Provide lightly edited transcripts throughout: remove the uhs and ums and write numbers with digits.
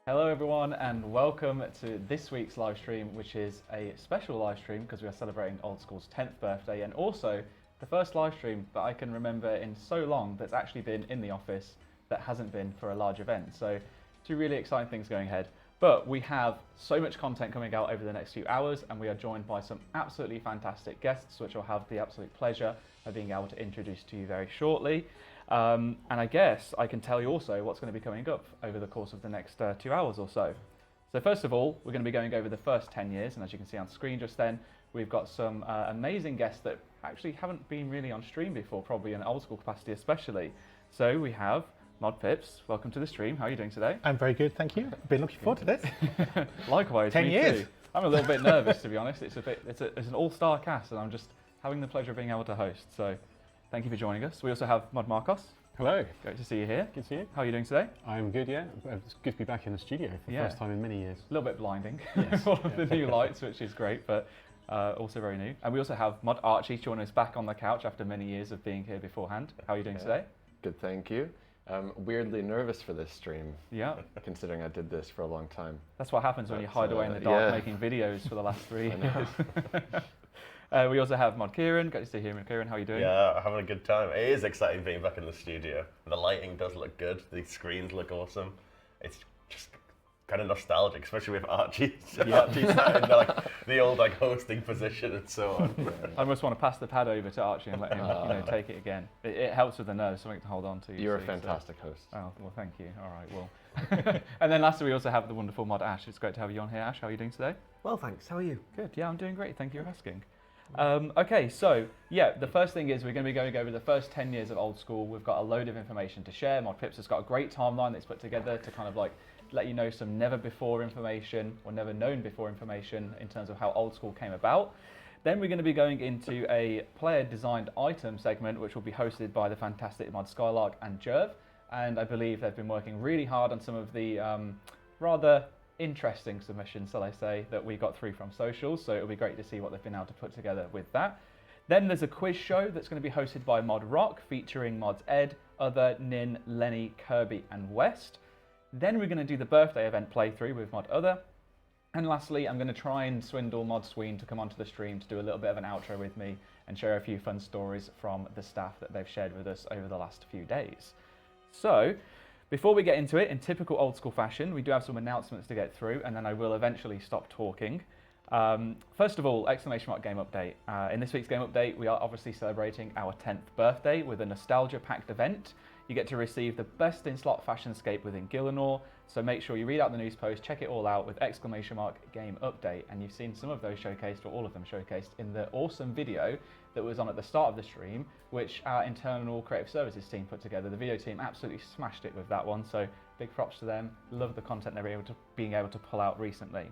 Hello everyone and welcome to this week's live stream, which is a special live stream because we are celebrating Old School's 10th birthday and also the first live stream that I can remember in so long that's actually been in the office that hasn't been for a large event. So two really exciting things going ahead. But we have so much content coming out over the next few hours and we are joined by some absolutely fantastic guests, which I'll have the absolute pleasure of being able to introduce to you very shortly. And I guess I can tell you also what's going to be coming up over the course of the next 2 hours or so. So first of all, we're going to be going over the first 10 years, and as you can see on screen just then, we've got some amazing guests that actually haven't been really on stream before, probably in old school capacity especially. So we have Mod Pips, welcome to the stream. How are you doing today? I'm very good, thank you. Been looking forward to this. Likewise, 10 me years. too. I'm a little bit nervous, to be honest. It's an all-star cast, and I'm just having the pleasure of being able to host. So thank you for joining us. We also have Mod Marcos. Hello. Great to see you here. Good to see you. How are you doing today? I'm good, yeah. It's good to be back in the studio for the first time in many years. A little bit blinding, Yes. all of the new lights, which is great, but also very new. And we also have Mod Archie joining us back on the couch after many years of being here beforehand. How are you doing today? Good, thank you. Weirdly nervous for this stream, Yeah, considering I did this for a long time. that's what happens when you But, hide away in the dark yeah. making videos for the last 3 I know. years. We also have Mod Kieran. Great to see you, Kieran. How are you doing? Yeah, having a good time. It is exciting being back in the studio. The lighting does look good. The screens look awesome. It's just kind of nostalgic, especially with Archie. Archie sat in the old hosting position and so on. I almost want to pass the pad over to Archie and let him take it again. It helps with the nerves, something to hold on to. You're a see, fantastic host. Oh, well, thank you. All right, well. And then lastly, we also have the wonderful Mod Ash. It's great to have you on here, Ash. How are you doing today? Well, thanks. How are you? Good. Yeah, I'm doing great. Thank you for asking. Okay, so yeah, the first thing is we're going to be going over the first 10 years of Old School. We've got a load of information to share. Mod Pips has got a great timeline that's put together to kind of like let you know some never before information or never known before information in terms of how Old School came about. Then we're going to be going into a player designed item segment, which will be hosted by the fantastic Mod Skylark and Jerv. And I believe they've been working really hard on some of the rather interesting submissions, shall I say, that we got through from socials. So it'll be great to see what they've been able to put together with that. Then there's a quiz show that's going to be hosted by Mod Rock, featuring Mods Ed, Other, Nin, Lenny, Kirby, and West. Then we're going to do the birthday event playthrough with Mod Other. And lastly, I'm going to try and swindle Mod Sween to come onto the stream to do a little bit of an outro with me and share a few fun stories from the staff that they've shared with us over the last few days. So, before we get into it, in typical Old School fashion, we do have some announcements to get through, and then I will eventually stop talking. First of all, exclamation mark game update. In this week's game update, we are obviously celebrating our 10th birthday with a nostalgia-packed event. You get to receive the best in slot Fashionscape within Gillinor, so make sure you read out the news post, check it all out with exclamation mark game update, and you've seen some of those showcased, or all of them showcased, in the awesome video that was on at the start of the stream, which our internal creative services team put together. The video team absolutely smashed it with that one, so big props to them. Love the content they were being able to pull out recently.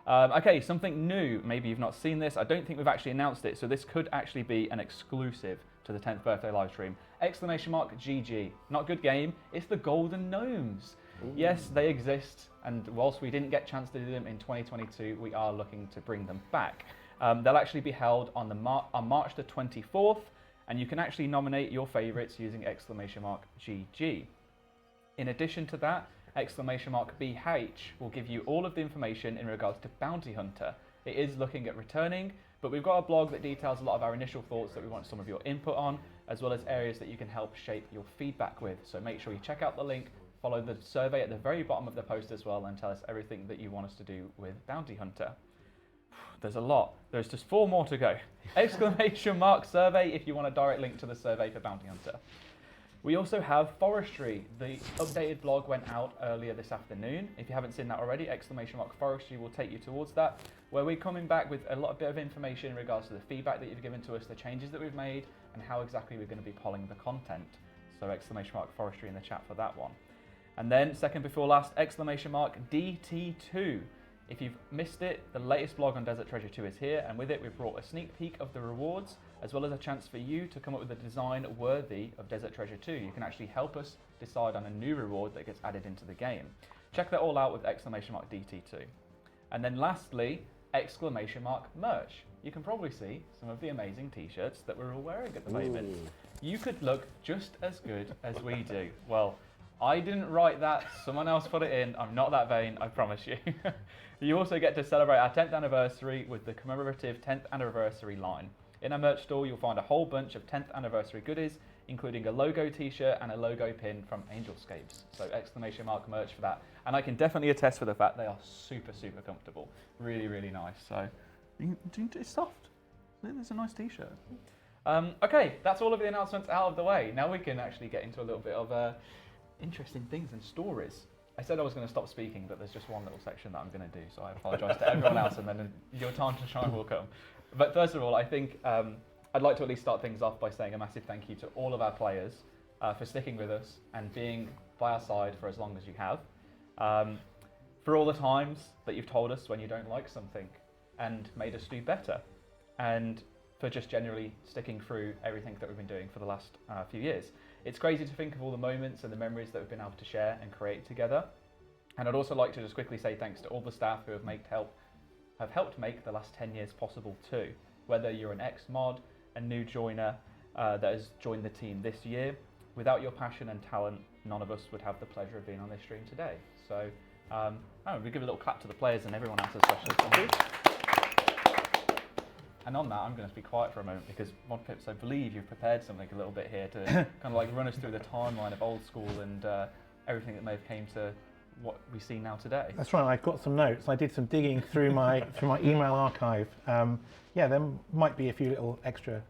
Okay, something new. Maybe you've not seen this. I don't think we've actually announced it, so this could actually be an exclusive to the 10th birthday live stream. Exclamation mark GG. Not good game, it's the Golden Gnomes. Ooh. Yes, they exist, and whilst we didn't get a chance to do them in 2022, we are looking to bring them back. They'll actually be held on March the 24th, and you can actually nominate your favourites using exclamation mark GG. In addition to that, exclamation mark BH will give you all of the information in regards to Bounty Hunter. It is looking at returning, but we've got a blog that details a lot of our initial thoughts that we want some of your input on, as well as areas that you can help shape your feedback with. So make sure you check out the link, follow the survey at the very bottom of the post as well, and tell us everything that you want us to do with Bounty Hunter. There's a lot. There's just 4 more to go. Exclamation mark survey if you want a direct link to the survey for Bounty Hunter. We also have Forestry. The updated blog went out earlier this afternoon. If you haven't seen that already, exclamation mark Forestry will take you towards that, where we're coming back with a bit of information in regards to the feedback that you've given to us, the changes that we've made, and how exactly we're going to be polling the content. So exclamation mark Forestry in the chat for that one. And then second before last, exclamation mark DT2. If you've missed it, the latest blog on Desert Treasure 2 is here, and with it we've brought a sneak peek of the rewards, as well as a chance for you to come up with a design worthy of Desert Treasure 2. You can actually help us decide on a new reward that gets added into the game. Check that all out with exclamation mark DT2. And then lastly, exclamation mark merch. You can probably see some of the amazing t-shirts that we're all wearing at the moment. You could look just as good as we do. Well, I didn't write that, someone else put it in. I'm not that vain, I promise you. You also get to celebrate our 10th anniversary with the commemorative 10th anniversary line. In our merch store, you'll find a whole bunch of 10th anniversary goodies, including a logo t-shirt and a logo pin from Fashionscape. So exclamation mark merch for that. And I can definitely attest for the fact they are super, super comfortable. Really, really nice. So it's soft. It's a nice t-shirt. Okay, that's all of the announcements out of the way. Now we can actually get into a little bit of interesting things and stories. I said I was going to stop speaking, but there's just one little section that I'm going to do, so I apologise to everyone else, and then your time to shine will come. But first of all, I think I'd like to at least start things off by saying a massive thank you to all of our players for sticking with us and being by our side for as long as you have. For all the times that you've told us when you don't like something and made us do better. And for just generally sticking through everything that we've been doing for the last few years. It's crazy to think of all the moments and the memories that we've been able to share and create together. And I'd also like to just quickly say thanks to all the staff who have helped make the last 10 years possible too. Whether you're an ex-mod, a new joiner that has joined the team this year, without your passion and talent, none of us would have the pleasure of being on this stream today. So we give a little clap to the players and everyone else especially. Thank you. And on that, I'm going to be quiet for a moment because ModPips, I believe you've prepared something a little bit here to kind of like run us through the timeline of Old School and everything that may have came to what we see now today. That's right. I've got some notes. I did some digging through my email archive. Yeah, there might be a few little extra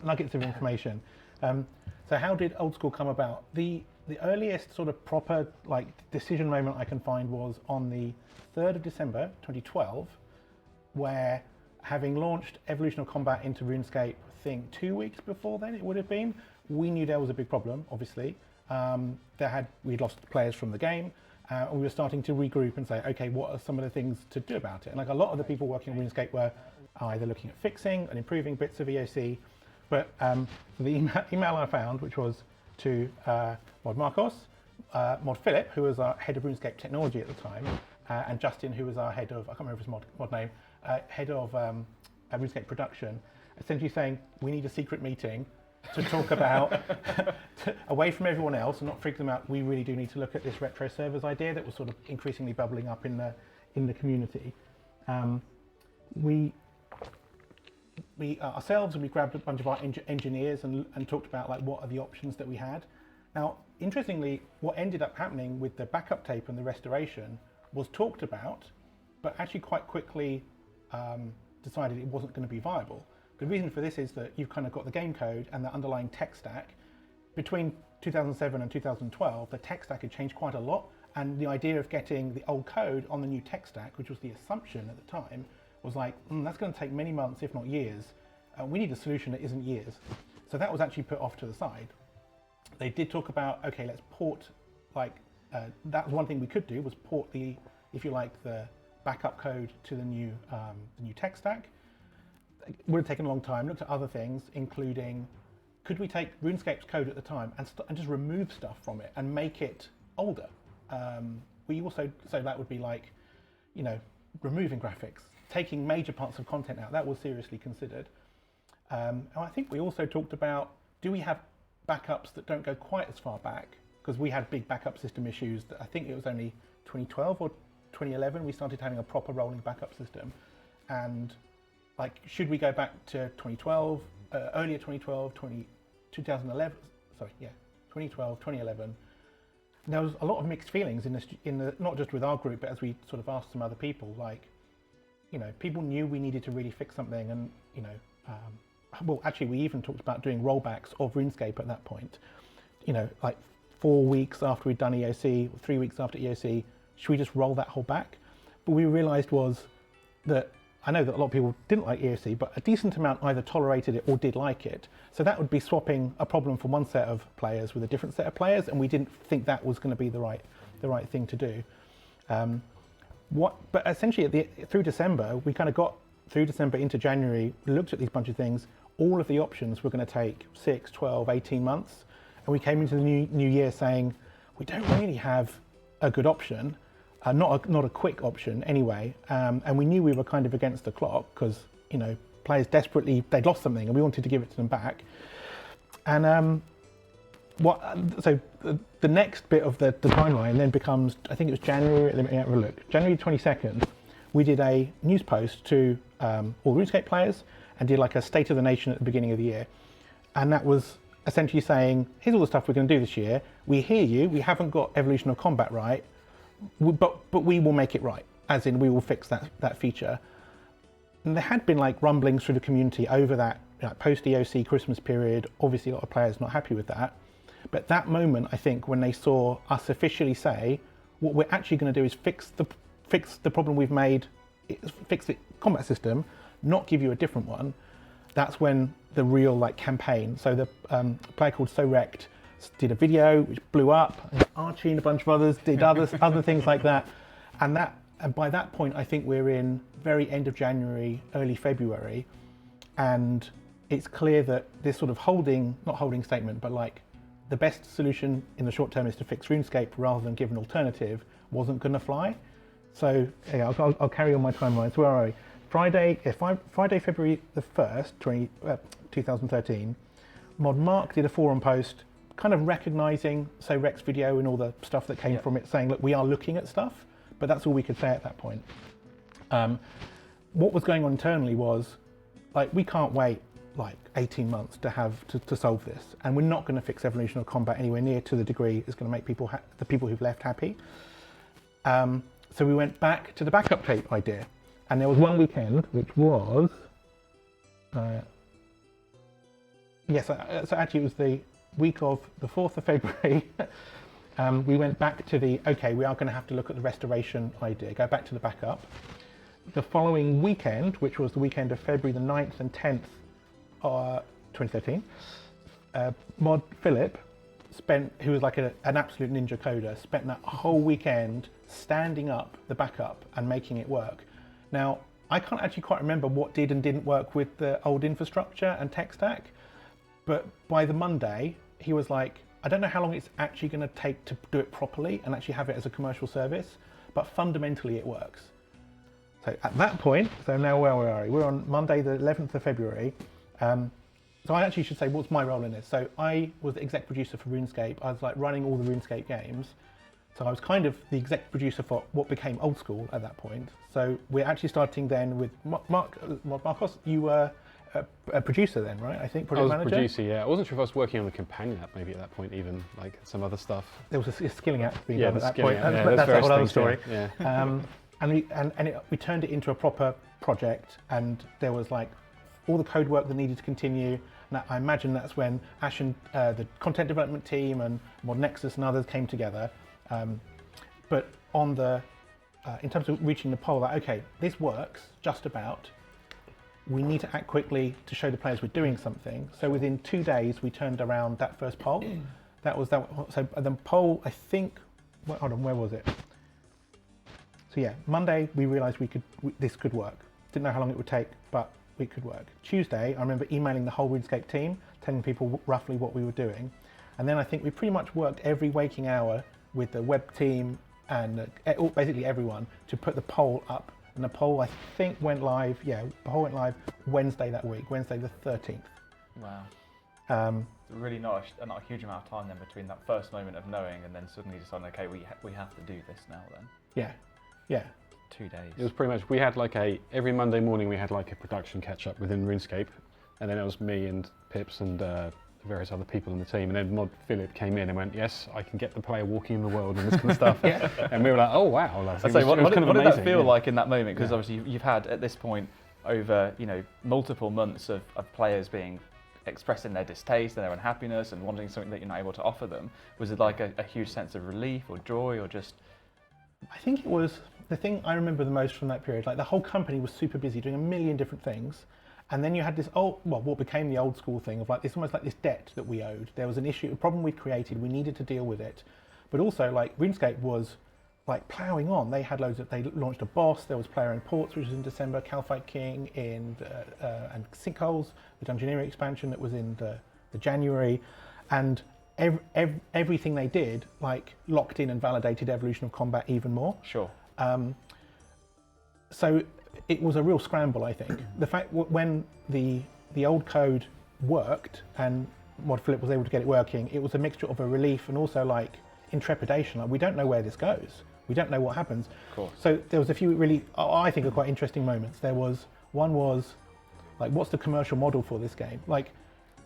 nuggets of information. So how did Old School come about? The earliest sort of proper like decision moment I can find was on the 3rd of December 2012, where having launched Evolution of Combat into RuneScape, I think 2 weeks before then it would have been, we knew there was a big problem, obviously. We'd lost players from the game, and we were starting to regroup and say, okay, what are some of the things to do about it? And like a lot of the people working on RuneScape were either looking at fixing and improving bits of EOC, but the email I found, which was to Mod Marcos, Mod Philip, who was our head of RuneScape technology at the time, and Justin, who was our head of, I can't remember his mod name, head of RuneScape production, essentially saying we need a secret meeting to talk about, away from everyone else and not freak them out, we really do need to look at this retro servers idea that was sort of increasingly bubbling up in the community. We ourselves, and we grabbed a bunch of our engineers and talked about like what are the options that we had. Now, interestingly, what ended up happening with the backup tape and the restoration was talked about, but actually quite quickly decided it wasn't going to be viable. The reason for this is that you've kind of got the game code and the underlying tech stack. Between 2007 and 2012, the tech stack had changed quite a lot, and the idea of getting the old code on the new tech stack, which was the assumption at the time, was like, that's going to take many months, if not years. We need a solution that isn't years. So that was actually put off to the side. They did talk about, okay, let's port, that was one thing we could do, was port the, if you like, the backup code to the new tech stack. It would have taken a long time. Looked at other things, including could we take RuneScape's code at the time and just remove stuff from it and make it older. We also, so that would be like, removing graphics, taking major parts of content out. That was seriously considered. And I think we also talked about, do we have backups that don't go quite as far back? Because we had big backup system issues that I think it was only 2012 or 2011 we started having a proper rolling backup system. And like, should we go back to 2012, earlier 2012, 2011, 2012, 2011. There was a lot of mixed feelings in the not just with our group, but as we sort of asked some other people, like, people knew we needed to really fix something, and well, actually, we even talked about doing rollbacks of RuneScape at that point. Like 4 weeks after we'd done EOC, 3 weeks after EOC, should we just roll that whole back? But we realised was that, I know that a lot of people didn't like EOC, but a decent amount either tolerated it or did like it. So that would be swapping a problem from one set of players with a different set of players, and we didn't think that was going to be the right thing to do. But essentially, through December, we kind of got through December into January, looked at these bunch of things. All of the options were going to take 6, 12, 18 months. And we came into the new year saying, we don't really have a good option, not a quick option anyway. And we knew we were kind of against the clock because, players desperately, they'd lost something and we wanted to give it to them back. And the next bit of the timeline then becomes, I think it was January, let me have a look, January 22nd, we did a news post to all RuneScape players and did like a state of the nation at the beginning of the year. And that was essentially saying, here's all the stuff we're going to do this year. We hear you, we haven't got evolution of combat right, but we will make it right, as in we will fix that feature. And there had been like rumblings through the community over that post-EOC Christmas period. Obviously a lot of players not happy with that. But that moment, I think, when they saw us officially say, what we're actually going to do is fix the problem we've made, fix the combat system, not give you a different one, that's when the real like campaign. So the player called So Wrecked did a video which blew up, and Archie and a bunch of others did other things like that. And by that point, I think we're in very end of January, early February, and it's clear that this sort of not holding statement, but like the best solution in the short term is to fix RuneScape rather than give an alternative wasn't going to fly. So yeah, I'll carry on my timeline. So where are we? Friday, February the 1st, 2013, Mod Mark did a forum post kind of recognising So Rex video and all the stuff that came from it, saying, look, we are looking at stuff, but that's all we could say at that point. What was going on internally was, like, we can't wait like 18 months to solve this, and we're not going to fix evolution of combat anywhere near to the degree it's going to make the people who've left happy. So we went back to the backup tape idea, and there was one weekend which was so actually it was the week of the 4th of February. We went back to we are going to have to look at the restoration idea, go back to the backup. The following weekend, which was the weekend of February the 9th and 10th, 2013, Mod Philip who was like an absolute ninja coder, spent that whole weekend standing up the backup and making it work. Now, I can't actually quite remember what did and didn't work with the old infrastructure and tech stack, but by the Monday, he was like, I don't know how long it's actually going to take to do it properly and actually have it as a commercial service, but fundamentally it works. So at that point, so now where are we? We're on Monday the 11th of February. So I actually should say, what's my role in this? So I was the exec producer for RuneScape. I was like running all the RuneScape games. So I was kind of the exec producer for what became Old School at that point. So we're actually starting then with Marcos. You were a producer then, right? I think project manager. I was a producer, yeah. I wasn't sure if I was working on the companion app maybe at that point, even like some other stuff. There was a skilling app being done at that point. App, that's a whole other story. Yeah. We turned it into a proper project, and there was like all the code work that needed to continue. And I imagine that's when Ash and the content development team and Mod Nexus and others came together. But on in terms of reaching the poll, like, okay, this works just about. We need to act quickly to show the players we're doing something. So within 2 days, we turned around that first poll. That was that. So the poll, I think. Hold on, where was it? So yeah, Monday we realised this could work. Didn't know how long it would take, but it could work. Tuesday, I remember emailing the whole RuneScape team, telling people roughly what we were doing. And then I think we pretty much worked every waking hour with the web team and basically everyone to put the poll up. And the poll, I think, went live, the poll went live Wednesday that week, Wednesday the 13th. Wow. Really not a huge amount of time then between that first moment of knowing and then suddenly deciding, okay, we have to do this now then. Yeah. 2 days. It was pretty much, we had like every Monday morning we had like a production catch up within RuneScape, and then it was me and Pips and various other people in the team, and then Mod Philip came in and went, yes, I can get the player walking in the world and this kind of stuff. And we were like, oh wow. Like, I'd say, what did that feel like in that moment? Because obviously you've had at this point over multiple months of players expressing their distaste and their unhappiness and wanting something that you're not able to offer them. Was it like a huge sense of relief or joy or just? I think it was the thing I remember the most from that period. Like the whole company was super busy doing a million different things. And then you had this what became the old school thing of like, it's almost like this debt that we owed. There was an issue, a problem we'd created, we needed to deal with it. But also like RuneScape was like ploughing on. They launched a boss, there was player imports, which was in December, Calfight King and Sinkholes, the Dungeoneering expansion that was in the January. And everything they did like locked in and validated evolution of combat even more. Sure. So it was a real scramble, I think. The fact when the old code worked and Mod Philip was able to get it working, it was a mixture of a relief and also like intrepidation. Like, we don't know where this goes. We don't know what happens. Cool. So there was a few really, I think, are quite interesting moments. One was like, what's the commercial model for this game? Like,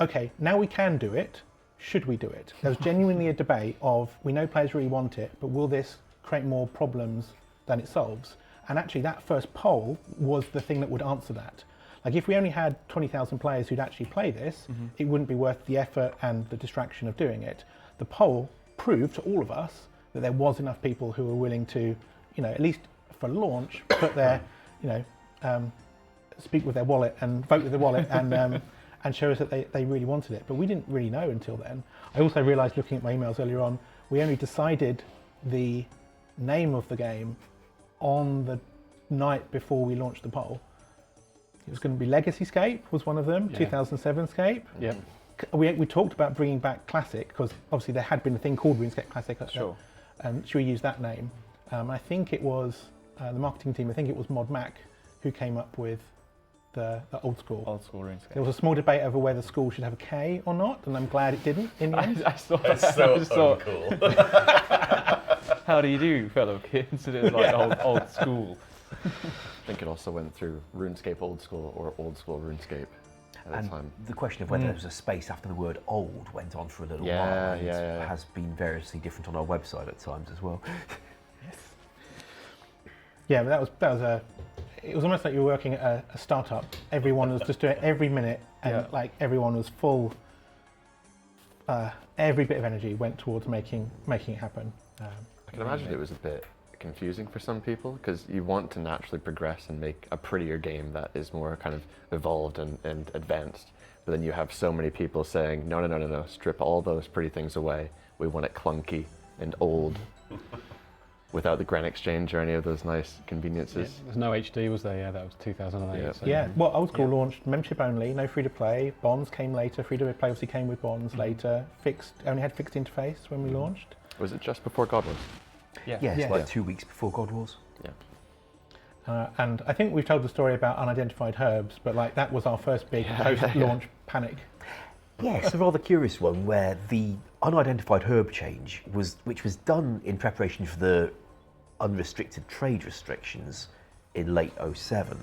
okay, now we can do it. Should we do it? There was genuinely a debate of, we know players really want it, but will this create more problems than it solves? And actually that first poll was the thing that would answer that. Like, if we only had 20,000 players who'd actually play this, it wouldn't be worth the effort and the distraction of doing it. The poll proved to all of us that there was enough people who were willing to, at least for launch, put their, speak with their wallet and vote with their wallet and show us that they really wanted it. But we didn't really know until then. I also realised, looking at my emails earlier on, we only decided the name of the game on the night before we launched the poll. It was going to be Legacyscape was one of them, 2007scape. Yep. We talked about bringing back Classic, because obviously there had been a thing called RuneScape Classic. Sure. Should we use that name? I think it was the marketing team, I think it was Mod Mac, who came up with the Old School. Old School RuneScape. There was a small debate over whether school should have a K or not, and I'm glad it didn't in the end. I saw It's that. so I just thought, uncool. how do you do, fellow kids? It was like old school. I think it also went through RuneScape Old School or Old School RuneScape at the time. The question of whether there was a space after the word old went on for a little while. And has been variously different on our website at times as well. Yeah, but it was almost like you were working at a startup. Everyone was just doing it every minute, and like everyone was full. Every bit of energy went towards making it happen. I can imagine it was a bit confusing for some people, because you want to naturally progress and make a prettier game that is more kind of evolved and advanced. But then you have so many people saying, no, strip all those pretty things away. We want it clunky and old. Without the Grand Exchange or any of those nice conveniences. Yeah, there's no HD, was there? Yeah, that was 2008. Yeah. So Yeah, well, Old School launched membership only, no free to play. Bonds came later. Free to play obviously came with Bonds later. Only had fixed interface when we launched. Was it just before God Wars? Yeah. Yes, like 2 weeks before God Wars. Yeah. And I think we've told the story about unidentified herbs, but like that was our first big post-launch panic. Yes, a rather curious one where the unidentified herb change which was done in preparation for the unrestricted trade restrictions in late 2007.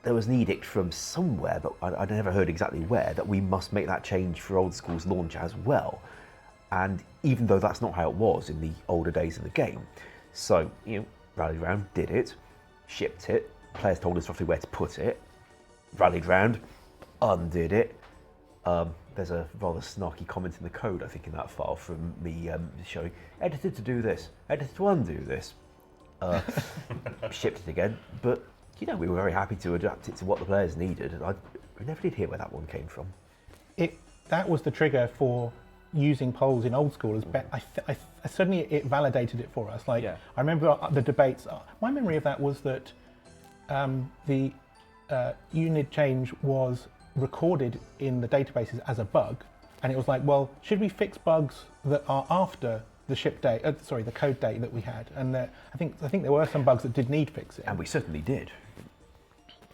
There was an edict from somewhere, but I never heard exactly where, that we must make that change for Old School's launch as well. And even though that's not how it was in the older days of the game, so rallied round, did it, shipped it, players told us roughly where to put it, rallied round, undid it. There's a rather snarky comment in the code, I think, in that file from me showing, edited to do this, edited to undo this. Shipped it again, but we were very happy to adapt it to what the players needed, and I never did hear where that one came from. That was the trigger for using polls in Old School. Suddenly it validated it for us. I remember the debates. My memory of that was that the unit change was recorded in the databases as a bug, and it was like, well, should we fix bugs that are after the ship date? The code date that we had, and I think there were some bugs that did need fixing. And we certainly did.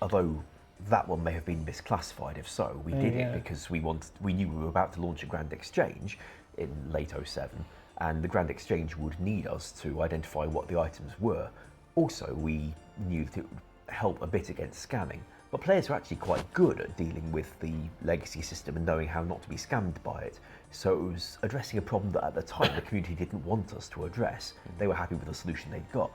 Although that one may have been misclassified. If so, we did it because we knew we were about to launch a Grand Exchange in late 2007, and the Grand Exchange would need us to identify what the items were. Also, we knew that it would help a bit against scamming. But players are actually quite good at dealing with the legacy system and knowing how not to be scammed by it. So it was addressing a problem that at the time the community didn't want us to address. They were happy with the solution they'd got.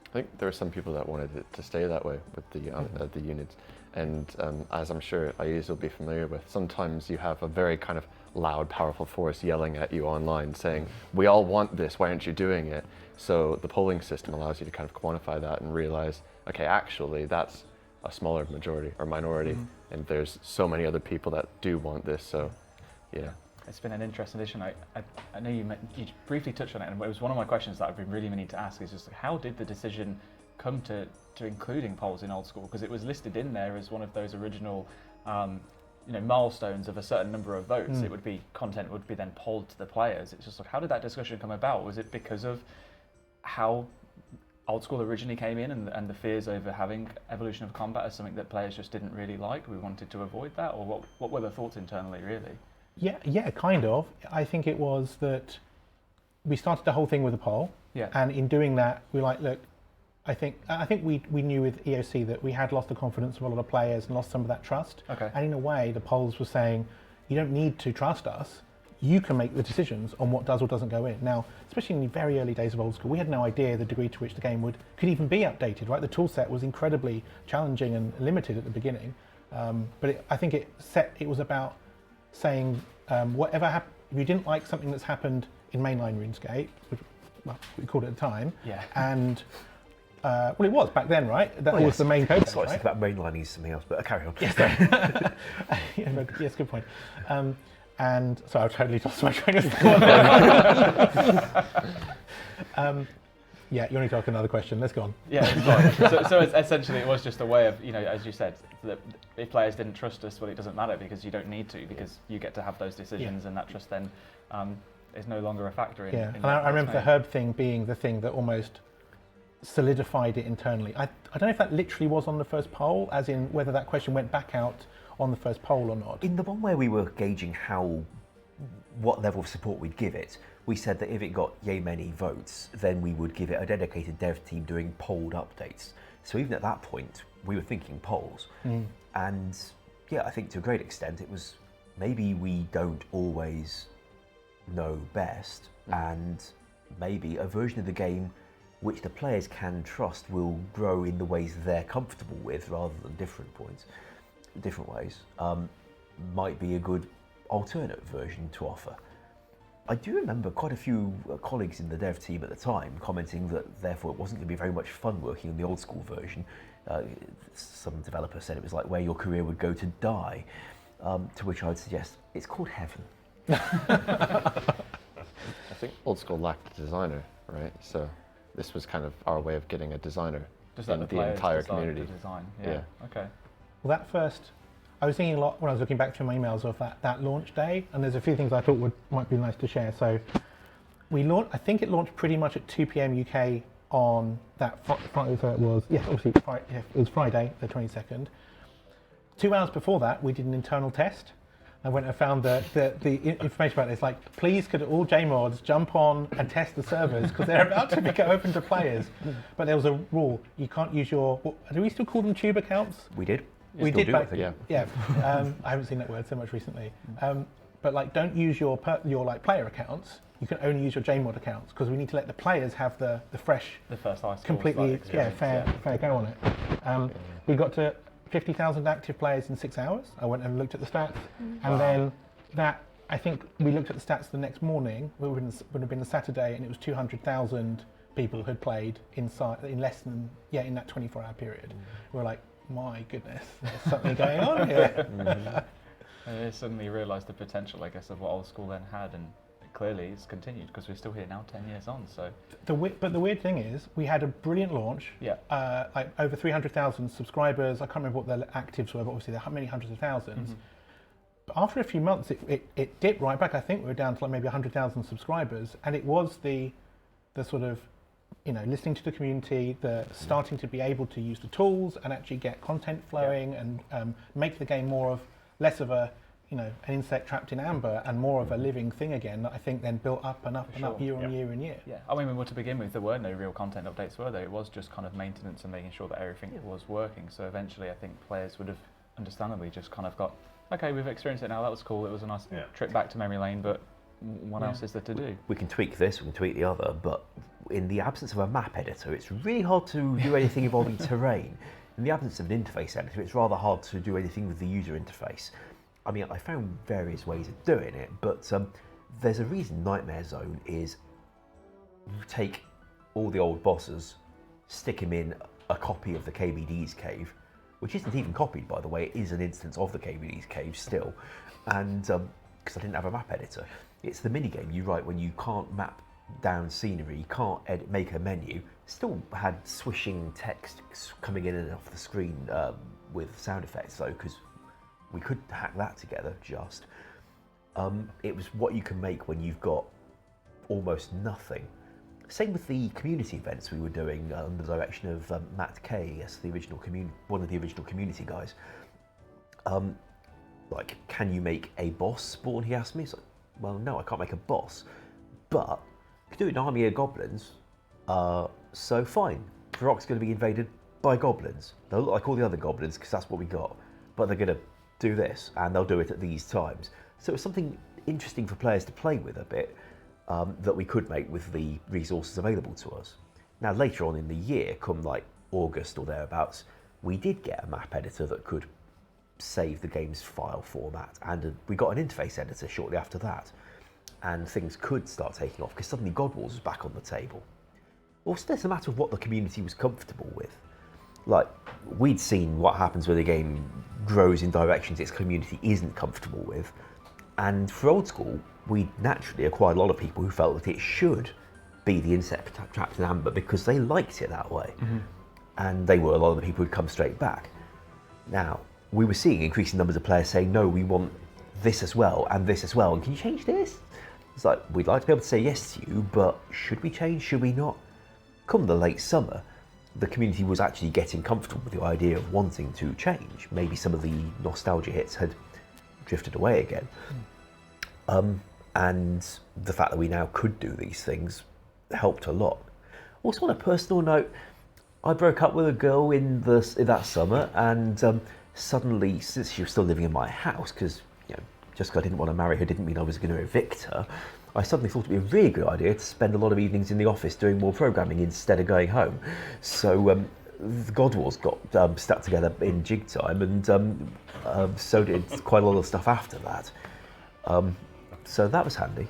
I think there were some people that wanted it to stay that way with the units. And as I'm sure IEs will be familiar with, sometimes you have a very kind of loud, powerful force yelling at you online saying, we all want this, why aren't you doing it? So the polling system allows you to kind of quantify that and realize, okay, actually that's a smaller majority or minority, and there's so many other people that do want this, so yeah. It's been an interesting addition. I know you briefly touched on it, and it was one of my questions that I've been really meaning to ask, is just how did the decision come to including polls in Old School? Because it was listed in there as one of those original milestones of a certain number of votes. It would be, content would be then polled to the players. It's just like, how did that discussion come about? Was it because of how Old School originally came in, and the fears over having evolution of combat as something that players just didn't really like. We wanted to avoid that, or what were the thoughts internally, really? Yeah, kind of. I think it was that we started the whole thing with a poll, and in doing that, we were like, look, I think we knew with EOC that we had lost the confidence of a lot of players and lost some of that trust. Okay. And in a way, the polls were saying, you don't need to trust us. You can make the decisions on what does or doesn't go in. Now, especially in the very early days of Old School, we had no idea the degree to which the game could even be updated, right? The tool set was incredibly challenging and limited at the beginning. But I think it was about saying, whatever if you didn't like something that's happened in mainline RuneScape, which, well, we called it at the time, and well, it was back then, right? That was the main code. Sorry, right? About mainlining is something else, but carry on. Yes, yes, good point. And so I totally lost my train of thought. Yeah, you want to ask another question? Let's go on. Yeah, it's fine. So essentially, it was just a way of, as you said, that if players didn't trust us, well, it doesn't matter because you don't need to, because you get to have those decisions, and that trust then is no longer a factor in. Yeah, and I remember the herb thing being the thing that almost solidified it internally. I don't know if that literally was on the first poll, as in whether that question went back out on the first poll or not. In the one where we were gauging what level of support we'd give it, we said that if it got yay many votes, then we would give it a dedicated dev team doing polled updates. So even at that point, we were thinking polls. And yeah, I think to a great extent, it was maybe we don't always know best, and maybe a version of the game which the players can trust will grow in the ways they're comfortable with rather than different ways, might be a good alternate version to offer. I do remember quite a few colleagues in the dev team at the time commenting that therefore it wasn't going to be very much fun working on the Old School version. Some developer said it was like where your career would go to die, to which I would suggest it's called heaven. I think Old School lacked a designer, right? So this was kind of our way of getting a designer in the entire community. Design. Yeah. Okay. Well, I was thinking a lot when I was looking back through my emails of that launch day, and there's a few things I thought might be nice to share. So I think it launched pretty much at 2 p.m. UK on that Friday, so it was, obviously it was Friday the 22nd. 2 hours before that, we did an internal test. I went and found the information about it. It's like, please could all JMods jump on and test the servers because they're about to be open to players. But there was a rule, you can't use do we still call them tube accounts? We did. We did back then. Yeah. I haven't seen that word so much recently. But like, don't use your like player accounts. You can only use your JMod accounts because we need to let the players have the fresh, the first high school completely fair go on it. We got to 50,000 active players in 6 hours. I went and looked at the stats, and then I think we looked at the stats the next morning. It would have been a Saturday, and it was 200,000 people had played in less than in that 24-hour period. We were like, my goodness, there's something going on here. I suddenly realised the potential, I guess, of what Old School then had, and clearly it's continued because we're still here now 10 years on. So but the weird thing is we had a brilliant launch, like over 300,000 subscribers. I can't remember what the actives were, but obviously there are many hundreds of thousands. But after a few months it dipped right back. I think we were down to like maybe 100,000 subscribers, and it was the sort of listening to the community, the starting to be able to use the tools and actually get content flowing, and make the game less of an insect trapped in amber and more of a living thing again, that I think then built up and up and up year on year and year. Yeah, I mean, to begin with, there were no real content updates, were there? It was just kind of maintenance and making sure that everything was working. So eventually I think players would have understandably just kind of got, okay, we've experienced it now, that was cool, it was a nice trip back to memory lane, but what else is there to do? We can tweak this, we can tweak the other, but in the absence of a map editor, it's really hard to do anything involving terrain. In the absence of an interface editor, it's rather hard to do anything with the user interface. I mean, I found various ways of doing it, but there's a reason Nightmare Zone is you take all the old bosses, stick them in a copy of the KBD's cave, which isn't even copied, by the way, it is an instance of the KBD's cave still, and because I didn't have a map editor. It's the minigame you write when you can't map down scenery, you can't make a menu. Still had swishing text coming in and off the screen with sound effects though, because we could hack that together just. It was what you can make when you've got almost nothing. Same with the community events we were doing under the direction of Matt Kay, yes, one of the original community guys. Like, can you make a boss spawn? He asked me. It's like, well, no, I can't make a boss, but you can do an army of goblins. So fine, Varrock's going to be invaded by goblins. They'll look like all the other goblins because that's what we got, but they're going to do this, and they'll do it at these times. So it's something interesting for players to play with a bit, that we could make with the resources available to us. Now later on in the year, come like August or thereabouts, we did get a map editor that could save the game's file format, and we got an interface editor shortly after that, and things could start taking off because suddenly God Wars was back on the table. Also, there's a matter of what the community was comfortable with. Like, we'd seen what happens when a game grows in directions its community isn't comfortable with, and for Old School, we naturally acquired a lot of people who felt that it should be the insect trapped in amber because they liked it that way. And they were a lot of the people who'd come straight back. Now, we were seeing increasing numbers of players saying, no, we want this as well, and this as well, and can you change this? It's like, we'd like to be able to say yes to you, but should we change, should we not? Come the late summer, the community was actually getting comfortable with the idea of wanting to change. Maybe some of the nostalgia hits had drifted away again. And the fact that we now could do these things helped a lot. Also, on a personal note, I broke up with a girl in that summer, and suddenly, since she was still living in my house, because just because I didn't want to marry her didn't mean I was going to evict her, I suddenly thought it'd be a really good idea to spend a lot of evenings in the office doing more programming instead of going home. So the God Wars got stuck together in jig time, and so did quite a lot of stuff after that. So that was handy.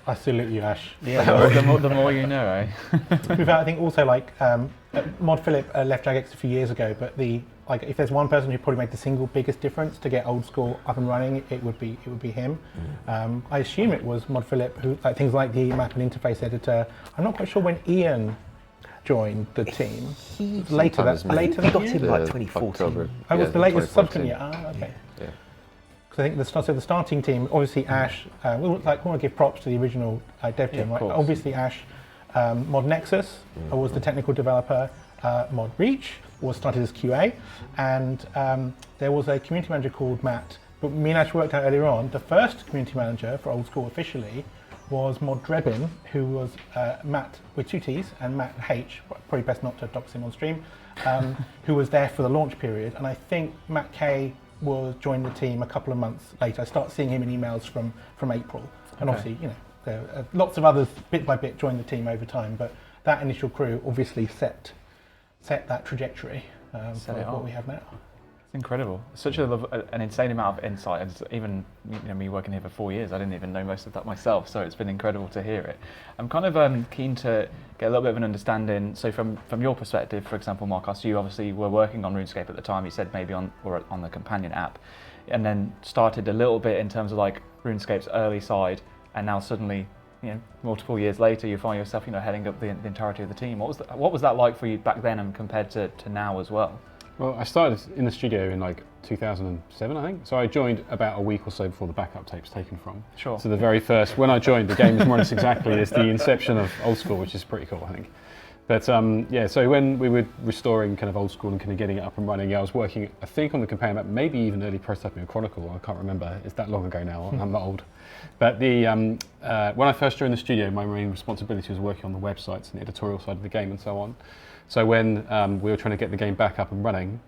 I salute you, Ash. Yeah, the more you know, eh? In fact, I think also like Mod Philip left Jagex a few years ago, but if there's one person who probably made the single biggest difference to get Old School up and running, it would be him. I assume it was Mod Philip who things like the map and interface editor. I'm not quite sure when Ian joined the team. Later that we got him like 2014. October. Oh, was the latest subsequent year? Okay. Yeah. Because I think the starting team, obviously Ash, we want to give props to the original dev team, right? Obviously Ash, Mod Nexus was the technical developer, Mod Reach started as QA, and there was a community manager called Matt, but me and Ash worked out earlier on, the first community manager for Old School officially was Mod Drebin, who was Matt with 2 T's and Matt H, probably best not to dox him on stream, who was there for the launch period, and I think Matt K joined the team a couple of months later. I start seeing him in emails from April, and obviously, there are lots of others bit by bit joined the team over time. But that initial crew obviously set that trajectory for what we have now. It's incredible. Such an insane amount of insight, and even me working here for 4 years, I didn't even know most of that myself. So it's been incredible to hear it. I'm kind of keen to get a little bit of an understanding. So from your perspective, for example, Marcos, you obviously were working on RuneScape at the time. You said maybe on the companion app, and then started a little bit in terms of like RuneScape's early side, and now suddenly, multiple years later, you find yourself, heading up the entirety of the team. What was that like for you back then, and compared to now as well? Well, I started in the studio in like 2007, I think. So I joined about a week or so before the backup tape's taken from. Sure. So the very first, when I joined, the game was more or less exactly as the inception of Old School, which is pretty cool, I think. But so when we were restoring kind of Old School and kind of getting it up and running, I was working, I think, on the companion map, maybe even early prototyping of Chronicle. I can't remember. It's that long ago now. I'm not old. But when I first joined the studio, my main responsibility was working on the websites and the editorial side of the game and so on. So when we were trying to get the game back up and running,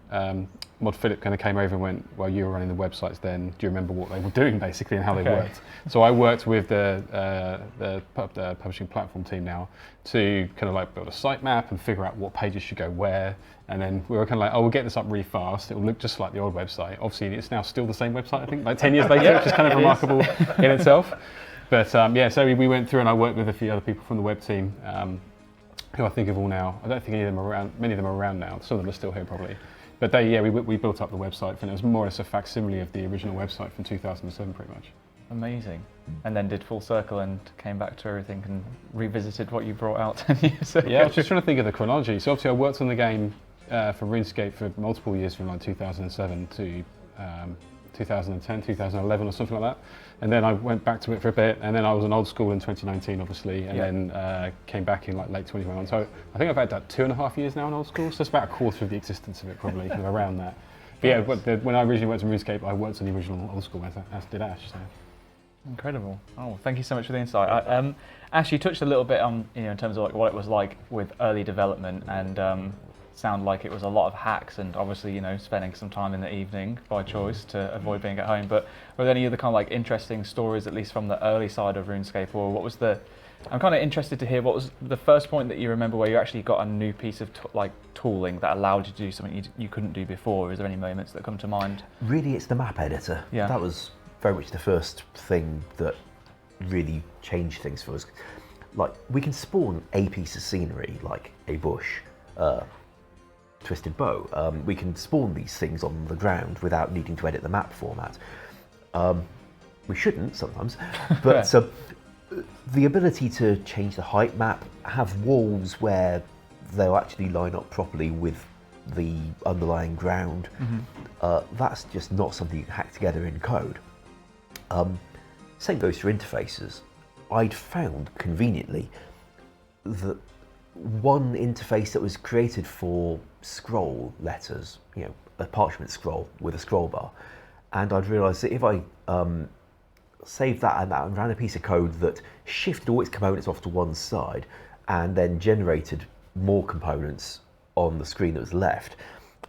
Mod Philip kind of came over and went, well, you were running the websites then, do you remember what they were doing basically and how they worked? So I worked with the publishing platform team now to kind of like build a site map and figure out what pages should go where. And then we were kind of like, we'll get this up really fast. It will look just like the old website. Obviously, it's now still the same website, I think, like 10 years later, which is kind of remarkable in itself. But so we went through and I worked with a few other people from the web team, who I think of all now. I don't think any of them are around. Many of them are around now. Some of them are still here probably. But we built up the website, and it was more or less a facsimile of the original website from 2007, pretty much. Amazing. And then did full circle and came back to everything and revisited what you brought out 10 years ago. Yeah, I was just trying to think of the chronology. So obviously I worked on the game for RuneScape for multiple years from like 2007 to 2010, 2011 or something like that. And then I went back to it for a bit, and then I was on Old School in 2019, obviously, and then came back in like late 2021. So I think I've had that 2.5 years now on Old School, so it's about a quarter of the existence of it probably, around that. But yeah, when I originally went to RuneScape, I worked on the original Old School, as did Ash. So. Incredible. Oh, thank you so much for the insight. Ash, you touched a little bit on, in terms of like what it was like with early development, and sound like it was a lot of hacks, and obviously, spending some time in the evening by choice to avoid being at home. But were there any other kind of like interesting stories, at least from the early side of RuneScape, or what was I'm kind of interested to hear what was the first point that you remember where you actually got a new piece of tooling that allowed you to do something you couldn't do before. Is there any moments that come to mind? Really, it's the map editor. Yeah. That was very much the first thing that really changed things for us. Like, we can spawn a piece of scenery, like a bush, twisted bow. We can spawn these things on the ground without needing to edit the map format. We shouldn't sometimes, but the ability to change the height map, have walls where they'll actually line up properly with the underlying ground, that's just not something you can hack together in code. Same goes for interfaces. I'd found conveniently that one interface that was created for scroll letters, a parchment scroll with a scroll bar, and I'd realised that if I saved that and ran a piece of code that shifted all its components off to one side and then generated more components on the screen that was left,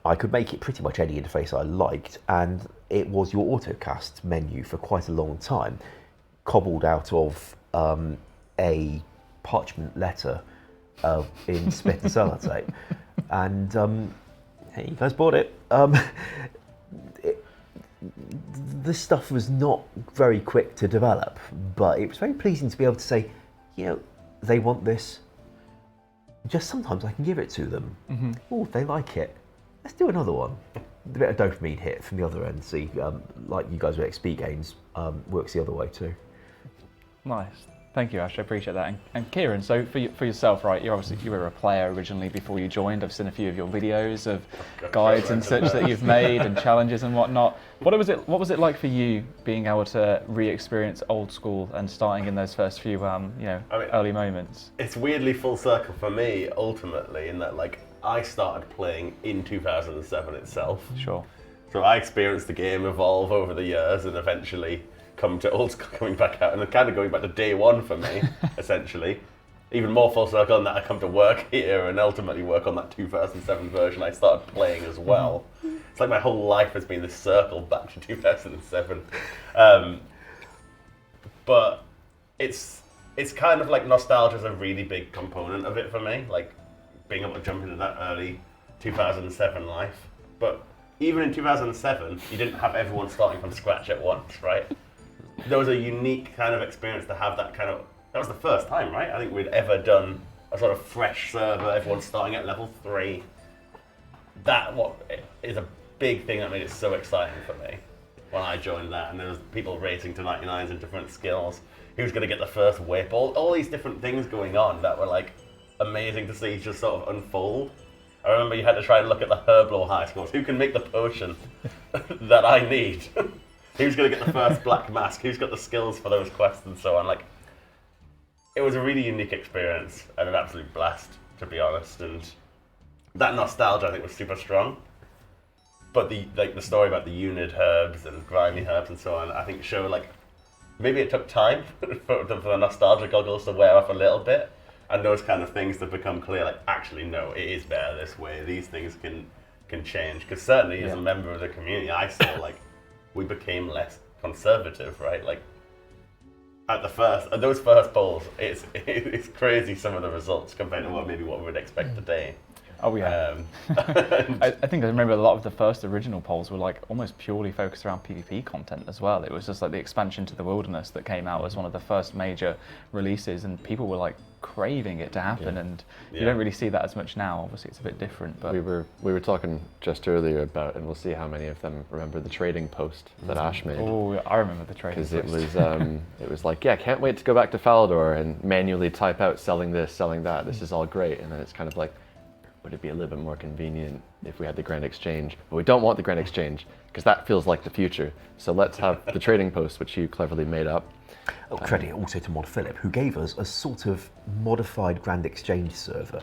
I could make it pretty much any interface I liked, and it was your autocast menu for quite a long time, cobbled out of a parchment letter in spit and sellotape. And hey, you guys bought it. This stuff was not very quick to develop, but it was very pleasing to be able to say, they want this. Just sometimes I can give it to them. Oh, they like it. Let's do another one. A bit of dopamine hit from the other end. See, like you guys with XP games, works the other way too. Nice. Thank you, Ash. I appreciate that. And Kieran, so for yourself, right? You were a player originally before you joined. I've seen a few of your videos of guides and such that you've made and challenges and whatnot. What was it like for you being able to re-experience Old School and starting in those first few early moments? It's weirdly full circle for me ultimately, in that I started playing in 2007 itself. Sure. So I experienced the game evolve over the years and eventually come to Old School coming back out, and kind of going back to day one for me, essentially. Even more full circle in that I come to work here and ultimately work on that 2007 version I started playing as well. It's like my whole life has been this circle back to 2007. But it's kind of like nostalgia is a really big component of it for me, like being able to jump into that early 2007 life. But even in 2007, you didn't have everyone starting from scratch at once, right? There was a unique kind of experience to have that was the first time, right? I think we'd ever done a sort of fresh server, everyone starting at level 3. That is a big thing that made it so exciting for me when I joined that. And there was people racing to 99s and different skills. Who's going to get the first whip? All these different things going on that were amazing to see just sort of unfold. I remember you had to try and look at the Herblo high scores. Who can make the potion that I need? Who's going to get the first black mask? Who's got the skills for those quests and so on? It was a really unique experience and an absolute blast, to be honest. And that nostalgia, I think, was super strong. But the story about the unid herbs and grimy herbs and so on, I think show maybe it took time for the nostalgia goggles to wear off a little bit, and those kind of things to become clear. Actually, no, it is better this way. These things can change. Because certainly, as a member of the community, I saw we became less conservative, right? At those first polls, it's crazy some of the results compared to what we would expect today. Oh yeah. I think I remember a lot of the first original polls were almost purely focused around PvP content as well. It was just the expansion to the wilderness that came out as one of the first major releases, and people were craving it to happen. And you don't really see that as much now. Obviously, it's a bit different. But we were talking just earlier about, and we'll see how many of them remember the trading post that Ash made. Oh, I remember the trading post. Because it was can't wait to go back to Falador and manually type out selling this, selling that. This is all great, and then it's kind of would it be a little bit more convenient if we had the Grand Exchange? But we don't want the Grand Exchange because that feels like the future. So let's have the trading post, which you cleverly made up. Credit also to Mod Philip, who gave us a sort of modified Grand Exchange server,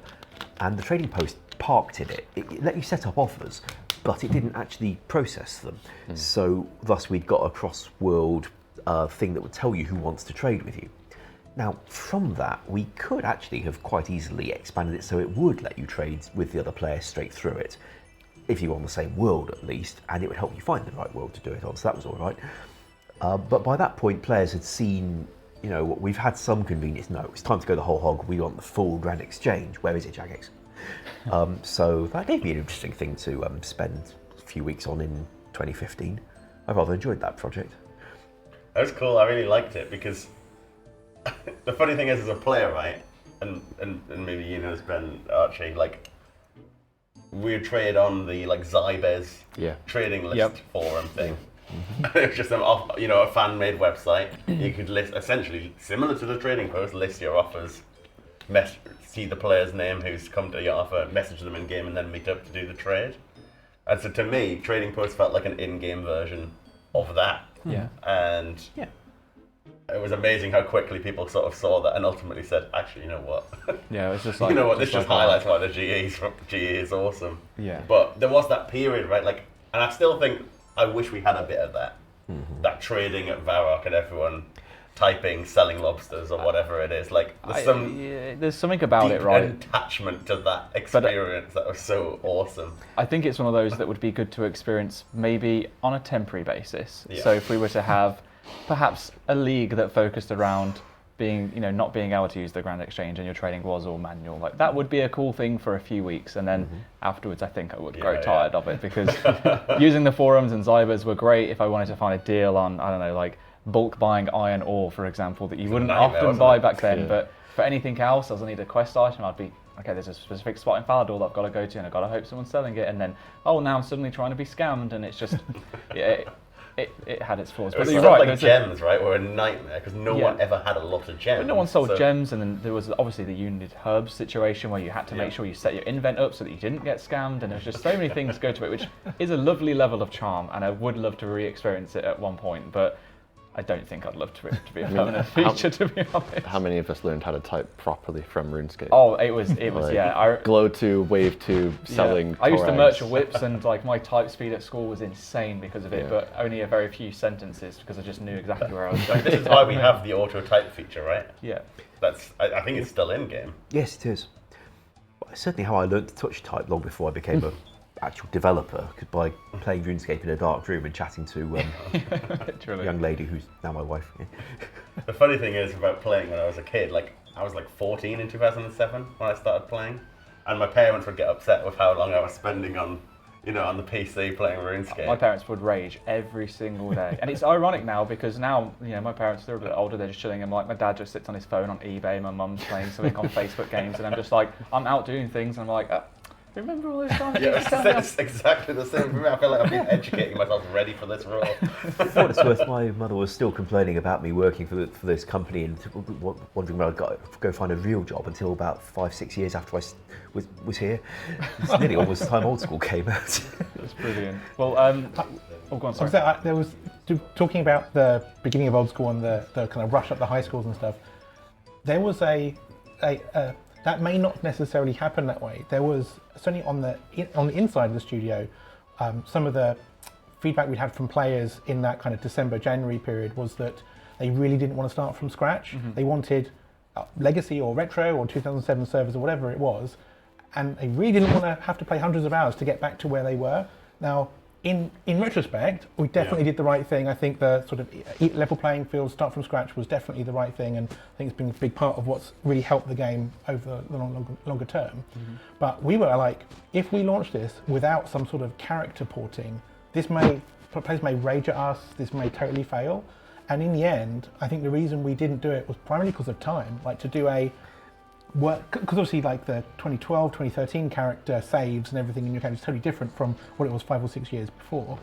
and the trading post parked in it. It let you set up offers, but it didn't actually process them. So thus we'd got a cross-world thing that would tell you who wants to trade with you. Now, from that, we could actually have quite easily expanded it so it would let you trade with the other players straight through it, if you were on the same world at least, and it would help you find the right world to do it on, so that was all right. But by that point, players had seen, you know, we've had some convenience. No, it's time to go the whole hog. We want the full Grand Exchange. Where is it, Jagex? So that gave me an interesting thing to spend a few weeks on in 2015. I rather enjoyed that project. That was cool. I really liked it because the funny thing is, as a player, right, and maybe you know, Ben, Archie, like we would trade on the like Zybez trading list forum thing. It was just a fan-made website. You could list, essentially similar to the trading post, list your offers, see the player's name who's come to your offer, message them in game, and then meet up to do the trade. And so to me, trading post felt like an in-game version of that. Yeah. And it was amazing how quickly people sort of saw that and ultimately said, actually, you know what? Yeah, it was just like, you know what? This just highlights why the GE is awesome. Yeah. But there was that period, right? Like, and I still think. I wish we had a bit of that. That trading at Varrock and everyone typing, selling lobsters or whatever it is. Like there's something about it, right? Attachment to that experience that was so awesome. I think it's one of those that would be good to experience maybe on a temporary basis. Yeah. So if we were to have perhaps a league that focused around being, you know, not being able to use the Grand Exchange and your trading was all manual, like that would be a cool thing for a few weeks, and then afterwards I think I would grow tired of it, because using the forums and Zybers were great if I wanted to find a deal on, I don't know, like bulk buying iron ore, for example, that you wouldn't often buy back then. But for anything else, as I need a quest item, I'd be, okay, there's a specific spot in Falador that I've got to go to, and I've got to hope someone's selling it, and then, oh, now I'm suddenly trying to be scammed, and it's just, it had its flaws. But you're right, like gems, right, were a nightmare because no one ever had a lot of gems. But no one sold gems, and then there was obviously the unit herbs situation where you had to make sure you set your invent up so that you didn't get scammed, and there's just so many things go to it, which is a lovely level of charm, and I would love to re-experience it at one point, but I don't think I'd love to be a permanent feature, to be honest. How many of us learned how to type properly from RuneScape? Oh, it was like, Glow 2, Wave 2, selling. I used to merch whips, and like my type speed at school was insane because of it, but only a very few sentences because I just knew exactly where I was going. This is why we have the auto type feature, right? Yeah. I think it's still in game. Yes, it is. Certainly how I learned to touch type long before I became a actual developer, by playing RuneScape in a dark room and chatting to a young lady who's now my wife. The funny thing is about playing when I was a kid, like I was like 14 in 2007 when I started playing, and my parents would get upset with how long I was spending on, you know, on the PC playing RuneScape. My parents would rage every single day, and it's ironic now because now, you know, my parents, they're a bit older, they're just chilling, and like my dad just sits on his phone on eBay, my mum's playing something on Facebook games, and I'm just like, I'm out doing things, and I'm like, remember all those times? It's exactly the same for me. I feel like I've been educating myself ready for this role. For what it's worth, my mother was still complaining about me working for this company and wondering where I'd go find a real job until about 5-6 years after I was here. It's nearly almost the time Old School came out. That's brilliant. Well, go on, sorry. There was, talking about the beginning of Old School and the kind of rush up the high schools and stuff, there was that may not necessarily happen that way. There was, certainly on the inside of the studio, some of the feedback we had from players in that kind of December, January period was that they really didn't want to start from scratch. They wanted legacy or retro or 2007 servers or whatever it was, and they really didn't want to have to play hundreds of hours to get back to where they were. Now, in retrospect, we definitely did the right thing. I think the sort of level playing field, start from scratch, was definitely the right thing, and I think it's been a big part of what's really helped the game over the longer term. But we were like, if we launch this without some sort of character porting, players may rage at us, this may totally fail. And in the end, I think the reason we didn't do it was primarily because of time. Like, to do because obviously like the 2012, 2013 character saves and everything in your game is totally different from what it was 5 or 6 years before.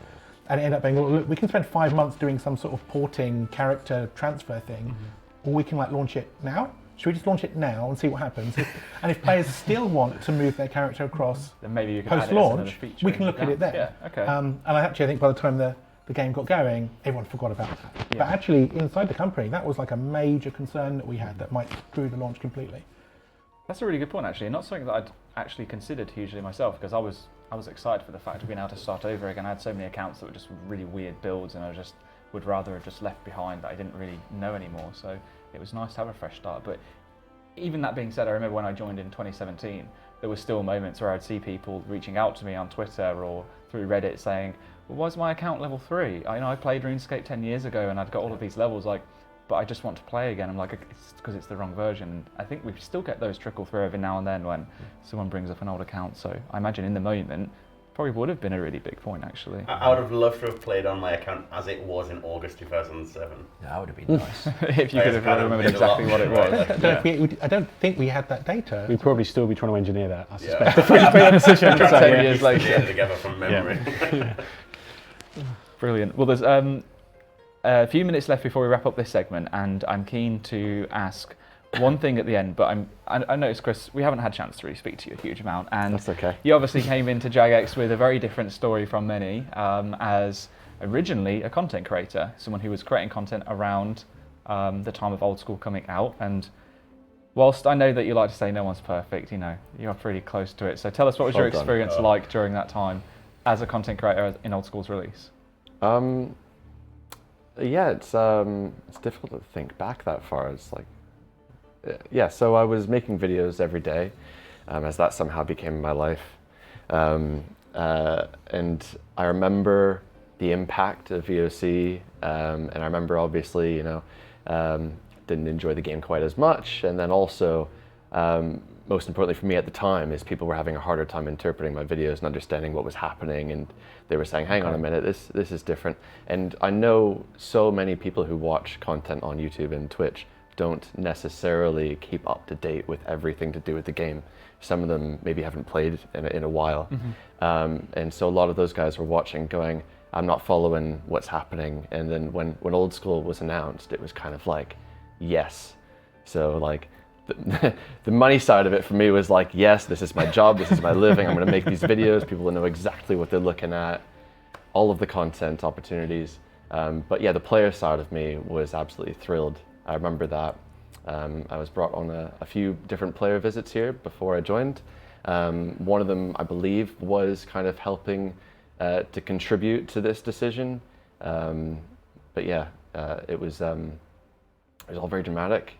And it ended up being, well, look, we can spend 5 months doing some sort of porting character transfer thing, or we can like launch it now should we just launch it now and see what happens? And if players still want to move their character across Then maybe you can add it as another post-launch, feature we can look at it then. Yeah, okay. And I think by the time the game got going, everyone forgot about that. Yeah. But actually, inside the company, that was like a major concern that we had that might screw the launch completely. That's a really good point, actually. Not something that I'd actually considered hugely myself, because I was excited for the fact of being able to start over again. I had so many accounts that were just really weird builds, and I just would rather have just left behind that I didn't really know anymore. So it was nice to have a fresh start. But even that being said, I remember when I joined in 2017, there were still moments where I'd see people reaching out to me on Twitter or through Reddit saying, well, why is my account level 3? I played RuneScape 10 years ago and I'd got all of these levels, but I just want to play again. I'm like, it's because it's the wrong version. I think we still get those trickle through every now and then when someone brings up an old account. So I imagine in the moment, probably would have been a really big point, actually. I would have loved to have played on my account as it was in August 2007. That would have been nice. If you could have remembered exactly what it was. I don't think we had that data. We'd probably still be trying to engineer that, I Yeah. suspect. If we made that decision. So, 10 yeah. years Put it later. together from memory. Brilliant. Well, there's a few minutes left before we wrap up this segment, and I'm keen to ask one thing at the end, but I noticed, Chris, we haven't had a chance to really speak to you a huge amount, and That's okay. you obviously came into Jagex with a very different story from many, as originally a content creator, someone who was creating content around the time of Old School coming out. And whilst I know that you like to say no one's perfect, you're pretty close to it. So tell us, what was your Well done. experience like during that time as a content creator in Old School's release? Yeah, it's difficult to think back that far. It's like, yeah. So I was making videos every day, as that somehow became my life, and I remember the impact of VOC, and I remember obviously, didn't enjoy the game quite as much, and then also, most importantly for me at the time, is people were having a harder time interpreting my videos and understanding what was happening, and they were saying, hang on a minute, this is different. And I know so many people who watch content on YouTube and Twitch don't necessarily keep up to date with everything to do with the game. Some of them maybe haven't played in a while. And so a lot of those guys were watching going, I'm not following what's happening. And then when Old School was announced, it was kind of like, yes. So like, the money side of it for me was like, yes, this is my job, this is my living, I'm gonna make these videos, people will know exactly what they're looking at, all of the content opportunities. But yeah, the player side of me was absolutely thrilled. I remember that. I was brought on a few different player visits here before I joined. One of them, I believe, was kind of helping to contribute to this decision. But yeah, it was all very dramatic.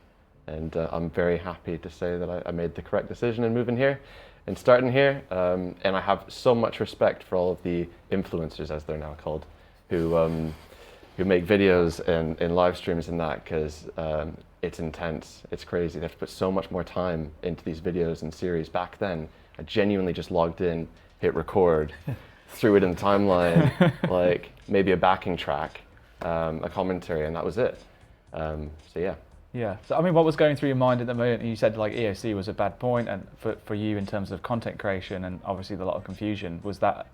And I'm very happy to say that I made the correct decision in moving here and starting here. And I have so much respect for all of the influencers, as they're now called, who make videos and live streams and that, because it's intense, it's crazy. They have to put so much more time into these videos and series. Back then, I genuinely just logged in, hit record, threw it in the timeline, like maybe a backing track, a commentary, and that was it. So yeah. Yeah. So I mean, what was going through your mind at the moment? You said like EOC was a bad point, and for you in terms of content creation and obviously a lot of confusion. Was that?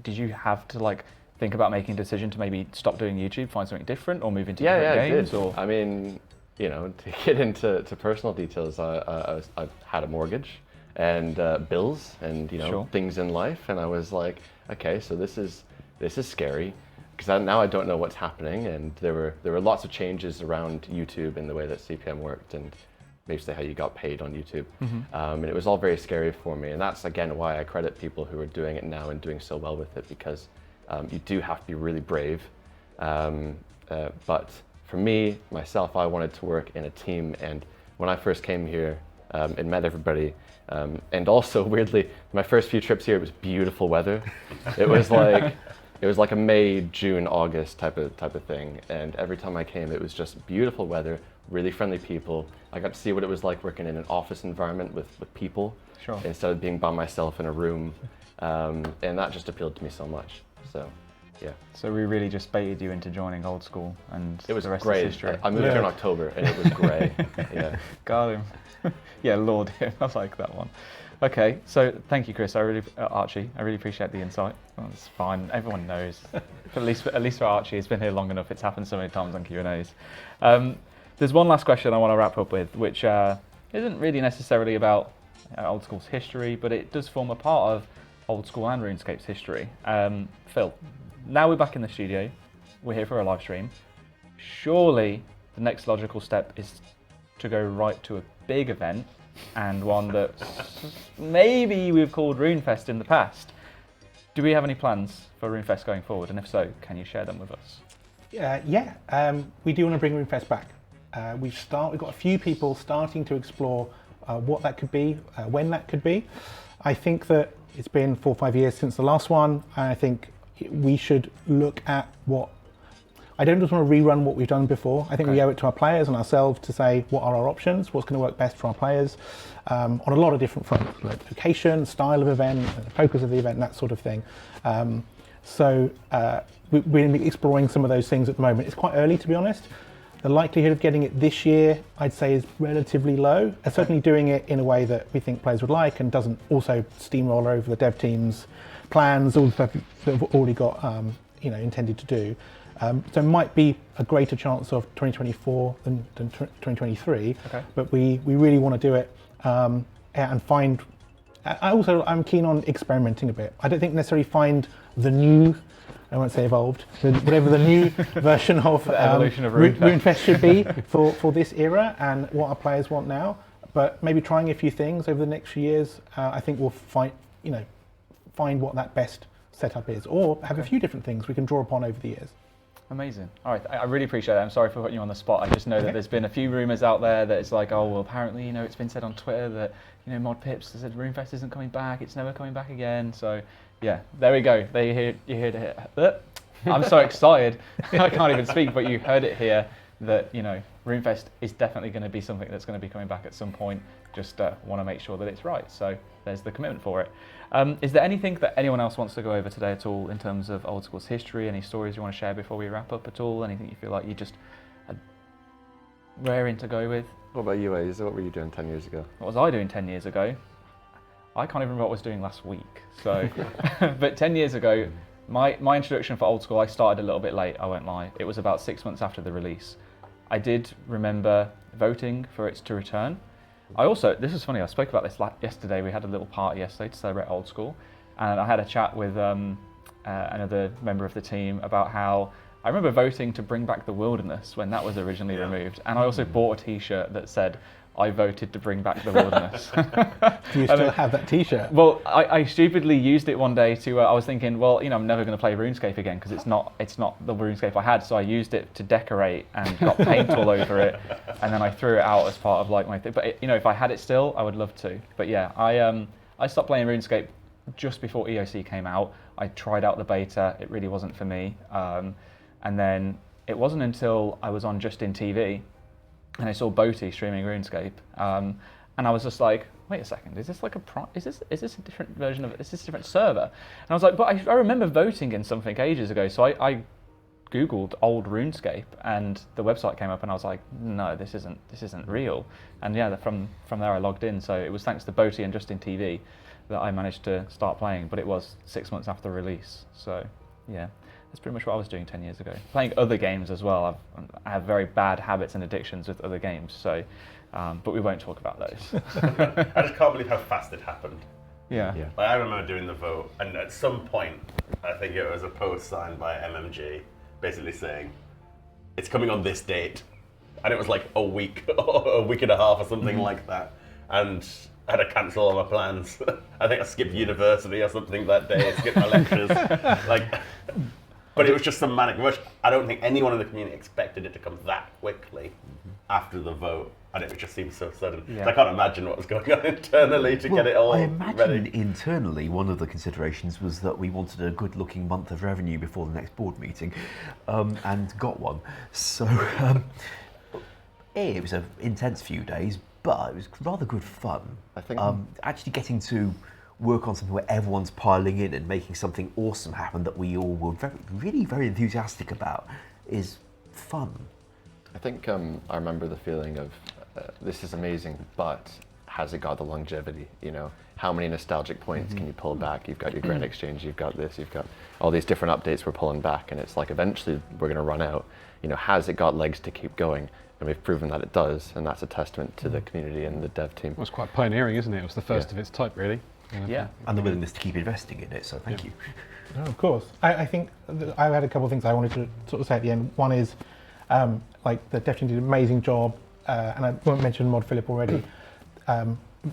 Did you have to like think about making a decision to maybe stop doing YouTube, find something different, or move into different games? Or I mean, to get into personal details, I had a mortgage and bills and Sure. things in life, and I was like, okay, so this is scary. Because now I don't know what's happening, and there were lots of changes around YouTube and the way that CPM worked, and basically how you got paid on YouTube. And it was all very scary for me, and that's again why I credit people who are doing it now and doing so well with it, because you do have to be really brave. But for me, myself, I wanted to work in a team, and when I first came here and met everybody, and also weirdly, my first few trips here, it was beautiful weather. It was like. It was like a May, June, August type of thing, and every time I came, it was just beautiful weather, really friendly people. I got to see what it was like working in an office environment with people, Sure. instead of being by myself in a room, and that just appealed to me so much. So, yeah. So we really just baited you into joining Old School, and It was the rest great. is history. I moved here in October, and it was great. Yeah. Got him. Yeah, Lord him. I like that one. Okay, so thank you, Chris. Archie, I really appreciate the insight. That's fine. Everyone knows. At least for Archie, he's been here long enough. It's happened so many times on Q&As. There's one last question I want to wrap up with, which isn't really necessarily about Old School's history, but it does form a part of Old School and RuneScape's history. Phil, now we're back in the studio. We're here for a live stream. Surely the next logical step is to go right to a big event, and one that maybe we've called RuneFest in the past. Do we have any plans for RuneFest going forward? And if so, can you share them with us? We do want to bring RuneFest back. We've got a few people starting to explore what that could be, when that could be. I think that it's been 4 or 5 years since the last one, and I think we should look at what. I don't just want to rerun what we've done before. I think we owe it to our players and ourselves to say what are our options, what's going to work best for our players on a lot of different fronts, like location, style of event, the focus of the event, that sort of thing. We're going to be exploring some of those things at the moment. It's quite early, to be honest. The likelihood of getting it this year, I'd say, is relatively low. And certainly doing it in a way that we think players would like and doesn't also steamroll over the dev team's plans, all the stuff that we've already got intended to do. So it might be a greater chance of 2024 than 2023, but we really want to do it and find. I'm keen on experimenting a bit. I don't think necessarily find the new, I won't say evolved, whatever the new version of, the evolution of RuneFest should be for this era and what our players want now. But maybe trying a few things over the next few years, I think we'll find what that best setup is, or have a few different things we can draw upon over the years. Amazing. All right, I really appreciate that. I'm sorry for putting you on the spot. I just know that there's been a few rumours out there that it's like, oh, well, apparently, it's been said on Twitter that, Mod Pips said RuneFest isn't coming back, it's never coming back again. So, yeah, there we go. You heard it here. I'm so excited. I can't even speak, but you heard it here that, RuneFest is definitely going to be something that's going to be coming back at some point. Just want to make sure that it's right. So there's the commitment for it. Is there anything that anyone else wants to go over today at all in terms of Old School's history? Any stories you want to share before we wrap up at all? Anything you feel like you just had raring to go with? What about you, Aza? What were you doing 10 years ago? What was I doing 10 years ago? I can't even remember what I was doing last week. So, but 10 years ago, my introduction for Old School, I started a little bit late, I won't lie. It was about 6 months after the release. I did remember voting for it to return. This is funny, I spoke about this yesterday. We had a little party yesterday to celebrate Old School, and I had a chat with another member of the team about how I remember voting to bring back the wilderness when that was originally removed, and I also bought a t-shirt that said, I voted to bring back the wilderness. Do you still have that t-shirt? Well, I stupidly used it one day to, I was thinking, well, I'm never going to play RuneScape again because it's not the RuneScape I had, so I used it to decorate and got paint all over it, and then I threw it out as part of my thing. But if I had it still, I would love to. But yeah, I stopped playing RuneScape just before EOC came out. I tried out the beta, it really wasn't for me. And then it wasn't until I was on Justin TV and I saw Boaty streaming RuneScape, and I was just like, wait a second, is this like is this a different version of it? Is this a different server? And I was like, but I remember voting in something ages ago, so I Googled old RuneScape and the website came up and I was like, no, this isn't real. And yeah, from there I logged in, so it was thanks to Boaty and Justin TV that I managed to start playing, but it was 6 months after release, so yeah. That's pretty much what I was doing 10 years ago. Playing other games as well. I have very bad habits and addictions with other games, so, but we won't talk about those. I just can't believe how fast it happened. Yeah. Like, I remember doing the vote, and at some point, I think it was a post signed by MMG, basically saying, it's coming on this date. And it was like a week, or a week and a half or something like that. And I had to cancel all my plans. I think I skipped university or something that day, skipped my lectures. But it was just some manic rush. I don't think anyone in the community expected it to come that quickly after the vote, and it just seemed so sudden. Yeah. So I can't imagine what was going on internally to get it all I imagine ready. Internally, one of the considerations was that we wanted a good-looking month of revenue before the next board meeting, and got one. So it was an intense few days, but it was rather good fun. I think actually getting to work on something where everyone's piling in and making something awesome happen that we all were really very enthusiastic about is fun. I think I remember the feeling of this is amazing, but has it got the longevity? How many nostalgic points can you pull back? You've got your Grand Exchange, you've got this, you've got all these different updates we're pulling back, and it's like eventually we're going to run out. Has it got legs to keep going? and we've proven that it does, and that's a testament to the community and the dev team. Well, it's quite pioneering, isn't it? It was the first Yeah. of its type, really. Yeah. And the willingness to keep investing in it, so thank you. No, of course. I think I had a couple of things I wanted to sort of say at the end. One is, like, the dev team did an amazing job, and I won't mention Mod Philip already.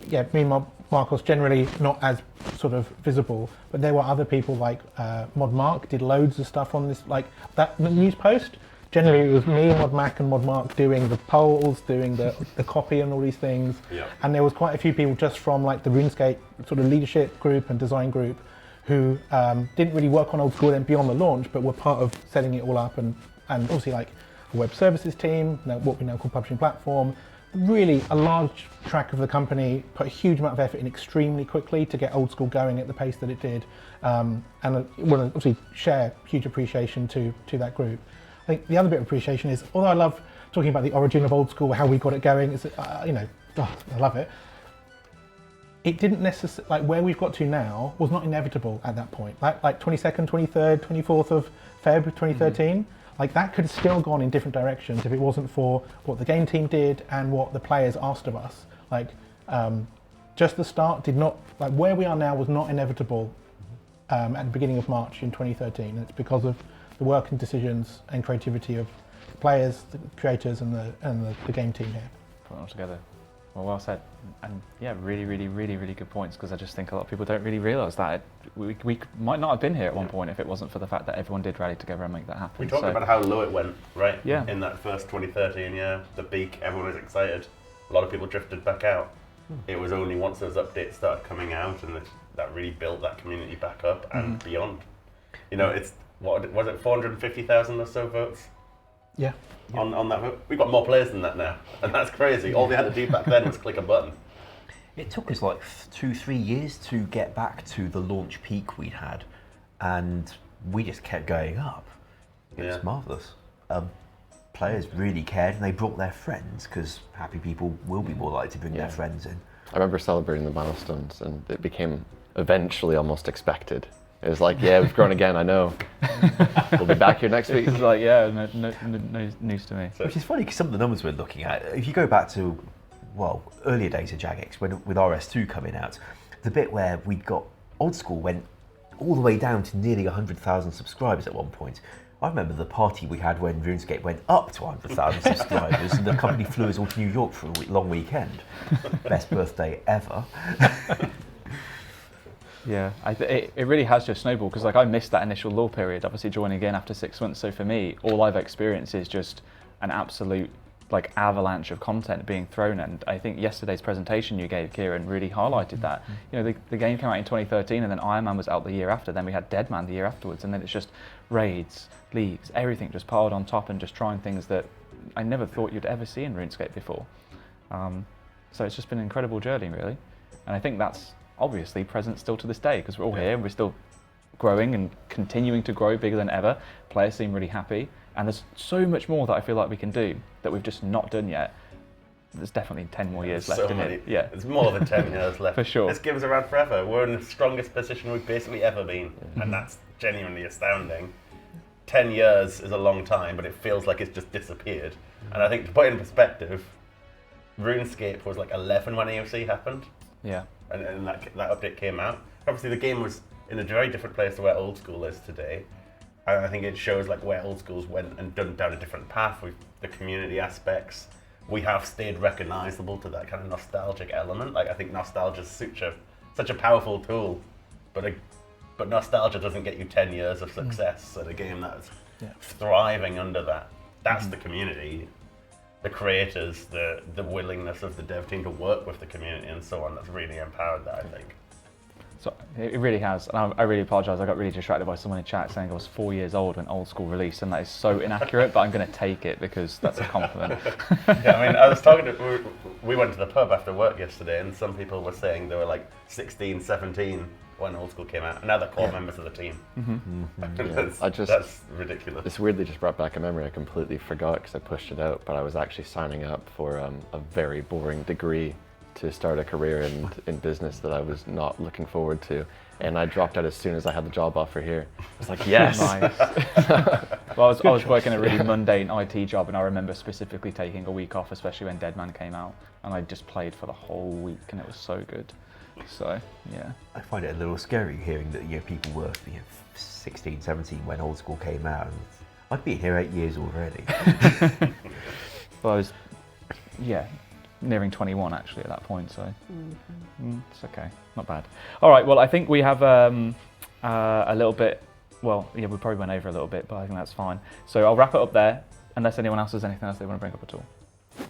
Yeah, me and Marcos generally not as sort of visible, but there were other people like Mod Mark did loads of stuff on this, like that news post. Generally, it was me, Mod Mac, and Mod Mark doing the polls, doing the copy, and all these things. Yeah. And there was quite a few people just from like the RuneScape sort of leadership group and design group who didn't really work on Old School and beyond the launch, but were part of setting it all up, and obviously like a web services team, what we now call publishing platform. Really a large track of the company put a huge amount of effort in extremely quickly to get Old School going at the pace that it did, and I want to obviously share huge appreciation to that group. I think the other bit of appreciation is, although I love talking about the origin of Old School, how we got it going, it's, you know, I love it. It didn't necessarily, like where we've got to now was not inevitable at that point. Like 22nd, 23rd, 24th of Feb 2013, like that could have still gone in different directions if it wasn't for what the game team did and what the players asked of us. Like, just the start did not, like where we are now was not inevitable at the beginning of March in 2013. And it's because of the work and decisions and creativity of the players, the creators, and the game team here. Put it all together. Well said. And yeah, really good points, because I just think a lot of people don't really realise that we might not have been here at one point if it wasn't for the fact that everyone did rally together and make that happen. We talked about how low it went, right? Yeah. In that first 2013 year, the peak, everyone was excited. A lot of people drifted back out. It was only once those updates started coming out and that really built that community back up and beyond. You know, it's, what was it, 450,000 or so votes? Yeah. On that vote. We've got more players than that now, and that's crazy. All they had to do back then was click a button. It took us like 2-3 years to get back to the launch peak we'd had, and we just kept going up. It was marvellous. Players really cared, and they brought their friends, because happy people will be more likely to bring their friends in. I remember celebrating the milestones, and it became eventually almost expected. It was like, yeah, we've grown again, I know. We'll be back here next week. It's like, yeah, no news to me. Which is funny, because some of the numbers we're looking at, if you go back to, well, earlier days of Jagex, with RS2 coming out, the bit where we got Old School went all the way down to nearly 100,000 subscribers at one point. I remember the party we had when RuneScape went up to 100,000 subscribers, and the company flew us all to New York for a long weekend. Best birthday ever. Yeah, it really has just snowballed, because like I missed that initial lull period, obviously joining again after 6 months. So for me, all I've experienced is just an absolute like avalanche of content being thrown. And I think yesterday's presentation you gave, Kieran, really highlighted that. You know, the game came out in 2013, and then Iron Man was out the year after. Then we had Dead Man the year afterwards, and then it's just raids, leagues, everything just piled on top, and just trying things that I never thought you'd ever see in RuneScape before. So it's just been an incredible journey, really. And I think that's obviously present still to this day, because we're all here and we're still growing and continuing to grow bigger than ever. Players seem really happy, and there's so much more that I feel like we can do that we've just not done yet. There's definitely 10 more years left in it. Yeah, there's more than 10 years left. For sure. This gives us around forever. We're in the strongest position we've basically ever been, and that's genuinely astounding. 10 years is a long time, but it feels like it's just disappeared. And I think, to put it in perspective, RuneScape was like 11 when AOC happened. Yeah. And that update came out. Obviously the game was in a very different place to where Old School is today. And I think it shows like where Old School's went and done down a different path with the community aspects. We have stayed recognisable to that kind of nostalgic element. Like, I think nostalgia is such a powerful tool, but nostalgia doesn't get you 10 years of success at a game that's thriving under that. That's the community, the creators, the willingness of the dev team to work with the community and so on. That's really empowered that, I think. So it really has, and I really apologise. I got really distracted by someone in chat saying I was 4 years old when Old School released, and that is so inaccurate. But I'm going to take it because that's a compliment. Yeah, I mean, I was talking to, we went to the pub after work yesterday, and some people were saying they were like 16, 17 when Old School came out, and now they're core members of the team. That's ridiculous. It's weirdly just brought back a memory I completely forgot because I pushed it out, but I was actually signing up for a very boring degree to start a career in business that I was not looking forward to, and I dropped out as soon as I had the job offer here. I was like, yes. Nice. Well, I was working a really mundane IT job, and I remember specifically taking a week off, especially when Dead Man came out, and I just played for the whole week, and it was so good. So, yeah. I find it a little scary hearing that people were 16, 17 when Old School came out. And I've been here 8 years already. Well, I was, nearing 21 actually at that point, so it's okay, not bad. All right, well, I think we have a little bit, we probably went over a little bit, but I think that's fine. So I'll wrap it up there, unless anyone else has anything else they want to bring up at all.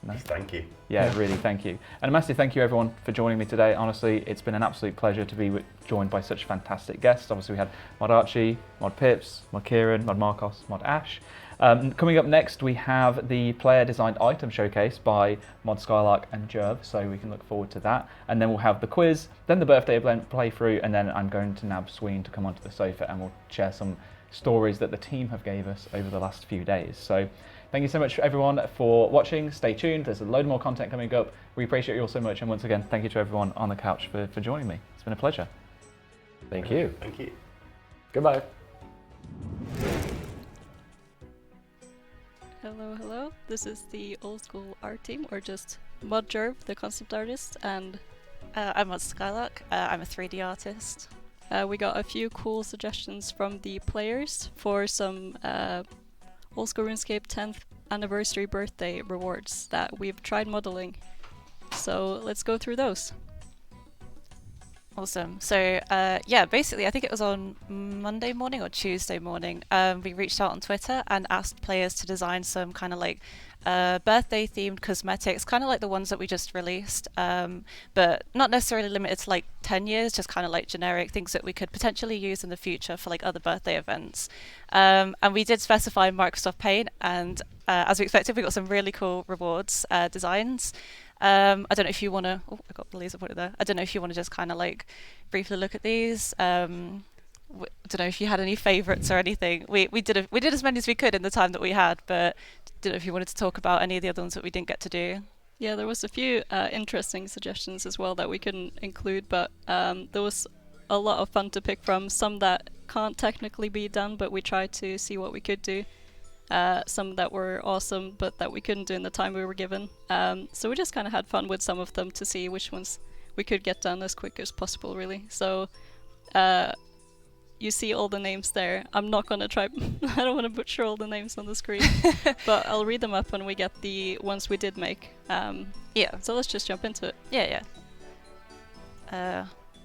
No? Thank you. Yeah, really, thank you. And a massive thank you everyone for joining me today. Honestly, it's been an absolute pleasure to be joined by such fantastic guests. Obviously we had Mod Archie, Mod Pips, Mod Kieran, Mod Marcos, Mod Ash. Coming up next, we have the player designed item showcase by Mod Skylark and Jerv, so we can look forward to that. And then we'll have the quiz, then the birthday blend playthrough, and then I'm going to nab Sween to come onto the sofa and we'll share some stories that the team have gave us over the last few days. So thank you so much everyone for watching. Stay tuned, there's a load more content coming up. We appreciate you all so much, and once again, thank you to everyone on the couch for joining me. It's been a pleasure. Thank you. Thank you. Goodbye. Hello, hello. This is the Old School art team, or just Mod Jerv, the concept artist, and I'm Mod Skylark. I'm a 3D artist. we got a few cool suggestions from the players for some Old School RuneScape 10th anniversary birthday rewards that we've tried modeling. So let's go through those. Awesome. So basically I think it was on Monday morning or Tuesday morning, we reached out on Twitter and asked players to design some kind of like birthday themed cosmetics, kind of like the ones that we just released, but not necessarily limited to like 10 years, just kind of like generic things that we could potentially use in the future for like other birthday events. And we did specify Microsoft Paint, and as we expected, we got some really cool rewards designs. I don't know if you want to, I got the laser pointer there. I don't know if you want to just kind of like briefly look at these. I don't know if you had any favorites or anything. We did as many as we could in the time that we had, but don't know if you wanted to talk about any of the other ones that we didn't get to do. Yeah, there was a few interesting suggestions as well that we couldn't include, but there was a lot of fun to pick from. Some that can't technically be done, but we tried to see what we could do. Some that were awesome, but that we couldn't do in the time we were given. So we just kind of had fun with some of them to see which ones we could get done as quick as possible, really. So you see all the names there. I'm not going to try, I don't want to butcher all the names on the screen, but I'll read them up when we get the ones we did make. So let's just jump into it. Yeah.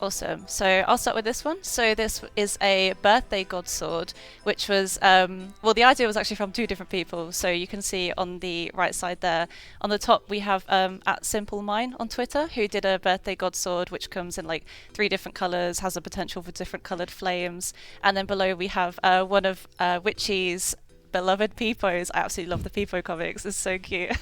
Awesome. So I'll start with this one. So this is a birthday god sword, which was, the idea was actually from two different people. So you can see on the right side there, on the top we have at Simple Mine on Twitter, who did a birthday god sword, which comes in like 3 different colors, has a potential for different colored flames. And then below we have one of Witchy's beloved Peepos. I absolutely love the Peepo comics, it's so cute.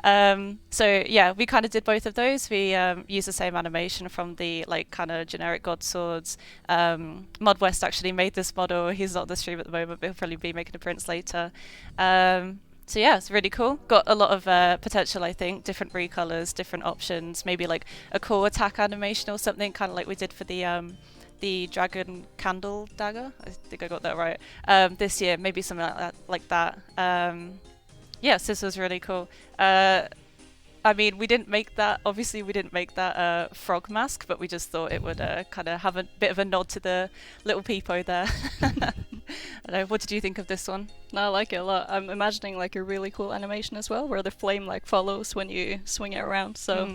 So yeah, we kind of did both of those. We used the same animation from the like kind of generic god swords. Mod West actually made this model. He's not on the stream at the moment, but he'll probably be making appearance later. So yeah, it's really cool. Got a lot of potential, I think. Different recolors, different options, maybe like a cool attack animation or something, kind of like we did for the dragon candle dagger. I think I got that right. This year, maybe something like that. Yes, this was really cool. I mean, we didn't make that. Obviously, we didn't make that frog mask, but we just thought it would kind of have a bit of a nod to the little Peepo there. I don't know, what did you think of this one? No, I like it a lot. I'm imagining like a really cool animation as well, where the flame like follows when you swing it around. So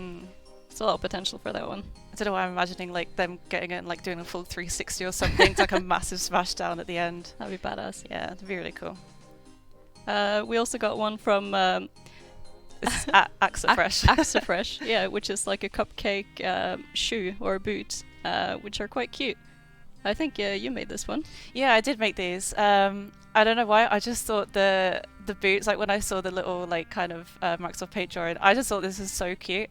it's a lot of potential for that one. I don't know why I'm imagining like them getting it and like doing a full 360 or something. It's like a massive smash down at the end. That'd be badass. Yeah, it'd be really cool. We also got one from it's Axafresh. Axafresh, yeah, which is like a cupcake shoe or boot, which are quite cute. I think you made this one. Yeah, I did make these. I don't know why. I just thought the boots, like when I saw the little like kind of Microsoft Paint drawing, I just thought this is so cute.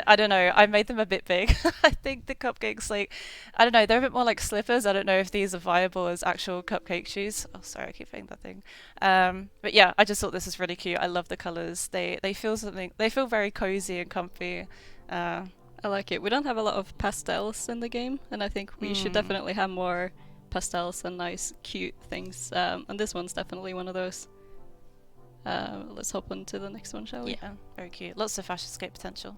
I don't know. I made them a bit big. I think the cupcakes, like, I don't know, they're a bit more like slippers. I don't know if these are viable as actual cupcake shoes. Oh, sorry, I keep saying that thing. But yeah, I just thought this is really cute. I love the colours. They feel something. They feel very cozy and comfy. I like it. We don't have a lot of pastels in the game, and I think we should definitely have more pastels and nice, cute things. And this one's definitely one of those. Let's hop on to the next one, shall we? Yeah, very cute. Lots of Fashionscape potential.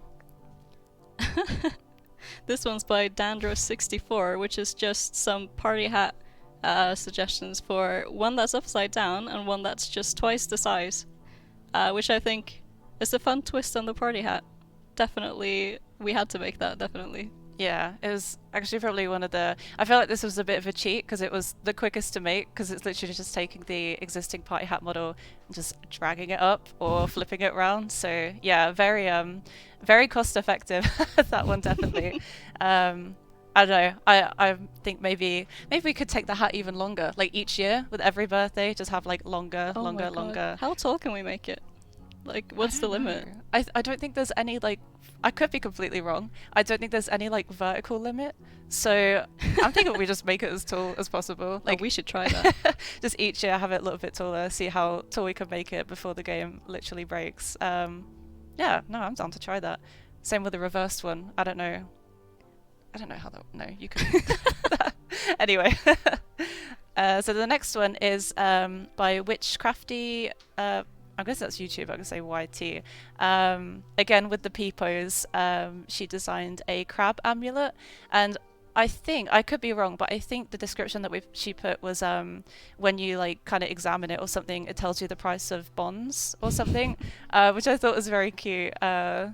This one's by Dandro64, which is just some party hat suggestions for one that's upside down and one that's just twice the size, which I think is a fun twist on the party hat. Definitely, we had to make that, definitely. Yeah, it was actually probably one of the... I feel like this was a bit of a cheat because it was the quickest to make, because it's literally just taking the existing party hat model and just dragging it up or flipping it around. So yeah, very cost effective. That one definitely. I don't know. I think maybe we could take the hat even longer. Like each year with every birthday, just have like longer. How tall can we make it? Like, what's the limit? I don't think there's any, like, I could be completely wrong. I don't think there's any, like, vertical limit. So I'm thinking we just make it as tall as possible. Like, we should try that. Just each year have it a little bit taller, see how tall we can make it before the game literally breaks. Yeah, no, I'm down to try that. Same with the reversed one. I don't know how that... No, you can... Anyway. So the next one is by Witchcrafty... I guess that's YouTube, I can say YT. Again, with the peepos, she designed a crab amulet, and I think, I could be wrong, but I think the description that she put was when you like kind of examine it or something, it tells you the price of bonds or something, which I thought was very cute. Yeah,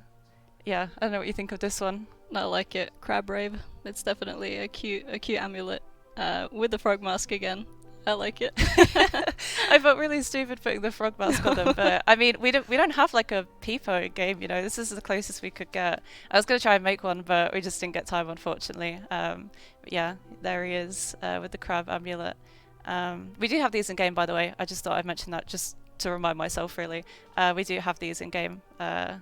I don't know what you think of this one. I like it. Crab rave. It's definitely a cute amulet with the frog mask again. I like it. I felt really stupid putting the frog mask on them, but I mean, we don't have like a peepo game, you know. This is the closest we could get. I was gonna try and make one, but we just didn't get time, unfortunately. But yeah, there he is with the crab amulet. We do have these in game, by the way. I just thought I'd mention that just to remind myself, really. We do have these in game, so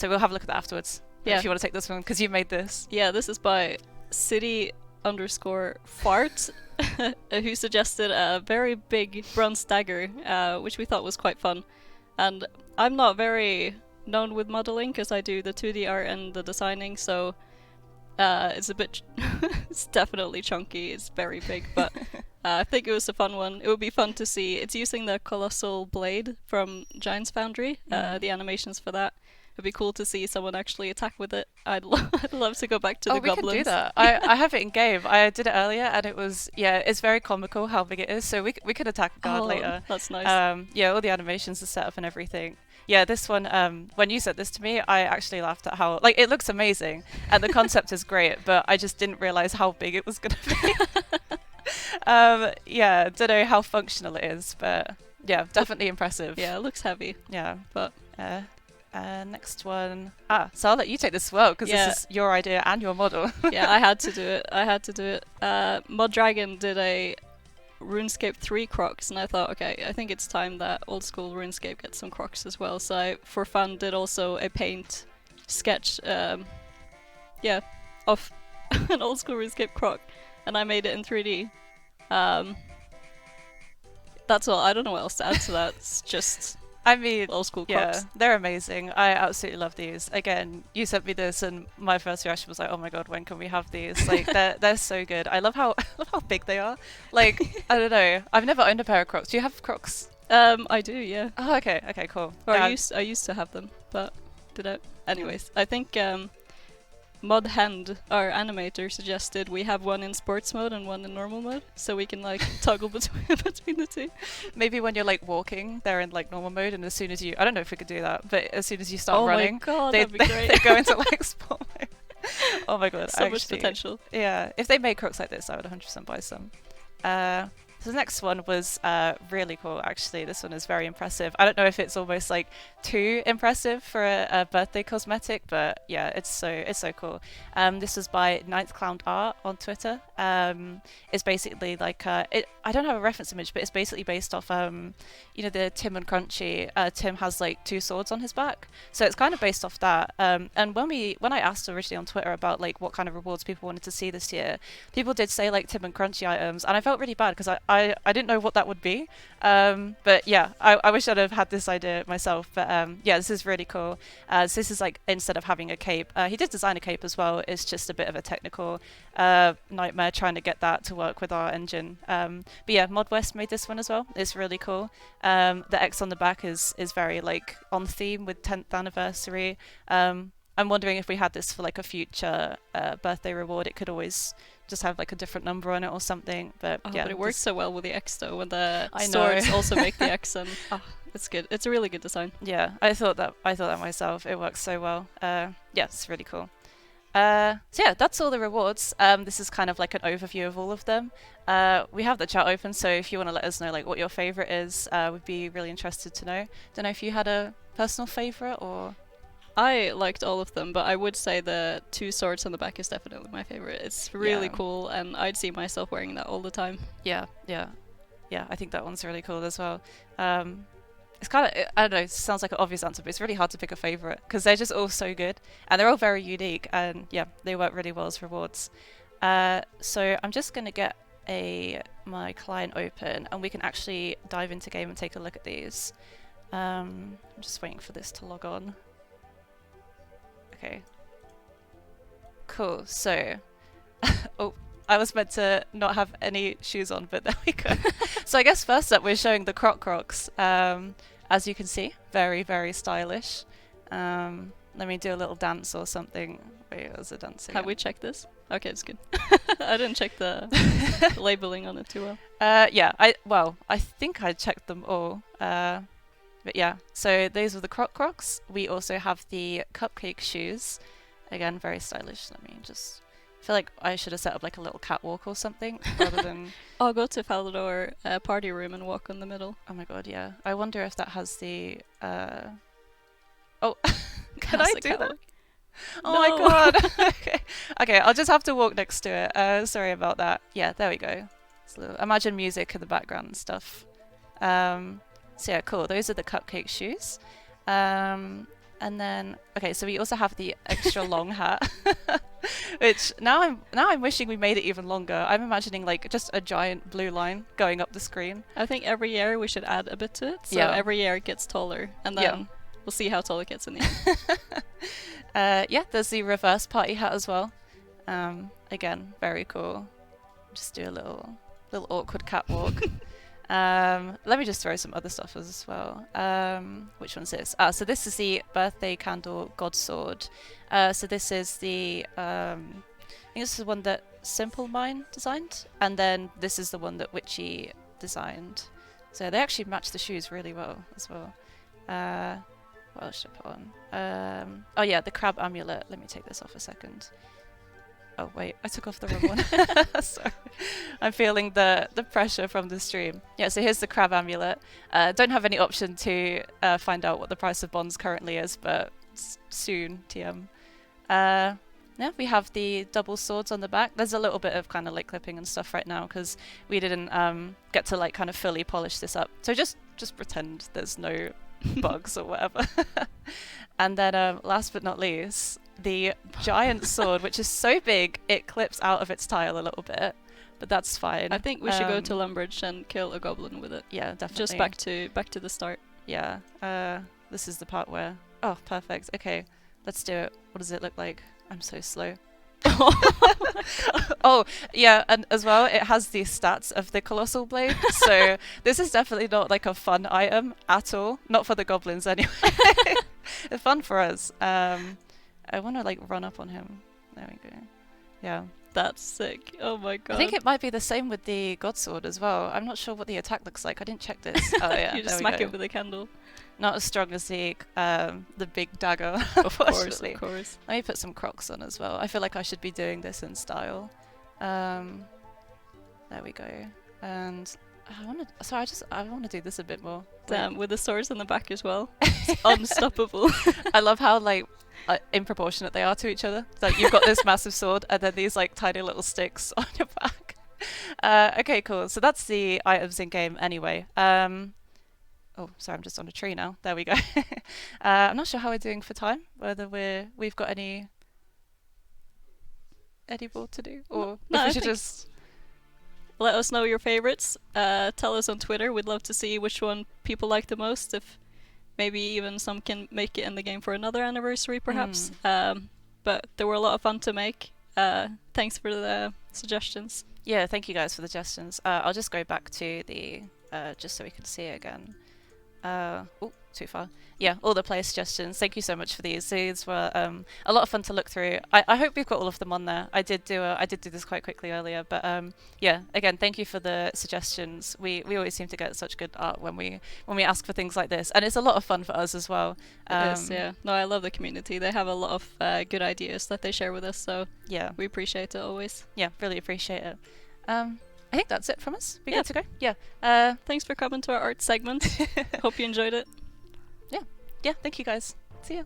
we'll have a look at that afterwards. Yeah. If you want to take this one, because you made this. Yeah, this is by City_Fart. Who suggested a very big bronze dagger, which we thought was quite fun. And I'm not very known with modeling because I do the 2D art and the designing, so it's a bit... it's definitely chunky, it's very big, but I think it was a fun one. It would be fun to see. It's using the colossal blade from Giant's Foundry, the animations for that. It'd be cool to see someone actually attack with it. I'd love to go back to the goblins. We can do that. I have it in game. I did it earlier, and it was, yeah, it's very comical how big it is. So we could attack a guard later. That's nice. Yeah, all the animations are set up and everything. Yeah, this one, when you said this to me, I actually laughed at how, like, it looks amazing, and the concept is great, but I just didn't realize how big it was going to be. Yeah, don't know how functional it is, but yeah, definitely impressive. Yeah, it looks heavy. Yeah, but... next one. So I'll let you take this as well, because this is your idea and your model. Yeah, I had to do it. Mod Dragon did a RuneScape 3 Crocs, and I thought, okay, I think it's time that Old School RuneScape gets some Crocs as well. So I, for fun, did also a paint sketch, of an Old School RuneScape Croc, and I made it in 3D. That's all. I don't know what else to add to that. It's just... I mean, Old School Crocs. Yeah, they're amazing. I absolutely love these. Again, you sent me this, and my first reaction was like, "Oh my god, when can we have these?" Like, they're so good. I love how big they are. Like, I don't know. I've never owned a pair of Crocs. Do you have Crocs? I do, yeah. Oh, okay, cool. Or I used to have them, but did I? Anyways, I think Mod Hand, our animator, suggested we have one in sports mode and one in normal mode, so we can like toggle between the two. Maybe when you're like walking, they're in like normal mode, and as soon as I don't know if we could do that, but as soon as you start running, my god, that'd be great. they go into like sport mode. Oh my god, so much potential. Yeah, if they made Crocs like this, I would 100% buy some. So the next one was really cool, actually. This one is very impressive. I don't know if it's almost like too impressive for a birthday cosmetic, but yeah, it's so cool. This was by Ninth Clown Art on Twitter. It's basically like I don't have a reference image, but it's basically based off you know, the Tim and Crunchy. Tim has like 2 swords on his back, so it's kind of based off that. And when I asked originally on Twitter about like what kind of rewards people wanted to see this year, people did say like Tim and Crunchy items, and I felt really bad because I didn't know what that would be. But yeah, I wish I'd have had this idea myself. But yeah, this is really cool. So this is like, instead of having a cape, he did design a cape as well. It's just a bit of a technical nightmare trying to get that to work with our engine. But yeah, Mod West made this one as well. It's really cool. The X on the back is very like on theme with 10th anniversary. I'm wondering if we had this for like a future birthday reward, it could always just have like a different number on it or something. But yeah, but it works so well with the X though, when the I know. swords also make the X, and it's good. It's a really good design. Yeah, I thought that myself. It works so well. Yeah, it's really cool. So yeah, that's all the rewards. This is kind of like an overview of all of them. We have the chat open, so if you want to let us know like what your favorite is, we'd be really interested to know. Don't know if you had a personal favorite or. I liked all of them, but I would say the 2 swords on the back is definitely my favorite. It's really cool, and I'd see myself wearing that all the time. Yeah, I think that one's really cool as well. It's kind of, I don't know, it sounds like an obvious answer, but it's really hard to pick a favorite because they're just all so good, and they're all very unique, and yeah, they work really well as rewards. So I'm just going to get my client open, and we can actually dive into game and take a look at these. I'm just waiting for this to log on. Okay. Cool. So, oh, I was meant to not have any shoes on, but there we go. So I guess first up we're showing the Crocs. As you can see, very, very stylish. Let me do a little dance or something. Wait, there's a dance again. Have we checked this? Okay, it's good. I didn't check the labeling on it too well. Yeah, I think I checked them all. But yeah, so those are the Crocs. We also have the cupcake shoes. Again, very stylish. Let me just... I feel like I should have set up like a little catwalk or something rather than... I'll go to Falador party room and walk on the middle. Oh my god, yeah. I wonder if that has the... Oh, can I do that? Oh my god. Okay, I'll just have to walk next to it. Sorry about that. Yeah, there we go. Imagine music in the background and stuff. So yeah, cool. Those are the cupcake shoes. And then, okay, so we also have the extra long hat, which now I'm wishing we made it even longer. I'm imagining like just a giant blue line going up the screen. I think every year we should add a bit to it. So every year it gets taller, and then we'll see how tall it gets in the end. Yeah, there's the reverse party hat as well. Again, very cool. Just do a little awkward catwalk. Let me just throw some other stuff as well. Which one's this? So this is the birthday candle god sword. So this is the I think this is the one that Simple Mind designed, and then this is the one that Witchy designed. So they actually match the shoes really well as well. What else should I put on? Oh yeah, the crab amulet. Let me take this off a second. Oh wait, I took off the wrong one. Sorry. I'm feeling the pressure from the stream. Yeah, so here's the crab amulet. Don't have any option to find out what the price of bonds currently is, but soon, TM. Yeah, we have the double swords on the back. There's a little bit of kind of like clipping and stuff right now because we didn't get to like kind of fully polish this up. So just pretend there's no bugs or whatever. And then last but not least, the giant sword, which is so big it clips out of its tile a little bit, but that's fine. I think we should go to Lumbridge and kill a goblin with it. Yeah, definitely. Just back to the start. Yeah. This is the part where... Oh, perfect. Okay, let's do it. What does it look like? I'm so slow. Oh, yeah, and as well, it has the stats of the Colossal Blade, so this is definitely not like a fun item at all. Not for the goblins anyway. It's fun for us. I want to like run up on him. There we go. Yeah. That's sick. Oh my god. I think it might be the same with the God Sword as well. I'm not sure what the attack looks like. I didn't check this. Oh yeah. You just smack it with a candle. Not as strong as the big dagger. Of course. Let me put some Crocs on as well. I feel like I should be doing this in style. There we go. And I want to do this a bit more. Damn, with the swords in the back as well. It's unstoppable. I love how like improportionate they are to each other. Like you've got this massive sword and then these like tiny little sticks on your back. Okay, cool. So that's the items in game anyway. Oh, sorry, I'm just on a tree now. There we go. I'm not sure how we're doing for time. Whether we've got any more to do, or No, if I we should think- just. Let us know your favorites. Tell us on Twitter. We'd love to see which one people like the most. If maybe even some can make it in the game for another anniversary, perhaps. But there were a lot of fun to make. Thanks for the suggestions. Yeah, thank you guys for the suggestions. I'll just go back to the just so we can see it again. Oh, too far. Yeah, all the player suggestions. Thank you so much for these. These were a lot of fun to look through. I hope we've got all of them on there. I did do this quite quickly earlier, but yeah. Again, thank you for the suggestions. We always seem to get such good art when we ask for things like this, and it's a lot of fun for us as well. It is, yeah. No, I love the community. They have a lot of good ideas that they share with us. So yeah, we appreciate it always. Yeah, really appreciate it. I think that's it from us. We Yeah. good to go? Yeah. Thanks for coming to our art segment. Hope you enjoyed it. Yeah, thank you guys. See ya.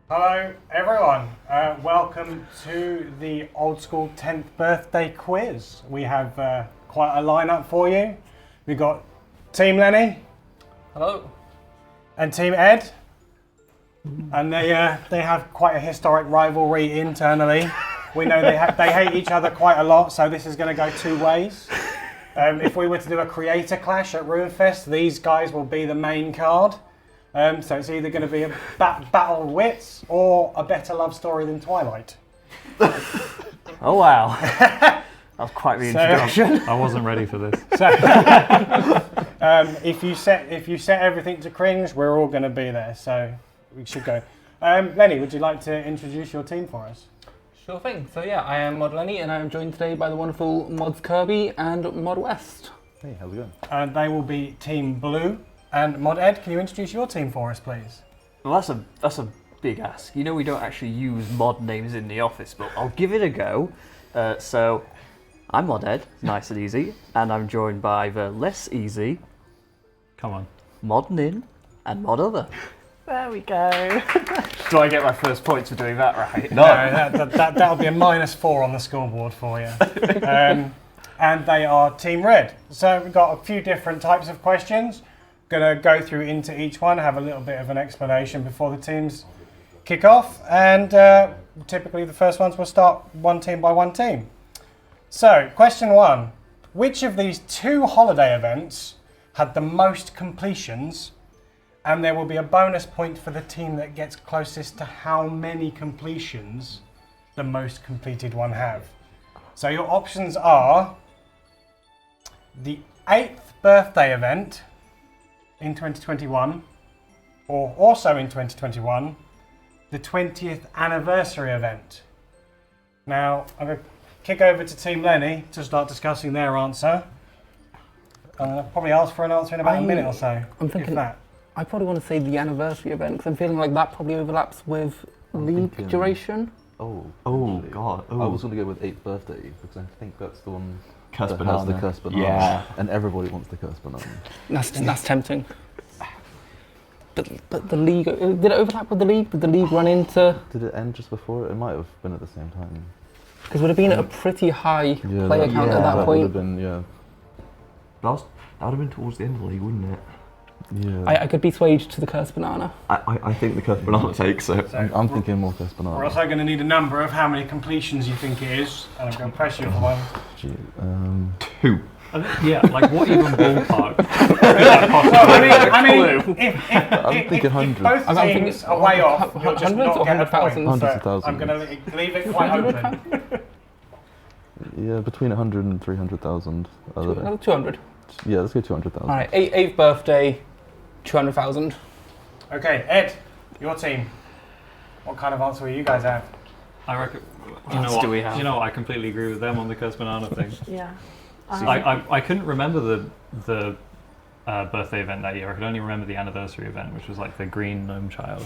Hello, everyone. Welcome to the Old School 10th birthday quiz. We have quite a lineup for you. We've got Team Lenny. Hello. And Team Ed. And they have quite a historic rivalry internally. We know they hate each other quite a lot, so this is going to go two ways. If we were to do a creator clash at RuneFest, these guys will be the main card. So it's either going to be a battle of wits or a better love story than Twilight. Oh wow, that was quite the introduction. I wasn't ready for this. So if you set everything to cringe, we're all going to be there. So we should go. Lenny, would you like to introduce your team for us? Sure thing. So yeah, I am Mod Lenny, and I am joined today by the wonderful Mods Kirby and Mod West. Hey, how's it going? And they will be Team Blue. And Mod Ed, can you introduce your team for us, please? Well, that's a big ask. You know, we don't actually use mod names in the office, but I'll give it a go. So I'm Mod Ed, nice and easy, and I'm joined by the less easy. Come on. Mod Nin and Mod Other. There we go. Do I get my first points for doing that right? No, that'll be a -4 on the scoreboard for you. And they are Team Red. So we've got a few different types of questions. Going to go through into each one, have a little bit of an explanation before the teams kick off. And typically the first ones will start one team by one team. So, question 1. Which of these 2 holiday events had the most completions? And there will be a bonus point for the team that gets closest to how many completions the most completed one have. So your options are the 8th birthday event in 2021, or also in 2021, the 20th anniversary event. Now, I'm going to kick over to Team Lenny to start discussing their answer. I'll probably ask for an answer in about a minute or so. I'm thinking if that. I probably want to say the anniversary event because I'm feeling like that probably overlaps with league thinking- duration. Oh, Oh, actually, God. I was going to go with 8th birthday because I think that's the one that Curse has the banana. curse banana. Yeah. And everybody wants the curse banana. That's tempting. But the league, did it overlap with the league? Did the league run into? Did it end just before? It might have been at the same time. Because would have been at a pretty high player count at that would point. have been, yeah. That would have been towards the end of the league, wouldn't it? Yeah. I could be swayed to the curse banana. I think the curse banana takes it. I'm thinking more curse banana. We're also going to need a number of how many completions you think it is, and I'm going to press you for one. Gee, 2. Yeah, like what even ballpark? I mean, I'm thinking if 100. both I'm thinking teams are way off, you'll just hundreds not or get a 100,000? point. Hundreds of So I'm thousands. going to leave it quite open. Yeah, between 100 and 300,000. Another 200. Yeah, let's go 200,000. All right, 8th birthday, 200,000. Okay, Ed, your team. What kind of answer will you guys have? I reckon. What else do we have? You know, I completely agree with them on the curse banana thing. Yeah. I couldn't remember the birthday event that year. I could only remember the anniversary event, which was like the green gnome child.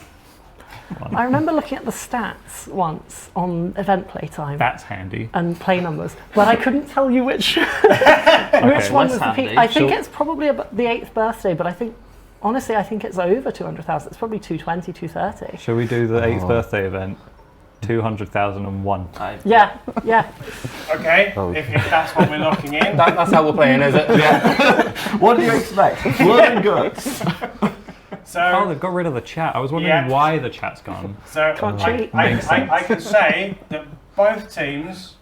I remember looking at the stats once on event playtime. That's handy. And play numbers, but I couldn't tell you which which one was the peak. I think it's probably about the 8th birthday, but I think, honestly, I think it's over 200,000. It's probably 220, 230. Shall we do the 8th birthday event? 200,001. Yeah. Okay, if that's what we're locking in. That's how we're playing, is it? Yeah. What do you expect? Blood and guts. Oh, they've got rid of the chat. I was wondering why the chat's gone. So I can say that both teams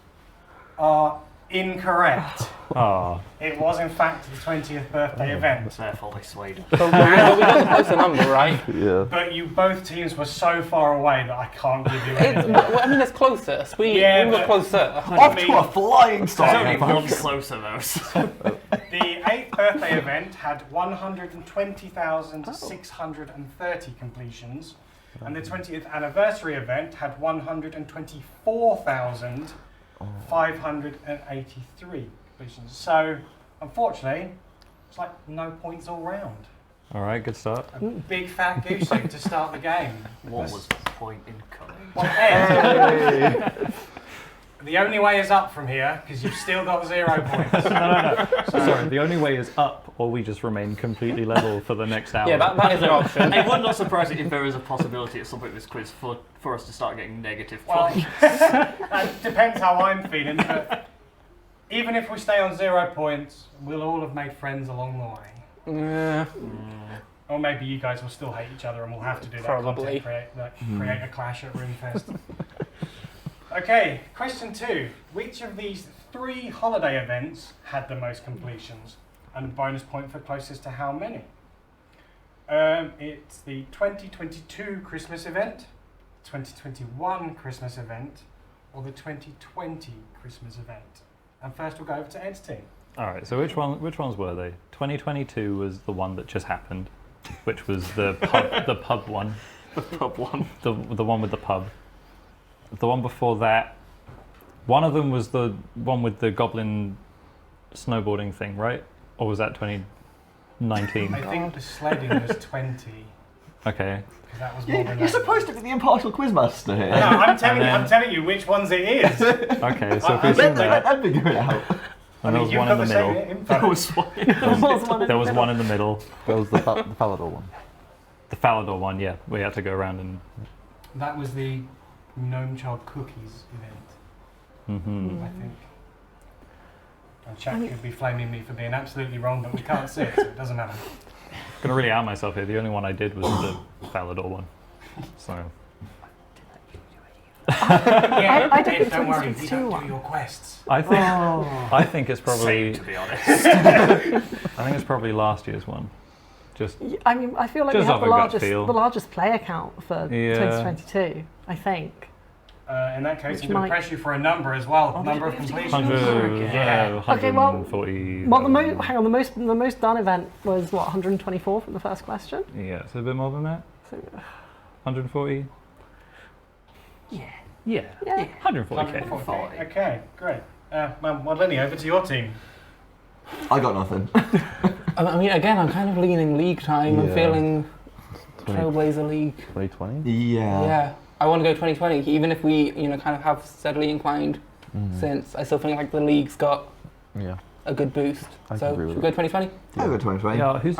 are incorrect. Oh. It was in fact the 20th birthday event. Therefore persuaded. But we got the closer number, right? Yeah. But you both teams were so far away that I can't give you It's, anything. well, I mean, it's closer. We were closer. Off to a flying start. It's only one closer though. The 8th birthday event had 120,630 completions, and the 20th anniversary event had 124,583 completions. So, unfortunately, it's like no points all round. All right, good start. A big fat goose egg to start the game. What was the point in coming? Well, Ed, the only way is up from here because you've still got 0 points. No. Sorry, the only way is up, or we just remain completely level for the next hour. Yeah, that is an option. It would not surprise me if there is a possibility at some point in this quiz for us to start getting negative Well, points. that depends how I'm feeling, but even if we stay on 0 points, we'll all have made friends along the way. Yeah. Or maybe you guys will still hate each other and we'll have to do that Probably. content, create a clash at RuneFest. Okay, question 2. Which of these 3 holiday events had the most completions? And a bonus point for closest to how many? It's the 2022 Christmas event, 2021 Christmas event, or the 2020 Christmas event. And first we'll go over to Ed's team. All right. So which ones were they? 2022 was the one that just happened, which was the pub one. The pub one. The one with the pub. The one before that, one of them was the one with the goblin snowboarding thing, right? Or was that 2019? I think the sledding was 20. Okay. That was more than You're supposed to be the impartial quizmaster here. No, I'm telling you which ones it is. Okay, so if we assume that, Let me figure it out. and there was one in the middle. There was one in the middle. That was the Falador one. The Falador one, yeah. We had to go around and. That was the Gnome Child Cookies event, I think. And chat could be flaming me for being absolutely wrong, but we can't see it, so it doesn't matter. I'm gonna really out myself here. The only one I did was the Falador one. So. Yeah, I don't don't worry, we 2022 don't one. do your quests. I think it's probably. Same, to be honest. I think it's probably last year's one. Just. I mean, I feel like Just we have off a gut feel. the largest player count for Yeah. 2022, I think. In that case, Which I'm going to might- press you for a number as well. Oh, Number of we have to go completions. 100, Yeah. Okay, well, 140. Well, hang on. The most done event was what, 124 from the first question. Yeah, so a bit more than that. So, 140. yeah. Yeah. 140k. 140. Okay, great. Lenny, over to your team. I got nothing. I mean, again, I'm kind of leaning league time. I'm Yeah. feeling Trailblazer League. 2020? Yeah. I want to go 2020, even if we, kind of have steadily inclined since. I still think like the league's got a good boost. I So agree with should we go 2020? I'll go 2020. Yeah, who's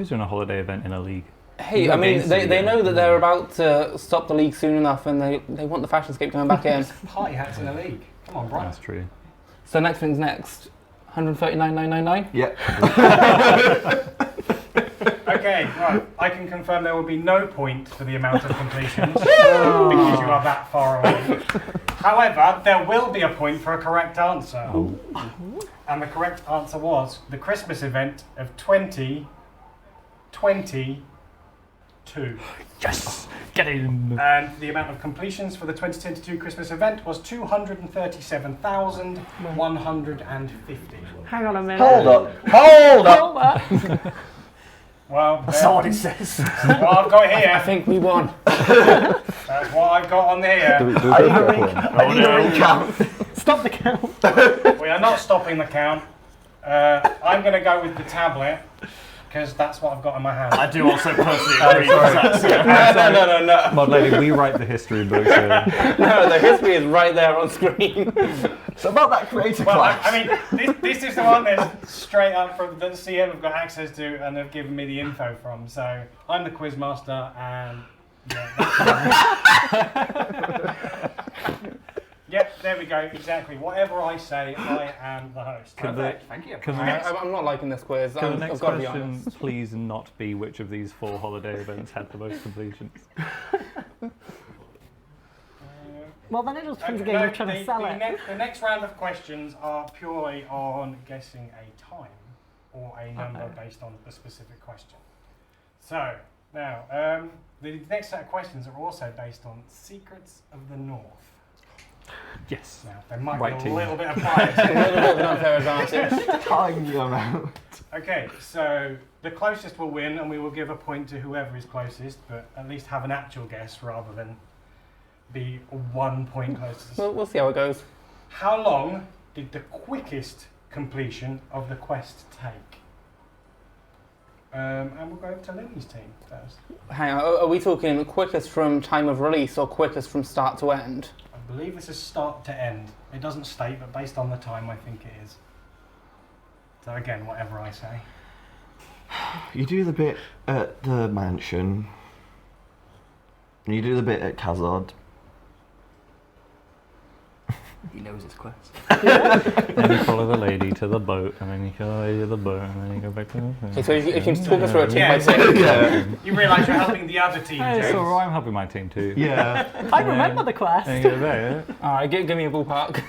doing a holiday event in a league? Hey, You I got mean, games to they do. know that they're about to stop the league soon enough, and they want the Fashionscape coming back in. Party hats in the league. Come on, Brian. That's true. So next thing's next. 139,999. Yeah. Okay, right. I can confirm there will be no point for the amount of completions because you are that far away. However, there will be a point for a correct answer. And the correct answer was the Christmas event of 2022. Yes! Get in! And the amount of completions for the 2022 Christmas event was 237,150. Hang on a minute. Hold up. Well, That's not what it says. that's what I've got here. I think we won. That's what I've got on here. Do we both get a point? I need a recount. Stop the count. We are not stopping the count. I'm going to go with the tablet. because that's what I've got in my hand. I do also personally agree with that. No. Mod Lady, we write the history books. No, the history is right there on screen. So about that creator Well, class. I mean, this is the one that's straight up from the CM have got access to and have given me the info from. So I'm the quiz master, and yeah, there we go. Exactly. Whatever I say, I am the host. Perfect. Thank you. I'm not liking this quiz. Can the I've next got to be question honest. please not be which of these 4 holiday events had the most completions? Well, then it just becomes a game of trying to sell it. The next round of questions are purely on guessing a time or a number based on the specific question. So, now, the next set of questions are also based on Secrets of the North. Yes. Now, there might Right be a team. little bit of bias. A little bit of an unfair advantage. Tiny amount. Okay, so the closest will win, and we will give a point to whoever is closest, but at least have an actual guess rather than be 1 point closest. We'll see how it goes. How long did the quickest completion of the quest take? And we'll go to Lily's team first. Hang on, are we talking quickest from time of release or quickest from start to end? I believe this is start to end. It doesn't state, but based on the time, I think it is. So again, whatever I say. You do the bit at the mansion. You do the bit at Khazad. He knows his quest. Then you follow the lady to the boat, and then you follow the lady to the boat, and then you go back to the thing. Okay, so if you talk us through it, You realise you're helping the other team. It's James. alright, I'm helping my team too. Yeah. I remember the quest. And you go back, yeah. Alright, give me a ballpark.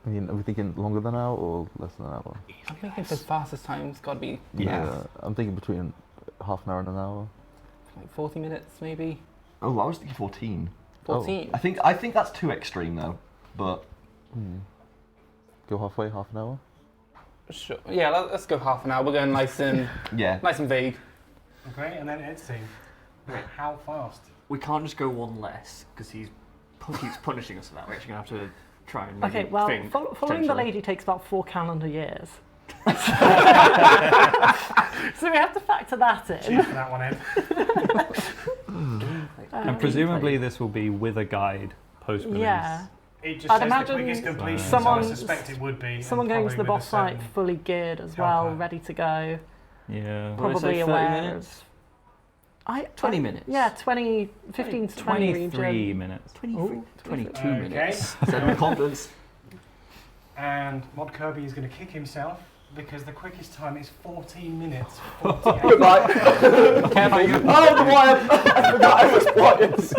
I mean, are we thinking longer than an hour or less than an hour? I'm thinking the fastest time's got to be Yeah, I'm thinking between half an hour and an hour. like 40 minutes, maybe. Oh, I was thinking 14. 14. I think that's too extreme though. But Go halfway, half an hour? Sure. Yeah, let's go half an hour. We're going nice and nice and vague. Okay, and then Ed's team. How fast? We can't just go one less because he keeps punishing us for that. We're actually going to have to try and maybe Okay, well, think following the potentially. lady takes about 4 calendar years. So we have to factor that in. Cheers for that one, Ed. And presumably this will be with a guide post-release. Yeah. It just I'd says imagine the quickest completion, someone, so I suspect it would be. someone and going to the probably boss with a fight fully geared as helper. well, ready to go. Yeah. What did I Probably say, 30 aware minutes? of... 20 minutes? Yeah, 15 to 20 23 region. minutes. 22 Okay. minutes. Said with confidence. And Mod Kirby is going to kick himself because the quickest time is 14 minutes. 48. Careful. Oh, the wire! I forgot I was quiet.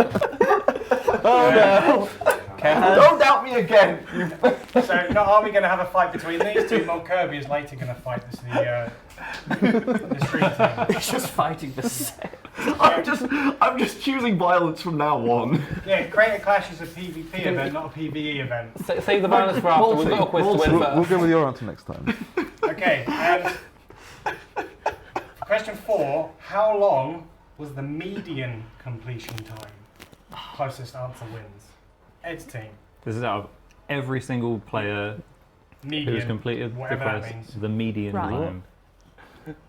Oh no. Careful. Don't doubt me again. So, not are we going to have a fight between these two? Mod Kirby is later going to fight the street team. He's just fighting for sex. I'm just choosing violence from now on. Yeah, Creator Clash is a PvP event, not a PvE event. Save the violence for after. We've got a quiz to win first. We'll go with your answer next time. Okay, question 4. How long was the median completion time? Closest answer wins. Ed's team. This is out of every single player Median, who's completed the whatever that quest, means. the median Right. time.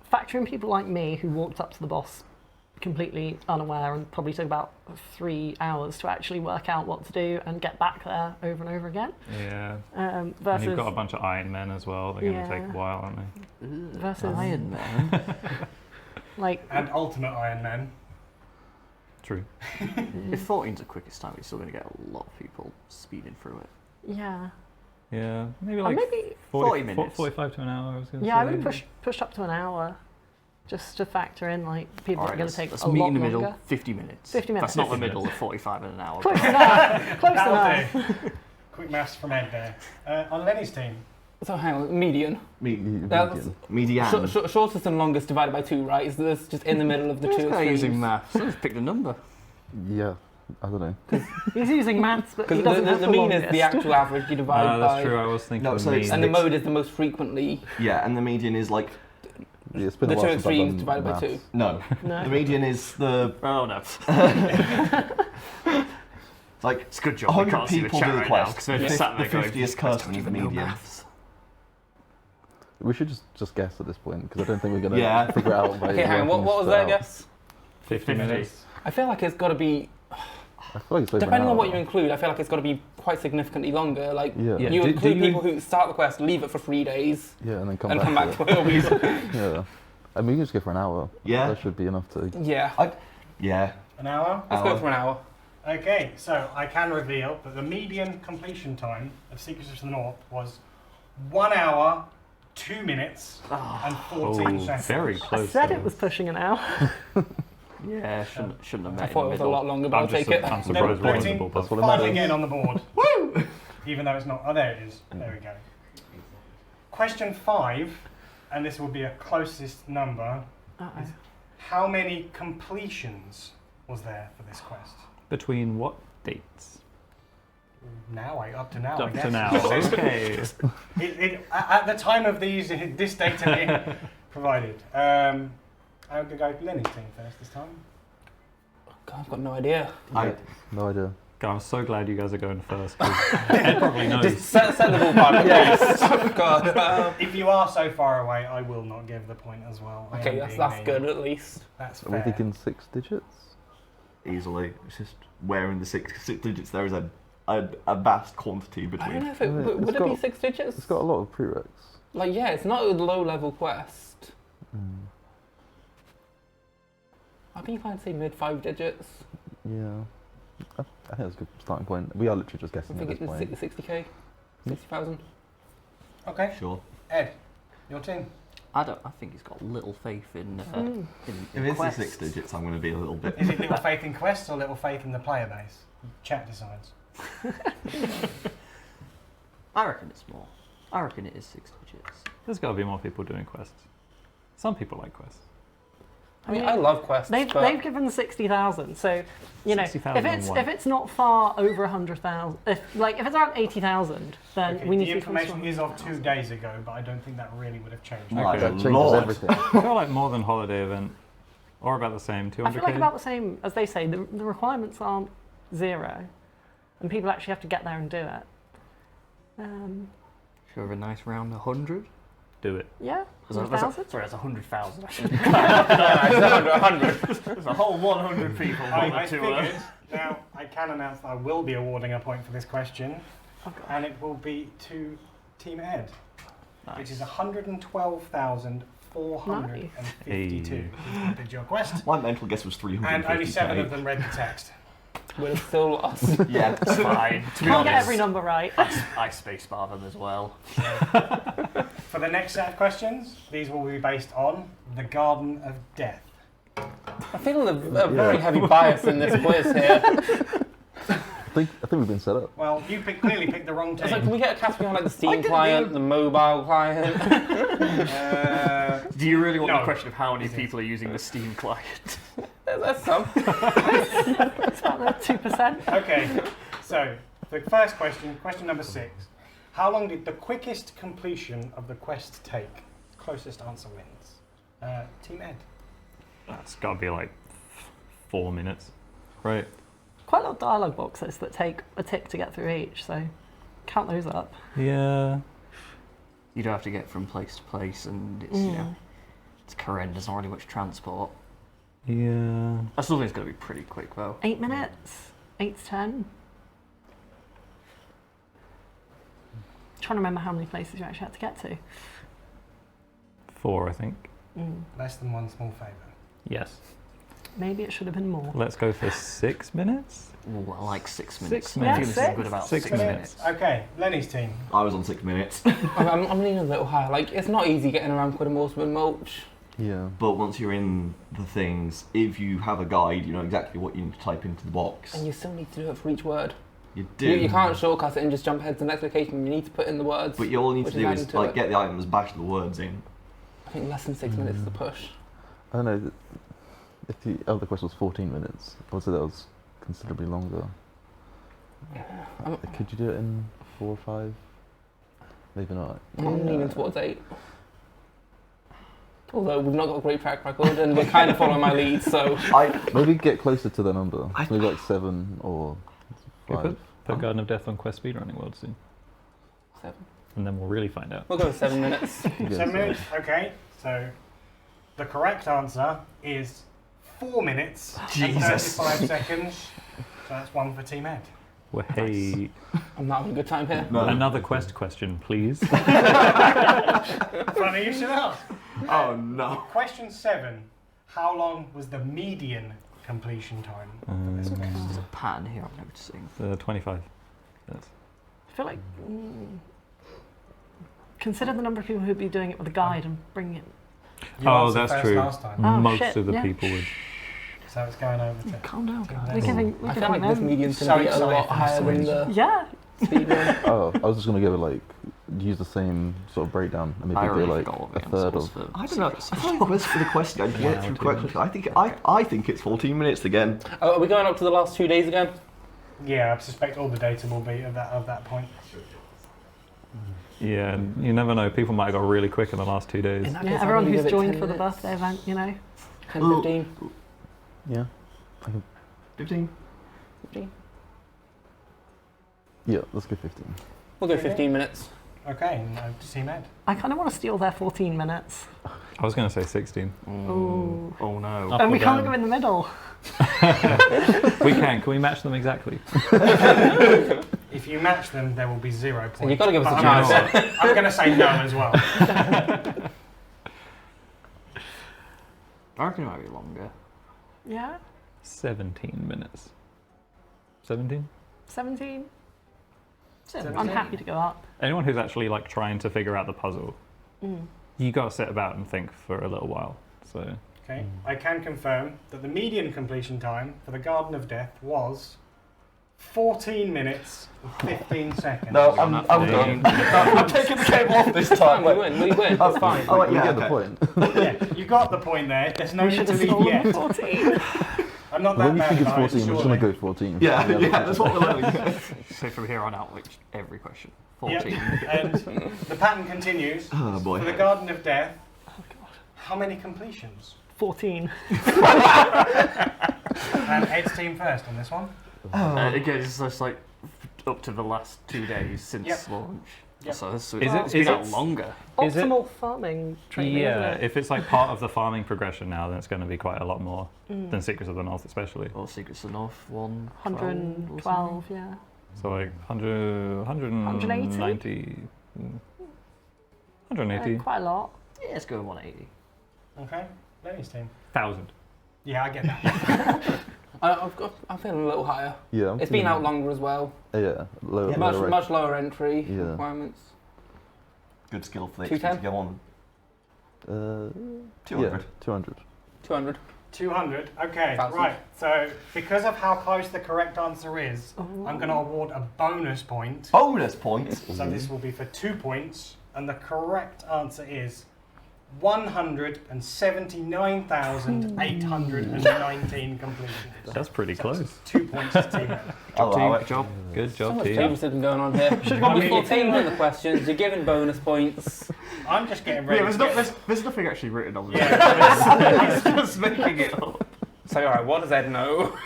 Factor in people like me who walked up to the boss completely unaware and probably took about 3 hours to actually work out what to do and get back there over and over again. Yeah. Versus And you've got a bunch of Iron Men as well. They're going to Yeah. take a while, aren't they? versus Iron Man. like And Ultimate Iron Man. True. If 14's the quickest time, we're still going to get a lot of people speeding through it. yeah. Yeah. Maybe like maybe 40 minutes. 45 to an hour, I was going to say. Yeah, I would have pushed up to an hour just to factor in like people that are going to take let's a meet lot in the middle, longer. 50 minutes. 50 minutes. That's not the 50 middle of 45 and an hour. Close enough. Close That'll enough. do. Quick maths from Ed there. On Lenny's team. So hang on, median. Median. Median. Shortest and longest divided by 2, right? Is this just in the middle of the This two guy extremes? using maths. Let's pick the number. Yeah, I don't know. He's using maths, but he Because doesn't have the the mean longest. is the actual average you divide by. That's true, I was thinking No, the so mean. it's- And the mode is the most frequently. Yeah, and the median is like Yeah, it's been The a while two since I've extremes done divided by maths. 2. no. No. The median is the Oh no. like It's a good job we 100 can't see the people chat do the right now quest. because we're just sat The there going, 50th person is the median. maths. We should just guess at this point because I don't think we're gonna figure it out. By Okay, hang on. What was their guess? 50 minutes. I feel like it's got to be. I feel like it's over Depending an on what hour. you include, I feel like it's got to be quite significantly longer. Like Yeah. you Do include you- people who start the quest, leave it for 3 days, Yeah, and then come and back. come back to it. Yeah. I mean, we can just go for an hour. Yeah. That should be enough to. Yeah. Yeah. An hour? Let's go for an hour. Okay, so I can reveal that the median completion time of Secrets of the North was 1 hour, 2 minutes, and 14 seconds. Very I close. said it was pushing an hour. Yeah, shouldn't have met I thought in it was the a middle. lot longer, but I'll take it. I'm They're surprised we're on the putting ball. That's what it finally matters. getting on the board. Woo! Even though it's not. Oh, there it is. There we go. Question 5, and this will be a closest number. Is how many completions was there for this quest? Between what dates? Up to now, I Up guess. to now, okay. At the time of this data being provided. I'm going to go Lenny's team first this time. God, I've got no idea. No idea. God, I'm so glad you guys are going first. 'Cause Ed probably knows. Just set the ballpark, please. God. If you are so far away, I will not give the point as well. I Okay, am that's being good mean. at least. That's Are we fair. thinking 6 digits? Easily. It's just where in the six digits there is a vast quantity I don't between. know if it Yeah, would it's it be got- 6 digits. It's got a lot of prereqs. Like yeah, it's not a low level quest. I think if I'd say mid 5 digits. Yeah. I think that's a good starting point. We are literally just I guessing think at this point. it's 60k, 60,000. Okay. Sure. Ed, your team. I think he's got little faith in. In If it's the quests. 6 digits, I'm going to be a little bit. Is it little faith in quests or little faith in the player base? Chat decides. I reckon it's more. I reckon it is 6 digits. There's got to be more people doing quests. Some people like quests. I mean, I love quests. They've given 60,000, so you know 60,000 if it's not far over 100,000, if it's around 80,000, then Okay, we need the to be information is of 2 days ago, but I don't think that really would have changed. My That changes lord. everything. I feel like more than holiday event, or about the same. 200k. I feel like about the same as they say. The requirements aren't 0, and people actually have to get there and do it. Should we have a nice round 100? Do it. Yeah, Sorry, 100,000. that's 100,000. No, 100. There's a whole 100 people on I the tour. figured, now I can announce that I will be awarding a point for this question, and it will be to Team Ed, which is 112,452. Who's did your quest? My mental guess was 350. And only 7 of them read the text. We're still lost. Yeah. It's fine. To be Can't get honest, every number right. I spacebar them as well. For the next set of questions, these will be based on the Garden of Death. I feel a very heavy bias in this quiz here. I think we've been set up. Well, you clearly picked the wrong It's like, team. can we get a category on like the Steam client, the mobile client? Do you really want No. the question of how many people are using the Steam client? That's some. It's about 2%. Okay, so the first question, question number 6. How long did the quickest completion of the quest take? Closest answer wins. Team Ed. That's got to be like 4 minutes, right? Quite a lot of dialogue boxes that take a tick to get through each, so count those up. Yeah. You do have to get from place to place, and it's you know, it's Karen. There's not really much transport. Yeah. I still think it's going to be pretty quick though. 8 minutes, 8 to 10. Trying to remember how many places you actually had to get to. 4, I think. Less than 1 small favour. Yes. Maybe it should have been more. Let's go for 6 minutes. Ooh, I like 6 minutes. 6 minutes. I feel this is good about 6 6 minutes. Okay, Lenny's team. I was on 6 minutes. I'm leaning a little higher. Like, it's not easy getting around Quidamorse with mulch. Yeah. But once you're in the things, if you have a guide, you know exactly what you need to type into the box. And you still need to do it for each word. You do. You can't shortcut it and just jump ahead to the next location. You need to put in the words. But all you need to which do adding is to like it. get the items, bash the words in. I think less than 6 minutes is the push. I don't know. If the other quest was 14 minutes, I would say that was considerably longer. Could you do it in 4 or 5? Maybe not. I'm leaning towards 8. Although we've not got a great track record and we're kind of following my lead, so... Maybe get closer to the number. Maybe like 7 or 5. Put Garden of Death on Quest Speedrunning World soon. 7. and then we'll really find out. We'll go with 7 minutes. 7 minutes, okay. So the correct answer is 4 minutes and 35 seconds. So that's one for Team Ed. Well, hey. I'm not having a good time here. No. Another question, please. Funny you should ask. Oh no. Question 7. How long was the median completion time? There's a pattern here I'm noticing. 25. Yes. I feel like consider the number of people who'd be doing it with a guide and bringing it. You answered that's first true. last time. Oh, Most shit, of the yeah. people would. So it's going over to. Calm down, guys. We're We're giving I feel like this median's So going to be a excited lot for higher this than the Yeah. speed one. Oh, I was just gonna give it like use the same sort of breakdown and maybe I do already like forgot what a the third answer of. was I don't know. I feel like for the question, I get through correctly. I think it's 14 minutes again. Oh, are we going up to the last 2 days again? Yeah, I suspect all the data will be of that point. Yeah, you never know. People might have got really quick in the last 2 days. In that Yeah, case, everyone I'll who's give it joined 10 for the minutes. birthday event, you know. 10, 15. Yeah. 15. 15. Yeah, let's go 15. We'll go 15 minutes. Okay, no to Team Ed. I kind of want to steal their 14 minutes. I was going to say 16. Ooh. Oh no. Up And we or can't down? go in the middle. We can. Can we match them exactly? If you match them, there will be 0 points. you've got to give us a But chance. I'm going to say no as well. I reckon it might be longer. Yeah. 17 minutes. 17? 17. 17. I'm happy to go up. Anyone who's actually like trying to figure out the puzzle, you got to sit about and think for a little while. So Okay, I can confirm that the median completion time for the Garden of Death was 14 minutes and 15 seconds. No, I'm done. I'm taking the game off this time. We win, we win. It's fine. Oh, wait, You yeah, get the okay. point. Yeah, you got the point there. There's no We need should to have leave stolen yet. 14. I'm not that When you bad think it's at ice, 14, we're just surely. gonna go 14. Yeah, Yeah, yeah, that's what we're learning. So from here on out, like every question. Yep. 14. And the pattern continues. Oh boy. For the Garden of Death, how many completions? 14. And Ed's team first on this one. Again, it's just like up to the last 2 days since Yep. launch. Yep. So it's Is it's it- been is out it- longer. Is it- Optimal farming training, yeah, isn't it? if it's like part of the farming progression now, then it's going to be quite a lot more than Secrets of the North, especially. Or Secrets of the North 1. 112, yeah. So like 100, 190, 180. Quite a lot. Yeah, let's go with 180. Okay, Lenny's team. 1,000. Yeah, I get that. I'm feeling a little higher. Yeah. I'm It's been feeling- out longer as well. Yeah, lower, Much, lower much lower entry Yeah. requirements. Good skill for the 210? XP to go on. 200. 200. Yeah, 200. 200. 200. Okay, 1,000. right. So because of how close the correct answer is, I'm going to award a bonus point. Bonus points. So this will be for 2 points, and the correct answer is 179,819 completions. That's pretty close. 2 points to Team Ed. Good job. Good So job, much team. babysitting going on here. Should've gone You're with 14. tabling the questions, you're giving bonus points. I'm just getting ready. Yeah, to get- there's nothing actually written on this. Yeah. It's just making it up. So, alright, what does Ed know?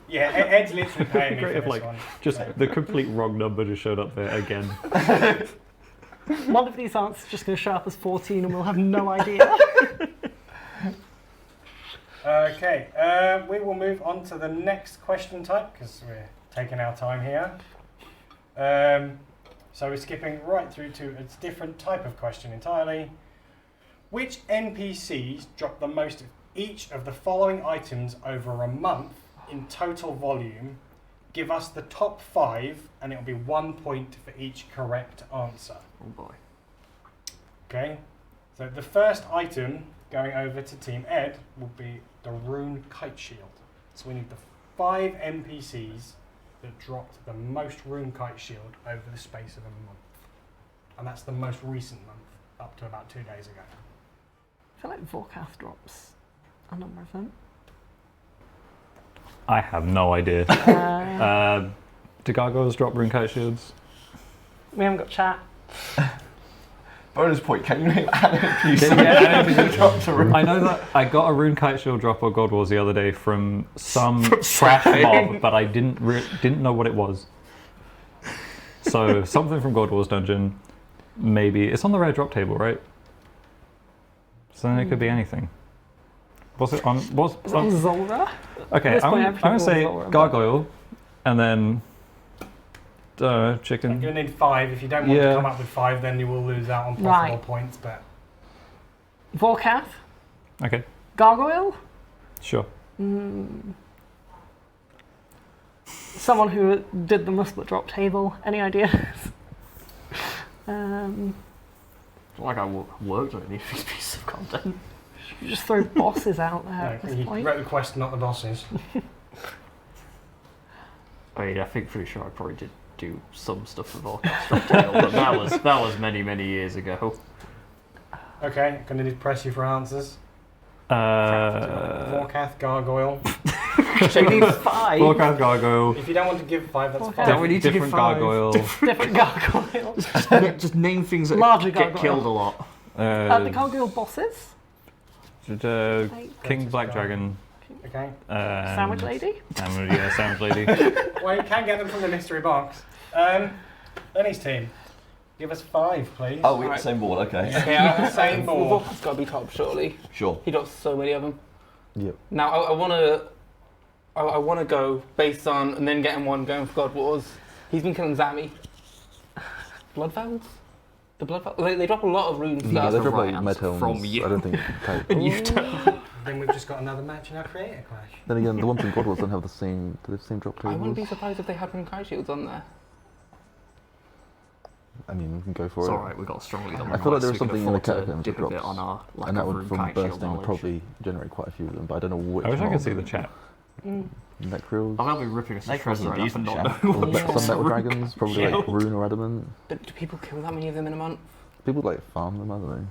Yeah, Ed's literally paying me Great for if this like one. just So- the complete wrong number just showed up there again. One of these answers is just going to show up as 14 and we'll have no idea. Okay, we will move on to the next question type because we're taking our time here. So we're skipping right through to a different type of question entirely. Which NPCs drop the most of each of the following items over a month in total volume? Give us the top 5 and it'll be 1 point for each correct answer. Oh boy. Okay, so the first item going over to Team Ed will be the Rune Kite Shield. So we need the 5 NPCs that dropped the most Rune Kite Shield over the space of a month. And that's the most recent month, up to about 2 days ago. I feel like Vorkath drops a number of them. I have no idea. Do gargoyles drop rune kite shields? We haven't got chat. Bonus point, can you name Anagrams? I know that I got a rune kite shield drop or God Wars the other day from some trash mob, but I didn't know what it was. So something from God Wars dungeon, maybe it's on the rare drop table, right? So then it could be anything. What's it on? What's Is it on Zolra? Okay, I'm gonna say gargoyle, and then chicken. You're gonna need 5. If you don't want to come up with 5, then you will lose out on possible points. But Vorkath. Okay. Gargoyle. Sure. Someone who did the muscle drop table. Any ideas? Like I worked on any of these pieces of content. You just throw bosses out there at this you point. wrote the quest, not the bosses. I mean, pretty sure I probably did do some stuff for Vorkath's drop table, but that was many years ago. Okay, gonna need to press you for answers. Vorkath, gargoyle. So you need 5. Vorkath, gargoyle. If you don't want to give 5, that's fine. Don't we need to give 5? Gargoyle. Different gargoyle. Just name things that Larger get gargoyle. killed a lot. The gargoyle bosses. King Black Dragon. Okay. Sandwich lady. Sandwich lady. Well, you can get them from the mystery box. Lenny's team. Give us 5, please. Oh, we're the same board, okay. Okay, same board. Vorkath's got to be top, surely. Sure. He drops so many of them. Yep. Now, I want to go based on, and then getting one going for God Wars. He's been killing Zami. Bloodvelds? The Bloodvelds? They drop a lot of runes. No, they drop like Medhelms. From you. I don't think. Then we've just got another match in our creator clash. Then again, the ones in God Wars don't have the same drop tables. I wouldn't be surprised if they had Runkai Shields on there. I mean, we can go for It's it. alright, we've got strongly done. I feel like there was so we something can in the afford to catacombs that dip a bit drops, on our lack and that of would, from Runkai shield bursting, would knowledge. probably generate quite a few of them, but I don't know which. I wish I could mob. see the chat. Necrills. I'll be ripping us to Necrills shreds are right now for decent not chat. knowing Some what's metal Runkai dragons, probably like shield. rune or adamant. But do people kill that many of them in a month? People like farm them, I don't know.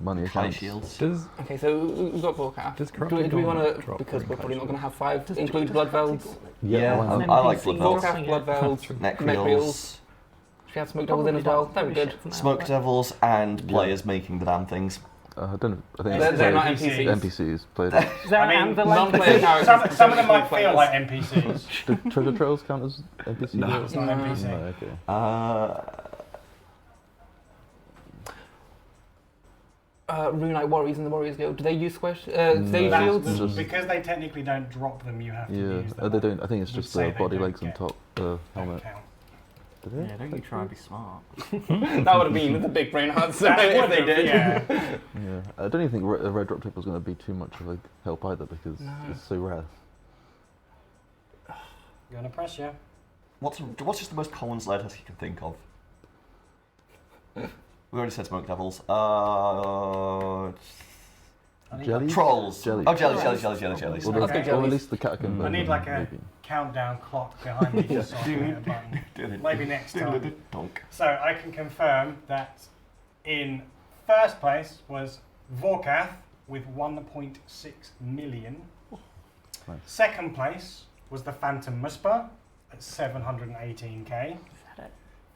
Money accounts. Shields. Okay, so we've got Vorkath. Does Do we want to, because we're probably not going to have 5, include Bloodvelds? Yeah, I like Bloodvelds. Vorkath, Bloodvelds, Necrills. Should we have Smoke Devils in as well? That would be good. Smoke Devils and players making the damn things. I don't know. I think They're not NPCs. NPCs played. Is there an anvil non-player characters. Some of them might feel like NPCs. Do treasure trails count as NPCs? No. It's not an NPC. No, okay. Rune Warriors and the Warriors Guild, do they use squish? Do they use shields? Just- Because they technically don't drop them, you have to use them. They don't. I think it's Would just say the they body, don't legs, and get- top helmet. count. Do they? Yeah, don't you try and be smart. That would have been the big brain answer if they did. Yeah. Yeah, I don't even think a red drop table is going to be too much of a help either because it's so rare. Gonna press you. What's just the most common sled test you can think of? We already said Smoke Devils. Jellies? Trolls. Jellies. Oh, jellies. Or, Okay. or at least the catacomb. I need version, like a maybe. countdown clock behind me just so I can hit a button. Maybe next time. Donk. So I can confirm that in first place was Vorkath with 1.6 million. Nice. Second place was the Phantom Muspa at 718k.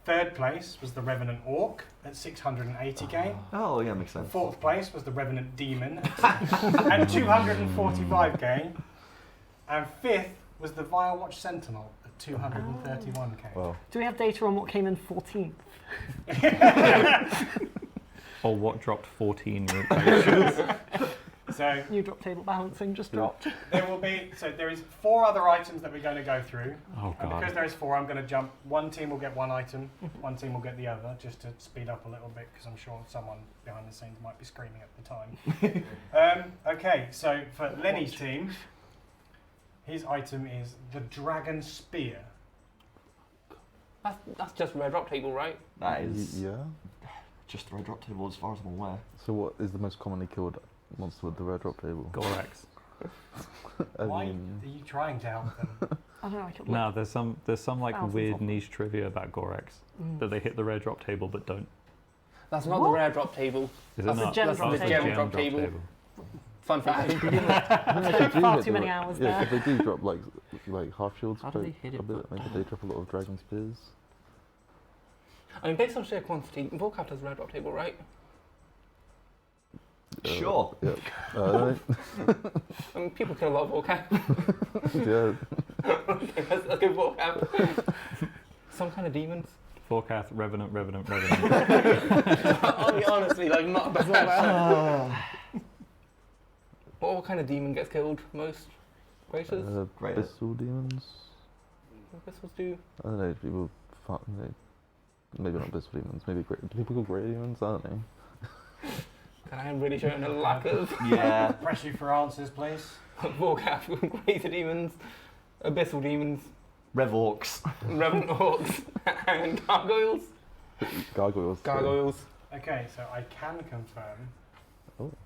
Third place was the Revenant Orc at 680k. Oh, yeah, makes sense. Fourth place was the Revenant Demon at 245k. And fifth was the Firewatch Sentinel at 231k. Wow. Do we have data on what came in 14th? Or what dropped 14 rotations? So New drop table balancing just dropped. there will be, so there is 4 other items that we're going to go through. Oh, And God. because there is 4, I'm going to jump. One team will get one item, one team will get the other, just to speed up a little bit, because I'm sure someone behind the scenes might be screaming at the time. Okay, so for Lenny's team, his item is the Dragon Spear. That's just red drop table, right? That is Yeah. just the red drop table as far as I'm aware. So what is the most commonly killed monster with the red drop table? Gorax. Why are you trying to help them? I don't know, I could look. No, there's some like Thousands of weird them. niche trivia about Gorax that they hit the rare drop table but don't. That's not the rare drop table. Is it That's not? gem that's drop the table. gem drop table. Fun fact. Far too many hours Yeah, there. if they do drop like half shields, How do they hit it a bit, maybe they drop a lot of dragon spears. I mean, based on sheer quantity, Vorkath has a red drop table, right? Sure. Yeah. I mean, people kill a lot of Vorkath. Yeah. Okay, let's go Vorkath. Some kind of demons. Vorkath, Revenant. Honestly, like not bad. What kind of demon gets killed most? Graces? Abyssal demons. What Abyssals do? I don't know, people maybe not abyssal demons, maybe do people call grey demons? I don't know. I am really showing a lack of... Yeah. Press you for answers, please. Vorkath, Greater demons, Abyssal demons, Revorcs. Revenant Orcs, and Gargoyles. Gargoyles. Okay, so I can confirm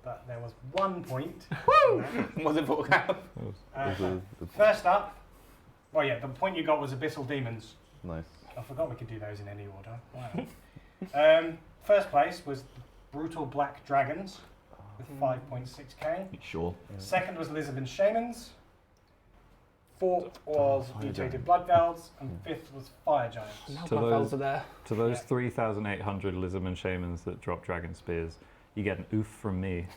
that there was 1 point. Woo! Was it Vorkath? First up, well, yeah, the point you got was Abyssal Demons. Nice. I forgot we could do those in any order. Wow. First place was Brutal Black Dragons with 5.6k. Sure. Second was Lisbon Shamans. Fourth was Mutated Blood Velds, and fifth was Fire Giants. Now Blood Velds are there. To those 3,800 Lisbon Shamans that drop Dragon Spears, you get an oof from me.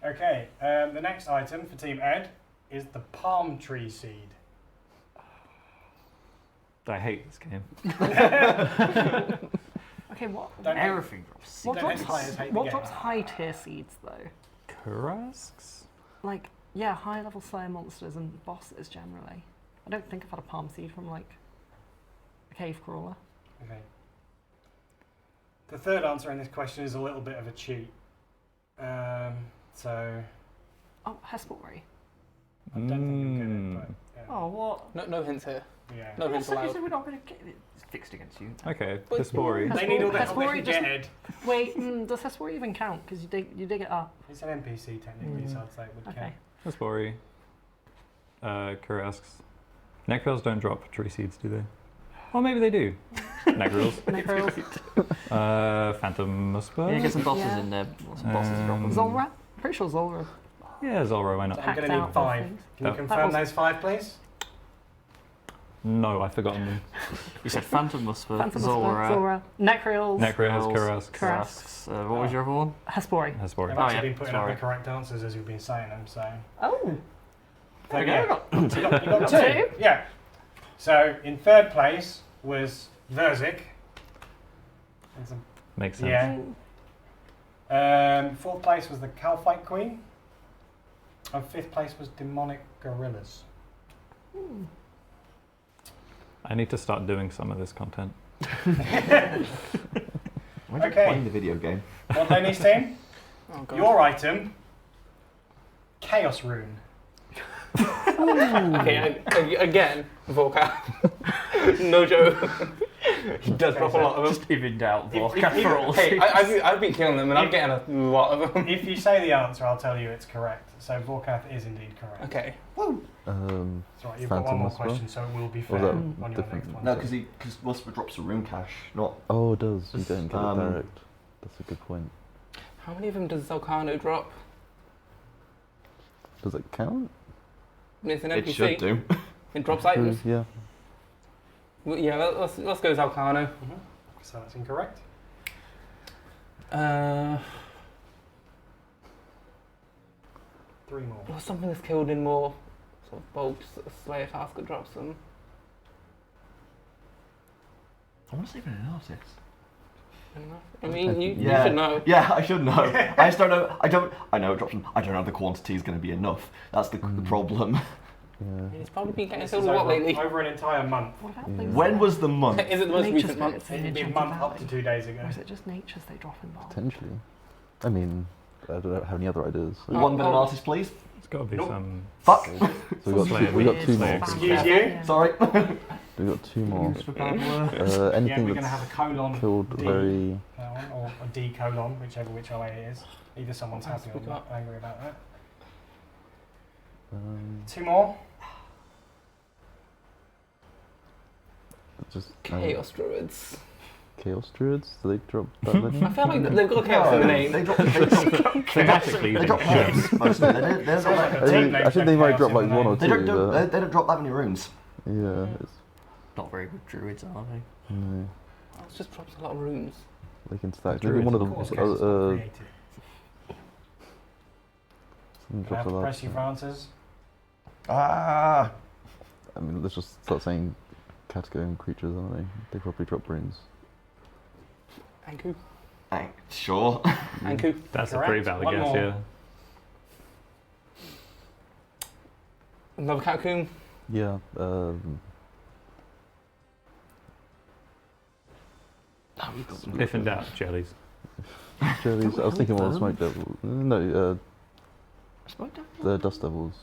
Okay, the next item for Team Ed is the Palm Tree Seed. I hate this game. Okay, what? Everything drops seeds. What drops high tier seeds though? Kurasks? Like, yeah, high level Slayer monsters and bosses generally. I don't think I've had a palm seed from like a cave crawler. Okay. The third answer in this question is a little bit of a cheat. So. Oh, Hesperbury. I don't think you'll get it, but. Yeah. Oh, what? No hints here. Yeah. No hints allowed. We're not going to get it. It's fixed against you. Okay, Hespori. They need all the help they can just, get, Ed. Wait, does Hesperbury even count? Because you dig it up. It's an NPC technically, so I'd say it would count. Hespori. Kurasks. Necrils don't drop tree seeds, do they? Oh, maybe they do. Negrils. Phantom Musper. Yeah, get some bosses in there. Some bosses drop them. Zolra? Pretty sure Zolra. Yeah, Zolra, why not? I'm going to need 5. Can you confirm those 5, please? No, I've forgotten them. You said Phantom Musper, Zolra. Necrials. Kurasks. What was your other one? Hespori. I've actually been putting up the correct answers as you've been saying them, so. Oh. There we go. You got 2. Yeah. So in third place was Verzik. Makes sense. Yeah. Fourth place was the Calphite Queen. And fifth place was Demonic Gorillas. I need to start doing some of this content. Why are you playing the video game? What Lenny's team? Oh, God. Your item, Chaos Rune. Okay, again, Vorkath. No joke. He does drop a lot of them. Just even doubt Vorkath for all Hey, I've been killing them and I'm getting a lot of them. If you say the answer, I'll tell you it's correct. So Vorkath is indeed correct. Okay. Woo! That's right, you've got one more question, so it will be fair on your next one. No, because Musper drops a rune cache, not... Oh, it does. You don't get it direct. That's a good point. How many of them does Zelcano drop? Does it count? It's an NPC. It should do. It drops items. Yeah. Well, yeah, let's go Zelcano. So that's incorrect. 3 more. Or something that's killed in more sort of bulk Slayer task that drops them. I want to see if an artist. I mean, you should know. Yeah, I should know. I just don't know. I know it drops them. I don't know if the quantity is going to be enough. That's the problem. Yeah. It's probably been getting killed a lot lately. Over an entire month. When was the month? Is it the most recent month? It'd be a month up to 2 days ago. Or is it just natures they drop in bulk? Potentially. I mean, I don't have any other ideas. So. One minute artist, please. It's got to be some. Fuck! So we got 2 more. Excuse you. Sorry. We got 2 more. Yeah, Anything we're going to have a colon killed D, very. or a D colon, which way it is. Either someone's happy or not angry about that. 2 more. Just Chaos Druids. Chaos Druids? Do they drop that many? I feel like they've got chaos in the name. They drop Thematically, they drop herbs, mostly. I think they might drop like 1 or 2. They don't drop that many runes. Yeah. It's, Not very good druids, are they? no. It just drops a lot of runes. They can stack. Maybe one of them. Someone I have drops a to lot. press you for answers. Ah! I mean, let's just start saying Catacomb creatures, aren't they? They probably drop runes. Anku. Sure. Anku. That's Correct. a pretty valid One guess, more. yeah. Another Catacomb. Yeah. If in doubt, jellies. Jellies. I was thinking more Smoke Devils. No, Smoke Devil? the Dust Devils.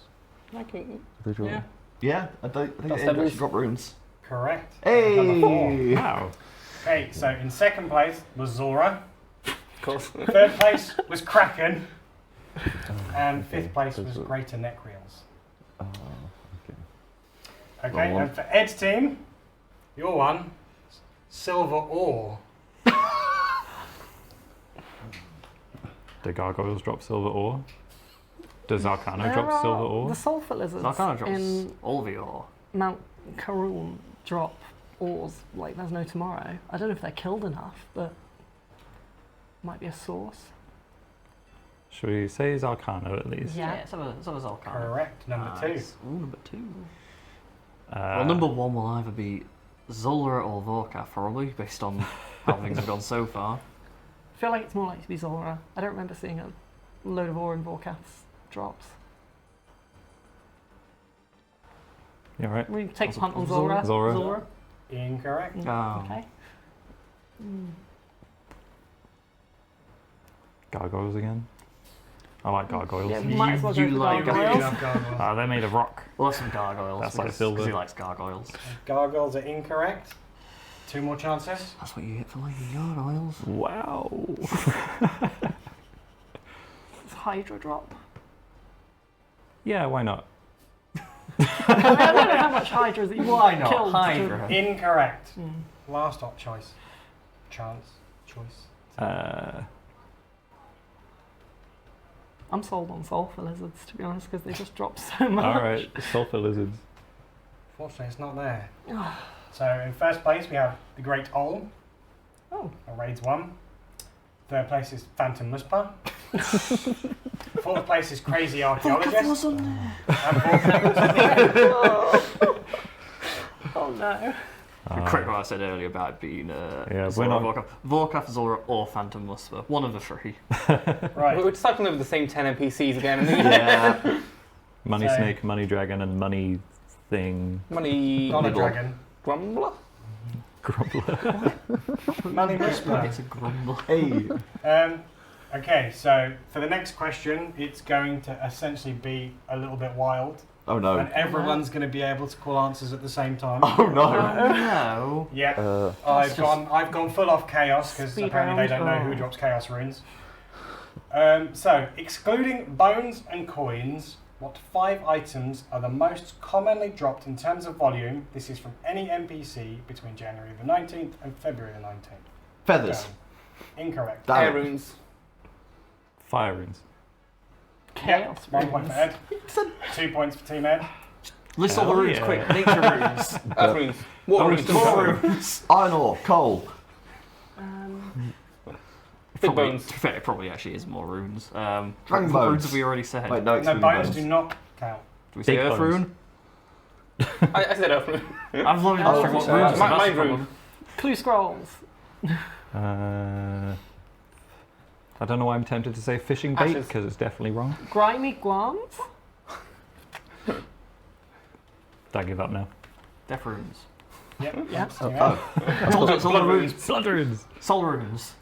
Anku. They drop. Yeah. Yeah, I think Dust they Devils. actually drop runes. Correct. Hey! Number 4. Wow. Okay, so in second place was Zora. Of course. Third place was Kraken. And okay. fifth place was Those are- Greater Neck Reels. Oh, okay. Okay, Wrong one. and for Ed's team, your one, Silver Ore. Do gargoyles drop silver ore? Does Arcana There drop are silver ore? The sulfur lizards Arcana drops in all the ore. Mount Karun drop ores like there's no tomorrow. I don't know if they're killed enough, but might be a source. Should we say is Arcana at least? Yeah. So is Arcana. Correct, number 2. Ooh, number 2. Uh, Well, number 1 will either be Zola or Vorka, probably, based on how things have gone so far. I feel like it's more likely to be Zora. I don't remember seeing a load of ore in Vorkath's drops. You alright? We take a punt on Zora. Zora. Incorrect. Oh. Okay. Gargoyles again? I like gargoyles. Yeah, we might as well go You for like gargoyles. They're made of rock. We'll have some gargoyles. That's like because silver. he likes gargoyles. Gargoyles are incorrect. 2 more chances. That's what you get for liking gargoyles. Wow. It's Hydra drop. Yeah, why not? I don't know how much Hydras that you Why not? killed. Hydra. Incorrect. Mm. Last op choice. Choice. I'm sold on sulfur lizards, to be honest, because they just drop so much. Alright, sulfur lizards. Fortunately, it's not there. So in first place we have the Great Olm. Oh. Raids 1. Third place is Phantom Muspa. Fourth place is Crazy Archaeologist. And Oh no. Correct what I said earlier about it being yeah, Zora, we're not- Vorkath, Zora, or Phantom Musper. One of the 3. Right. We're cycling over the same 10 NPCs again. Yeah. Money So- snake, money dragon, and money thing. Money. Not a Nibble. dragon. Grumbler? Grumbler. Money Muspa. It's a grumble. Hey. Okay, so for the next question, it's going to essentially be a little bit wild. Oh no. And everyone's going to be able to call answers at the same time. Oh no. No. Yeah. I've gone full off chaos because Speed apparently they round. don't know who drops chaos runes. So, excluding bones and coins, what 5 items are the most commonly dropped in terms of volume? This is from any NPC between January the 19th and February the 19th. Feathers. Go. Incorrect. Damn Air it. runes. Fire runes. Chaos. Yep, 1 point for Ed. 2 points for Team Ed. List all the Hell runes, yeah. quick. Nature runes. Earth runes. Water runes. Water runes. Iron ore. Coal. Big bones. To be fair, it probably actually is more runes. Dragon What runes bones. have we already said? Wait, no, No, excluding bones bones. do not count. Do we say Big Earth bones. rune? I said earth rune. I've loaded Oh, what runes. sorry. That's Mind the problem. rune. Clue scrolls. I don't know why I'm tempted to say fishing bait Ashes. because it's definitely wrong. Grimy guans. Don't give up now. Death runes. Yep. Yeah. Team Ed. I told you it's all the runes. Blood runes. Soul runes.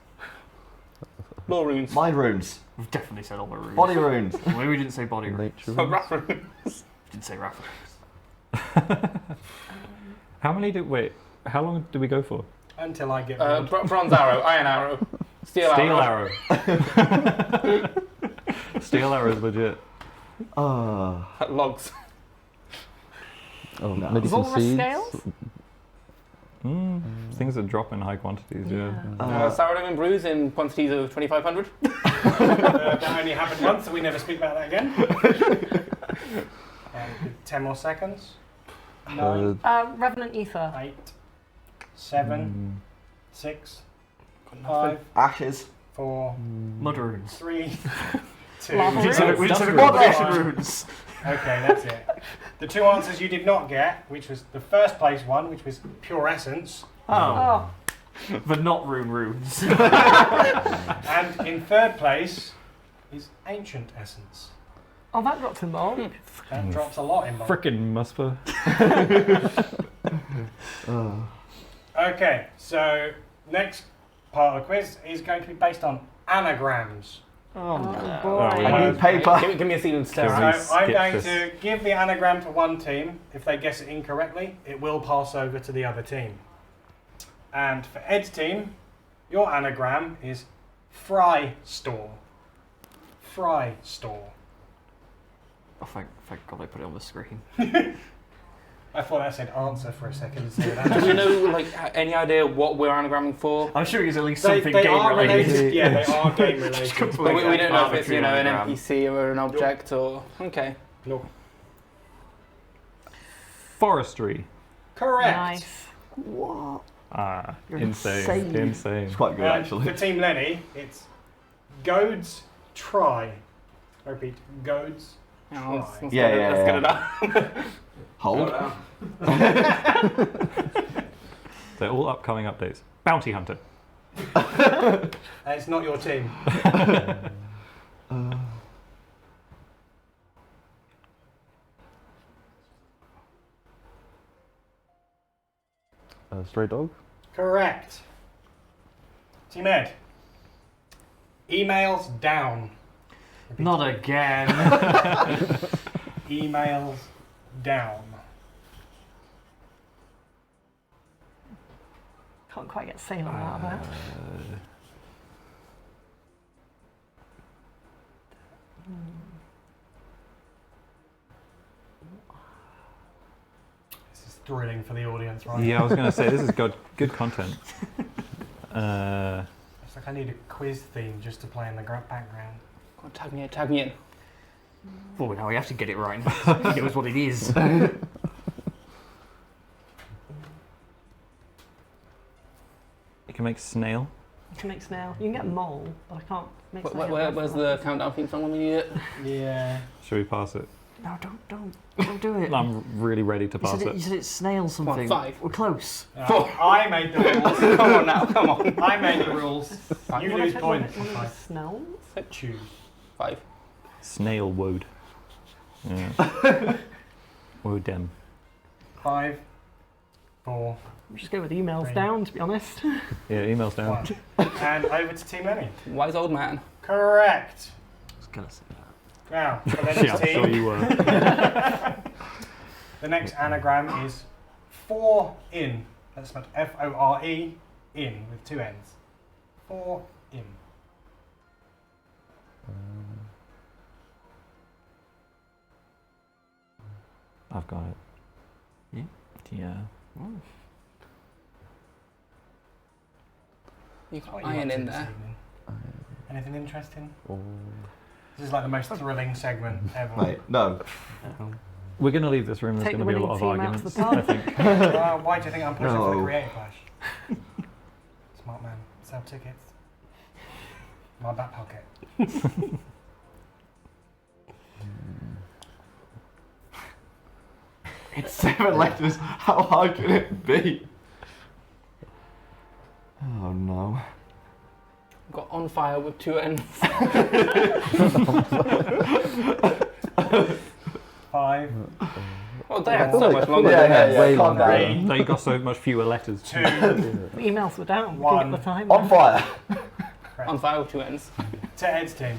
Law runes. Mind runes. We've definitely said all the runes. Body runes. Maybe we didn't say body runes. Nature Oh, runes. rough runes. Didn't say wrath runes. How many did wait? How long did we go for? Until I get bored. Bronze arrow. Iron arrow. Steel arrow. arrow. Steel arrow is legit. Logs. Oh, No. maybe some Zora seeds. scales? Things that drop in high quantities, yeah. Sourdough and brews in quantities of 2,500. That only happened once, so we never speak about that again. 10 more seconds. 9, Revenant ether. 8, 7, 6, 5, Ashes. 4, Mud runes. 3, 2, Lava We didn't say runes. we didn't say Dust combination runes. runes. Okay, that's it. The two answers you did not get, which was the first place one, which was pure essence. Oh. But not runes. And in third place is ancient essence. Oh, that drops in bulk. That drops a lot in bulk. Frickin' Musper. Okay, so next part of the quiz is going to be based on anagrams. Oh, boy. I need paper. Give me a seed and stare. So I'm going to give the anagram to one team. If they guess it incorrectly, it will pass over to the other team. And for Ed's team, your anagram is Fry Store. Fry Store. Oh, thank God I put it on the screen. I thought that said answer for a second. Do you know, like, any idea what we're anagramming for? I'm sure it's at least They something game are related. Yeah, they are game related. But we don't know if it's, an anagram. NPC or an object or... Okay. No. Forestry. Correct. Nice. What? Ah, You're insane. It's quite good, actually. For Team Lenny, it's Goads Try. I repeat, Goads Try. That's good enough. Hold. They're all upcoming updates. Bounty Hunter. It's not your team. Stray dog. Correct. Team Ed. Emails down. Not again. Emails down. Can't quite get Salem out of that. This is thrilling for the audience, right? Yeah, I was going to say, this is good content. It's like I need a quiz theme just to play in the background. Go on, tag me in. Oh, now we have to get it right. He knows what it is. You can make snail. You can make snail. You can get mole, but I can't make snail. Where's the countdown theme song when we need it? Yeah. Should we pass it? No, don't do it. I'm really ready to pass You said it's snail something. 5. We're close. I made the rules. Come on now, come on. I made the rules. You lose points. Snails? Choose. 5. Snail woad. Yeah. Woodem. 5, 4. We just go with emails down, to be honest. Yeah, emails down. 1. And over to Team Lenny. Wise old man. Correct. I was going to say that. Now, for the next Yeah, I'm team. sure you were. The next anagram is 4 in. That's spelled F-O-R-E, in, with 2 N's. 4 in. I've got it. Yeah? Yeah. Oh. You got What are iron up to in this there. evening? Anything interesting? Oh. This is like the most thrilling segment ever. Mate, no. We're going to leave this room. There's Take going to the be a lot of winning team out to arguments, the I think. Why do you think I'm pushing for the No. Creative Clash? Smart man. Sell tickets. My back pocket. It's 7 letters. How hard can it be? Oh no. Got on fire with 2 N's. 5. Oh, they had so much longer. Yeah, calm down. They got so much fewer letters. 2. The emails were down. We can get the time. On fire. On fire with 2 N's. To Ed's team.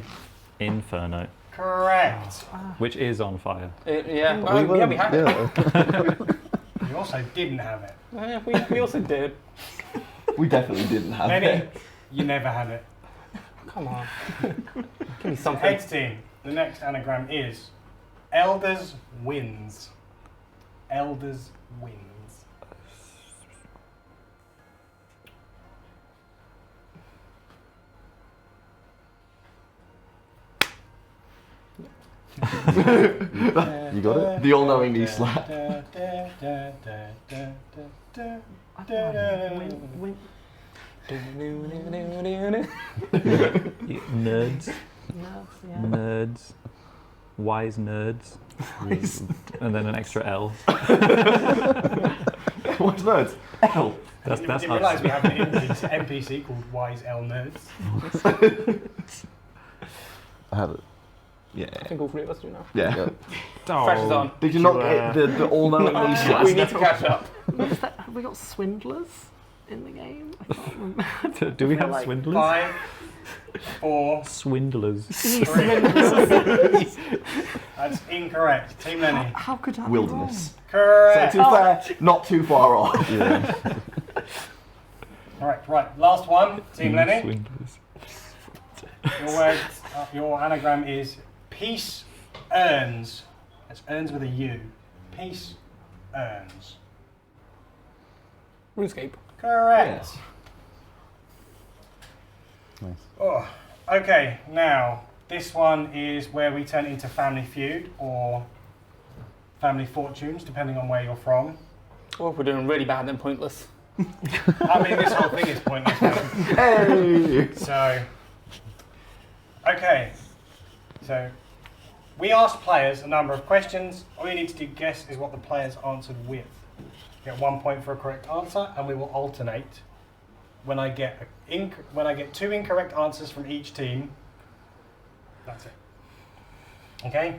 Inferno, Correct. which is on fire. Yeah, well, we had it. You also didn't have it. Yeah, we also did. We definitely didn't have Lenny, it. you never had it. Come on. Give me To something. Ed's team, the next anagram is Elders Wins. Elders Wins. You got it? The all-knowing knee slap. Win. Nerds. Yeah. Nerds. Wise nerds. And then an extra L. Wise nerds. L. That's I didn't realise we have an NPC called Wise L Nerds. I have it. Yeah. I think all three of us do now. Yeah. Pressure's on. Did you not get the all-knowing last? We need to catch up. Have we got swindlers in the game? I can't remember. Do we I feel have like- swindlers? 5, 4, Swindlers. 3. That's incorrect. Team Lenny. How could that Wilderness. be Correct. So to be fair, not too far off. Yeah. Right. Last one. Team Lenny. Swindlers. Your word, your anagram is peace earns. That's earns with a U. Peace earns. RuneScape. Correct. Nice. Oh, okay, now this one is where we turn into Family Feud or Family Fortunes, depending on where you're from. Or if we're doing really bad, then pointless. I mean, this whole thing is pointless. Hey! So, okay, so we asked players a number of questions. All you need to do guess is what the players answered with. You get 1 point for a correct answer, and we will alternate. When I get when I get 2 incorrect answers from each team, that's it. Okay.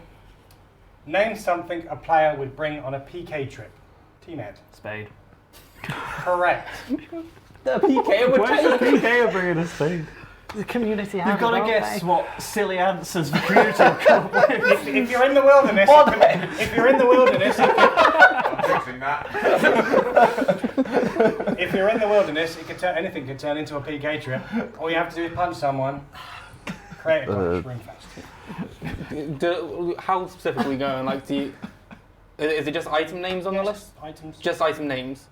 Name something a player would bring on a PK trip. Team Ed. Spade. Correct. The PK would Where's the PK bringing a spade? The community You've got to guess what silly answers the community will come up with. If you're in the wilderness, if you're in the wilderness, if you're in the wilderness, it could turn, anything could turn into a PK trip. All you have to do is punch someone. Create a punch. RuneFest. How specifically going? Like, do you, is it just item names on the list? Items. Just item names,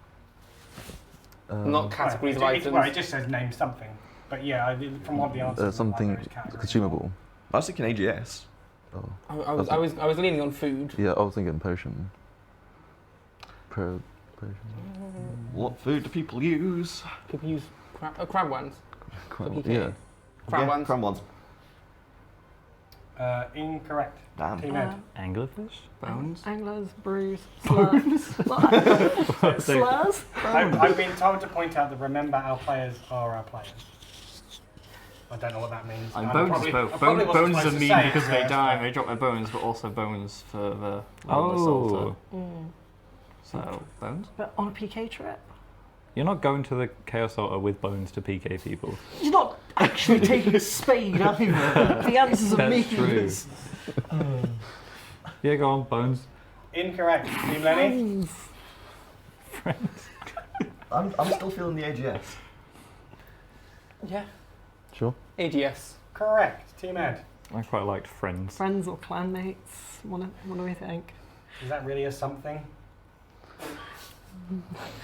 not categories of items. Well, it just says name something. But yeah, from what the answers. Something consumable. I was thinking AGS. Oh. I was leaning on food. Yeah, I was thinking potion. Potion. What food do people use? People use crab ones. Yeah. Crab ones. Crab ones. Incorrect. Damn. Team Ed. Anglerfish? Bones? Anglers, brews, slurs. Slurs? I've been told to point out that remember our players are our players. I don't know what that means. Bones is both. Bones are mean because they die and they drop their bones, but also bones for the salter. So, bones? But on a PK trip? You're not going to the Chaos Altar with bones to PK people. You're not actually taking a spade either. The answers are That's meaningless. true. Yeah, go on, bones. Incorrect. Team Lenny. Friends. I'm still feeling the AGS. Yeah. Sure. AGS. Correct. Team Ed. I quite liked friends. Friends or clanmates? What do we think? Is that really a something?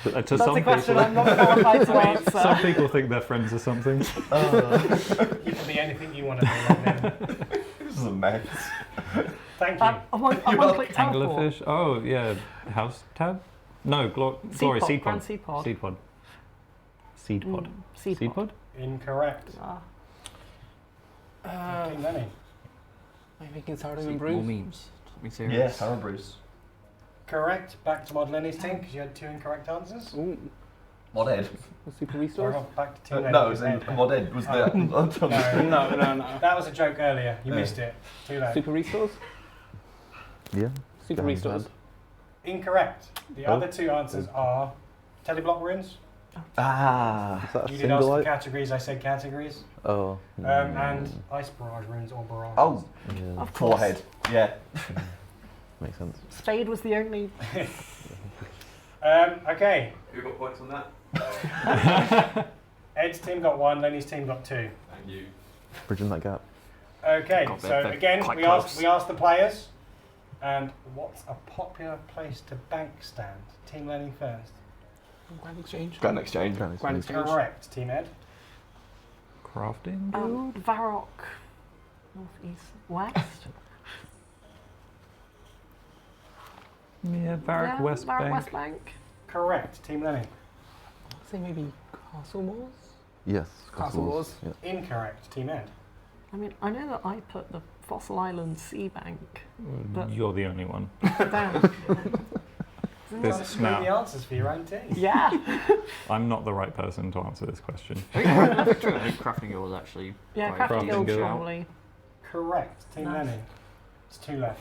To That's some a question people, I'm not qualified to answer. some people think their friends are something. You can be anything you want to be right now. This is a mess. Thank you. I'm one click teleport. Anglerfish? Oh, yeah. House tab? No, Glory Seed Pod. Grand Seed Pod. Seed Pod. Seed Pod. Seed Pod. Incorrect. Team Lenny. I'm thinking sourdough and More brews. memes. Something serious. Yeah, Sour Bruce. Correct. Back to Mod Lenny's team because you had 2 incorrect answers. Ooh. Mod Ed. Super Sorry, restores. back to Team Lenny. No, it was in Mod Ed. Was there? No. That was a joke earlier. You missed it. Too late. Super restores. Yeah. Super restores. Incorrect. The other 2 answers are teleblock runes. Ah. Is that a You did ask single for light? categories. I said categories. Oh. And ice barrage runes or barrage. Oh. Yeah. Of course. Forehead. Yeah. Makes sense. Spade was the only. Okay. Who got points on that? Ed's team got 1. Lenny's team got 2. And you. Bridging that gap. Okay. God, So they're again, quite we close. asked the players. And what's a popular place to bank stand? Team Lenny first. Grand Exchange. Grand Exchange. Grand Exchange. Correct. Team Ed. Crafting? Varrock. North, east, west. Yeah, Varric West Varrock Bank. West Bank. Correct. Team Lenny. I'd say maybe Castle Moors. Yes. Castle Wars. Yeah. Incorrect. Team Ed. I mean, I know that I put the Fossil Island Sea Bank. But You're the only one. down. This the answers for your own team. Yeah. I'm not the right person to answer this question. I think Crafting Guild is actually. Yeah, quite Crafting Guild Guild. probably. Correct. Team Nice. Lenny. It's 2 left.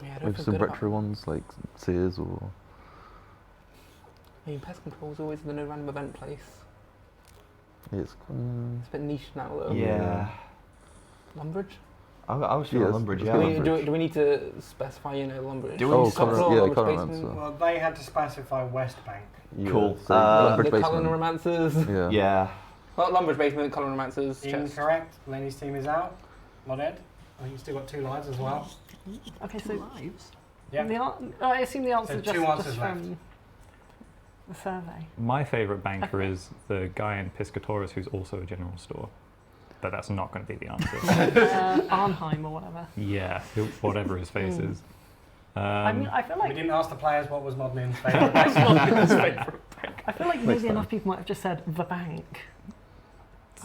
Yeah, I don't Maybe feel some good about retro ones like Sears or. I mean, pest control is always the no random event place. It's. It's a bit niche now though. Yeah. Lumbridge? I was feeling Yes, Lumbridge, it's yeah. Lumbridge. Do we need to specify, Lumbridge? Do we Oh, need to stop Colorado, for yeah, Lumbridge Colorado basement? Well, they had to specify West Bank. Yeah, Cool. So The Lumbridge Cullen basement. Romancers. Yeah. Yeah. Well, Lumbridge basement, Cullen Romancers. chest. Incorrect. Lenny's team is out. Not Ed. I think you've still got 2 lives as well. Okay, so lives. Yeah. I assume the answer So is just, 2 answers just left. from the survey. My favourite banker is the guy in Piscatoris who's also a general store. But that's not going to be the answer. Arnheim or whatever. Yeah, whatever his face is. I mean, I feel like We didn't ask the players what was Modmin's favourite bank. I feel like maybe enough people might have just said the bank.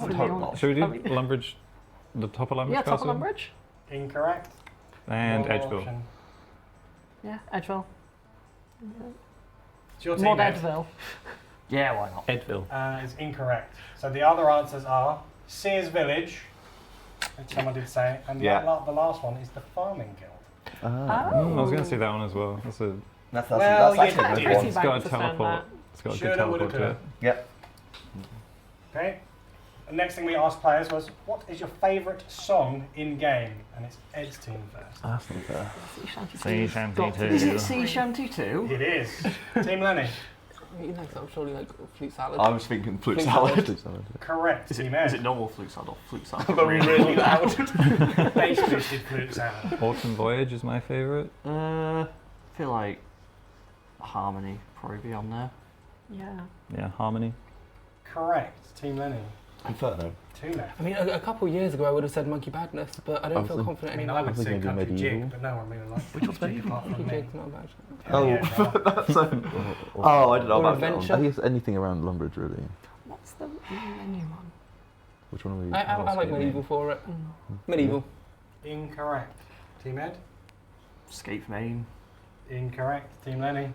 To be honest. Should we do I mean- Lumbridge, the top of Lumbridge Yeah, top Castle? of Lumbridge. Incorrect. And One more Edgeville. option. Yeah, Edgeville. It's your team, Mod Ed. Edville. Yeah, why not? Edville. Is incorrect. So the other answers are Sears Village, which someone did say, and the last one is the Farming Guild. Ah. I was going to say that one as well. That's a. That's Well, actually you a did. good one. It's got a teleport. It's got a good Shoulda, woulda, teleport to it. coulda. Yep. Okay. The next thing we asked players was, what is your favourite song in game? And it's Ed's team first. That's not fair. Sea Shanty Is it 2. Sea Shanty 2? It is. Team Lenny. Surely like fruit salad. I was thinking fruit salad. Correct. Is Team it Ed. normal flute salad or flute salad? But really loud. Bass boosted flute salad. Autumn Voyage is my favourite. I feel like Harmony probably be on there. Yeah. Yeah, Harmony. Correct. Team Lenny. Inferno. 2 left. I mean, a couple of years ago I would have said Monkey Badness, but I don't feel confident I mean, anymore. I would say thinking Country medieval. Jig, but no one really likes Which one's Country Jig apart from Monkey me. Jig's not bad. Oh, Yeah, that's a, oh, I don't know Or about Adventure. I think it's anything around Lumbridge really. What's the menu one? Which one are we? I like medieval for it. Medieval. Incorrect. Team Ed. Escape Main. Incorrect. Team Lenny.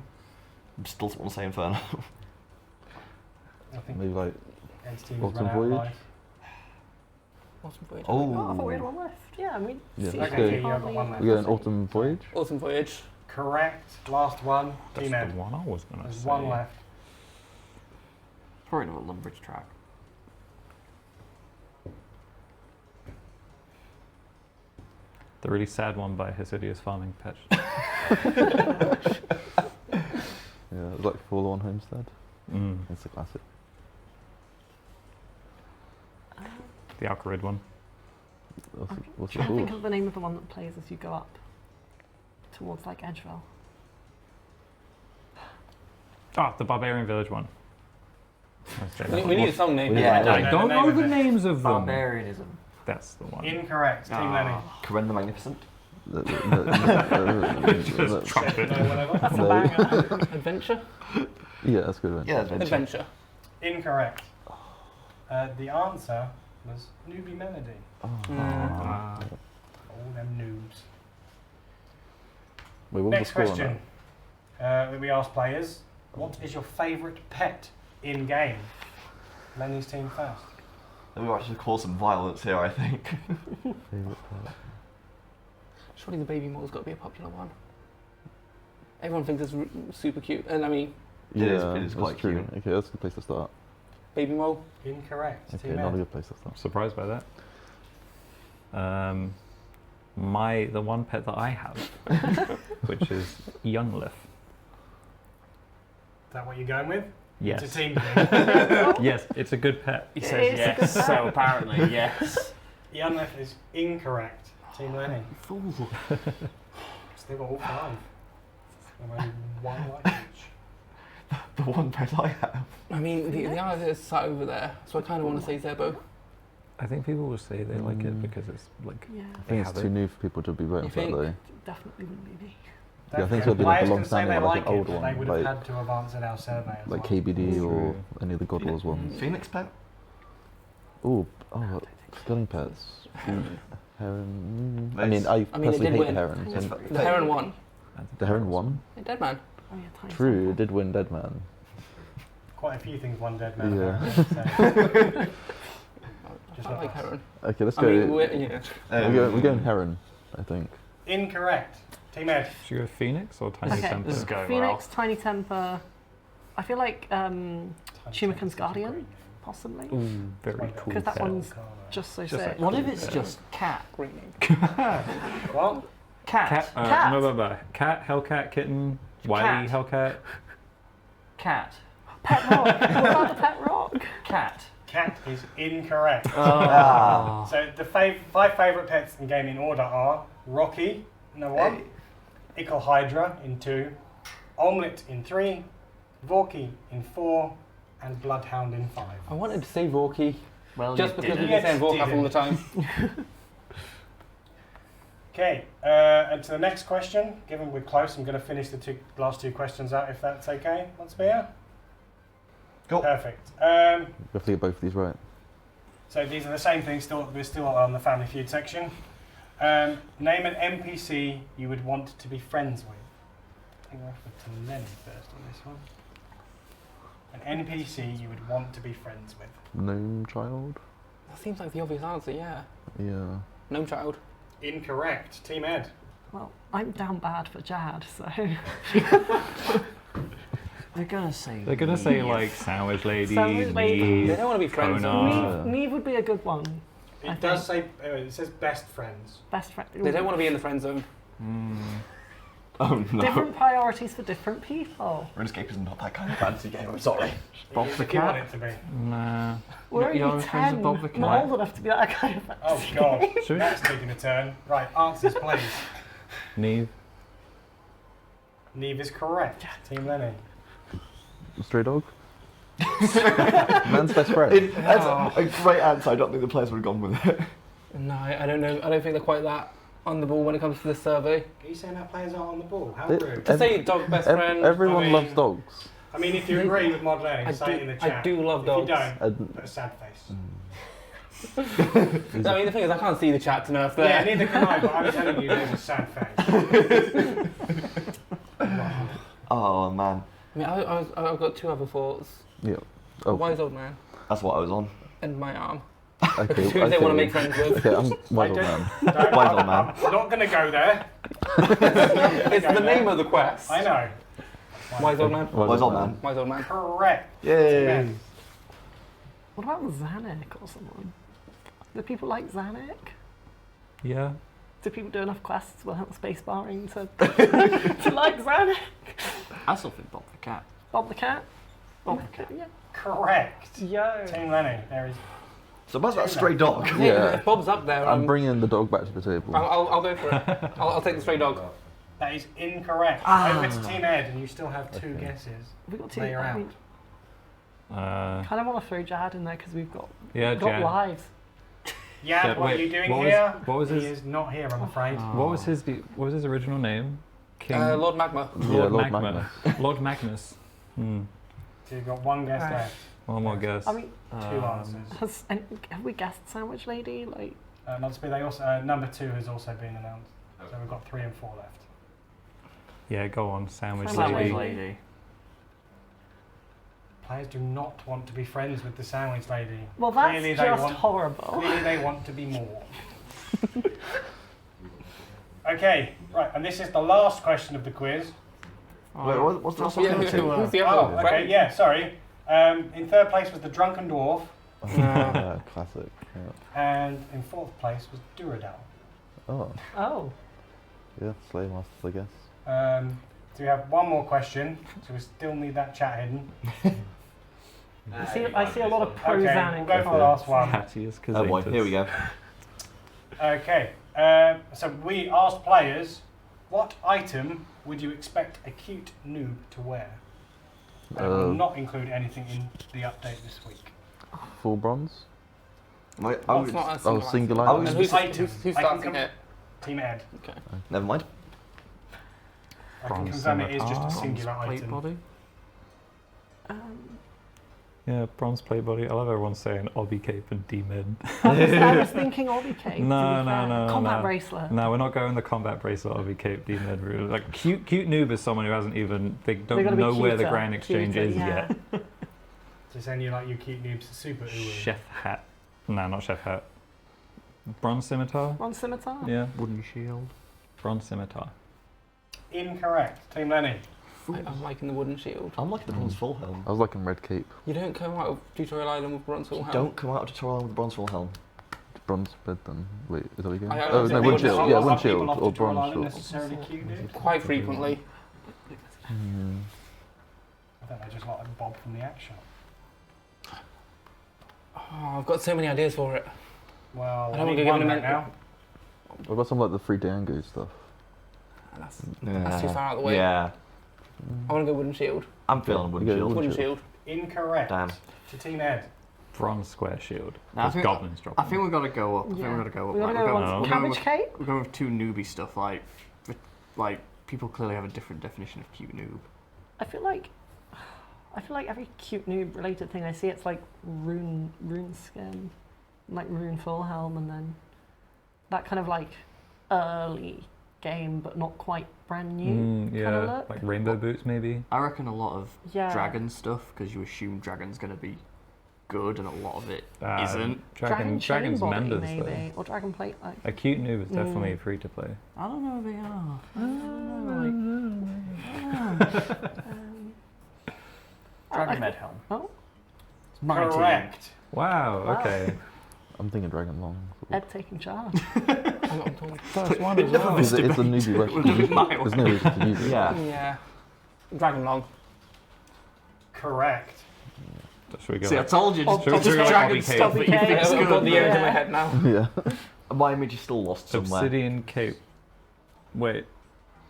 I still want to say Inferno. I think Maybe like Ed's team has Autumn run out of Voyage? lives. Autumn Voyage. Oh, I thought we had one left. Yeah, I mean, Yeah, Sea let's Shanty go. You have got one hardly- left. we go an Autumn Voyage. Autumn Voyage. Correct. Last one. That's Team the Ed. one I was going to There's say. one left. Probably not a Lumbridge track. The really sad one by Hesidious Farming Patch. Yeah, it was like Forlorn Homestead. Mm. It's a classic. The Alcarid one. What's it Trying to think called? of the name of the one that plays as you go up towards like Edgeville. Ah, the Barbarian Village one. We need a song name. Yeah, I don't know the names of them. Barbarianism. That's the one. Incorrect. Team Lenny. Karen the Magnificent. Just trumpet. No, whatever. That's a banger. Adventure. Yeah, that's a good one. Yeah, Adventure. Adventure. Incorrect. The answer was Newbie Melody. Oh. All them noobs. Wait, what was Next the score on question. That we asked players. What is your favourite pet in game? Lenny's team first. We might actually cause some violence here, I think. that? Favourite pet? Surely the baby mole's got to be a popular one. Everyone thinks it's super cute, and I mean, It is that's quite true. cute. Okay, that's a good place to start. baby mole. Incorrect. Okay, Team not a Ed. good place to start. I'm surprised by that. The one pet that I have, which is Younglif. Is that what you're going with? Yes. It's a team thing. Yes, it's a good pet. He says yes, so apparently yes. Younglif is incorrect. Team Lenny. Fool. They've got all 5. And only 1 like each. The one pet I have. I mean, the other is sat over there, so I kind of want to say Zebo. I think people will say they like it because it's like Yeah, I think it's too new for people to be voting for that think? though. definitely wouldn't be me. Yeah, I think it's got to be like a Players long can say standing they one, like like an it, old but one, they would have like had to have answered our survey as like well. KBD or True. any of the God Wars ones. Phoenix pet? Oh, Sculling Pets. Heron. I mean, I personally did hate win. Heron. The Heron won. The Heron won. Dead Man. Oh, yeah, tiny True, it did win Dead Man. Quite a few things won Dead Man. Yeah. Apparently, so. Just I like Heron. Okay, let's I go. mean, we're going Heron, I think. Incorrect. Team Ed. Should we go Phoenix or Tiny Okay, Temper? Let's go. Phoenix, Tiny Temper. I feel like Chimican's Guardian, possibly. Ooh, very cool. Because that pet. one's just so sick. What if it's just cat? What? Cat. Cat. No. Cat, Hellcat, Kitten, Wiley, Cat. Hellcat. Cat. Pet Rock. What about the Pet Rock? Cat. Cat is incorrect. Oh. So the 5 favourite pets in game in order are Rocky, number 1, Ickle Hydra in 2, Omelette in 3, Vorky in 4, and Bloodhound in 5. I wanted to say Vorky. Well, just because didn't. we've been saying Yes, Vorkap all the time. Okay, and to the next question. Given we're close, I'm going to finish the last two questions out, if that's okay. What's Bea? Cool. Perfect. We have to get both of these right. So these are the same things. We're still on the Family Feud section. Name an NPC you would want to be friends with. I think we'll have to Lenny first on this one. An NPC you would want to be friends with. Gnome Child? That seems like the obvious answer, yeah. Yeah. Gnome Child. Incorrect. Team Ed. Well, I'm down bad for Jad, so. They're gonna say. They're gonna say like Sandwich Lady, Sandwich Lady. Neve, They don't want to be friends. Konar. Neve would be a good one. It does say, it says best friends. Best friend. They don't want to be in the friend zone. Oh no. Different priorities for different people. RuneScape is not that kind of fancy game, I'm sorry. Bob the If you want Cat? it to be. Nah. We're You're only friends 10. with Bob the Not Cat? old enough to be that kind of Oh God, Should we- that's taking a turn. Right, answers please. Neve. Neve is correct. Team Lenny. Stray Dog? Man's best friend. That's a great answer. I don't think the players would have gone with it. No, I don't know. I don't think they're quite that on the ball when it comes to this survey. Are you saying our players aren't on the ball? How It- rude. To say dog best friend. Everyone I mean- loves dogs. I mean, if you agree with Mod Lenny, say it in the chat. I do love If dogs. you don't, And- put a sad face. No, I mean, the thing is, I can't see the chat to know if they're. Yeah, neither can I, but I'm telling you, there's a sad face. Oh man. I mean, I've got two other thoughts. Yeah. A Oh, wise old man That's what I was on. and my arm. okay. Who they want to make friends with. Okay, I'm wise old don't- man. Don't- Wise old man. I'm not going to go there. It's the name of the quest. I know. Wise old man. Wise old man. Wise old man. Correct. Yay. What about Zanuck or someone? Do people like Zanuck? Yeah. Do people do enough quests without space barring to like Zanuck? I still think Bob the Cat. Bob the Cat? Bob the Cat, yeah. Correct. Yo. Team Lenny, there is. So about that stray dog. Yeah. If Bob's up there, I'm bringing the dog back to the table. I'll go for it. I'll take the stray dog. That is incorrect. Ah. Over to Team Ed, and you still have two Okay. guesses. We got two. Lay her I out. mean, Uh, kind of want to throw Jad in there because we've got yeah, got Jan. lives. Yeah, Yeah, what wait, are you doing what was- here? what was he his- is not here, I'm afraid. What was his original name? King. Lord Magma. Yeah, Lord Magnus. Lord Magnus. Hmm. So you've got one guess Right. left. One more guess. I mean, Two answers. have we guessed Sandwich Lady? Like, Not to be, they also number 2 has also been announced. So we've got 3 and 4 left. Yeah, go on. Sandwich Sandwich Lady. Lady. Players do not want to be friends with the Sandwich Lady. Well, that's Clearly just want, horrible. Clearly they want to be more. Okay, right, and this is the last question of the quiz. Wait, what's the last Yeah, one? who's the Oh, other one? okay, yeah, sorry. In third place was the Drunken Dwarf, Yeah, classic. Yeah. and in fourth place was Duradel. Oh, Oh. yeah, Slay Masters, I guess. So we have one more question, so we still need that chat hidden. I see a lot of pro Okay, Zanuck. we'll go for the last one. Hattiest Oh boy, Kazatas. here we go. Okay, so we asked players, what item would you expect a cute noob to wear? And it will not include anything in the update this week. Full bronze? Wait, Oh, it's not a Oh, single single I item. was- who's Item. who's I starting can it? Team Ed. Okay. Never mind. I can Bronze confirm it silver is just a bar, singular plate item. body. Yeah, bronze plate body. I love everyone saying obby cape and D-mid. I was thinking obby cape. No. Combat bracelet. No, we're not going the combat bracelet obby cape D-mid route. Like cute noob is someone who hasn't even, they don't know where the grand exchange is yet. Just saying you like your cute noobs super uwu. Chef hat. No, not chef hat. Bronze scimitar? Bronze scimitar? Yeah. Wooden shield. Bronze scimitar. Incorrect. Team Lenny. I'm liking the wooden shield. I'm liking the bronze full helm. I was liking red cape. You don't come out of Tutorial Island with bronze full helm. Don't come out of Tutorial Island with bronze full helm. Bronze bed then. Wait, is that what you're I- going? I Oh was no, saying wind wood shield. shield. Yeah, Are wind people shield off or Tutorial bronze Island shield. necessarily cute noob? Quite frequently. I think they're just like Bob from the act shop. Oh, I've got so many ideas for it. Well, I don't want need to give one them a right now. What about some like the free Dango stuff? That's too far out of the way. Yeah. I want to go wooden shield. I'm feeling wooden You go shield. Wooden shield. Incorrect. Damn. To Team Ed. Bronze square shield. No, I There's think- goblins dropping. I think we've got to go up. I think Yeah. we've got to go up. We gotta Like, go we're on going- cabbage we're cape? We're going with two newbie stuff. Like people clearly have a different definition of cute noob. I feel like every cute noob related thing I see, it's like rune skin, like rune full helm, and then that kind of like early game but not quite brand new kind of Yeah, look. like rainbow boots maybe. I reckon a lot of Yeah. dragon stuff because you assume dragon's going to be good and a lot of it Uh, isn't. Dragon chain Dragon's body members maybe, though. or dragon plate like. A cute noob is definitely free to play. I don't know if they are. I don't know, Dragon Med helm. Oh, Correct. Wow, Wow. okay. I'm thinking Dragon Long. Ed taking charge. First one as well. It's a newbie version. There's no reason to use it. Yeah. Yeah. Dragon long. Correct. Should we go See, I like- told you, Oh, just should we go like dragon obby stuff cape? that you Obby think's cape. I've got good. the image in my Yeah. head now. Yeah. My image is still lost somewhere. Obsidian cape. Wait.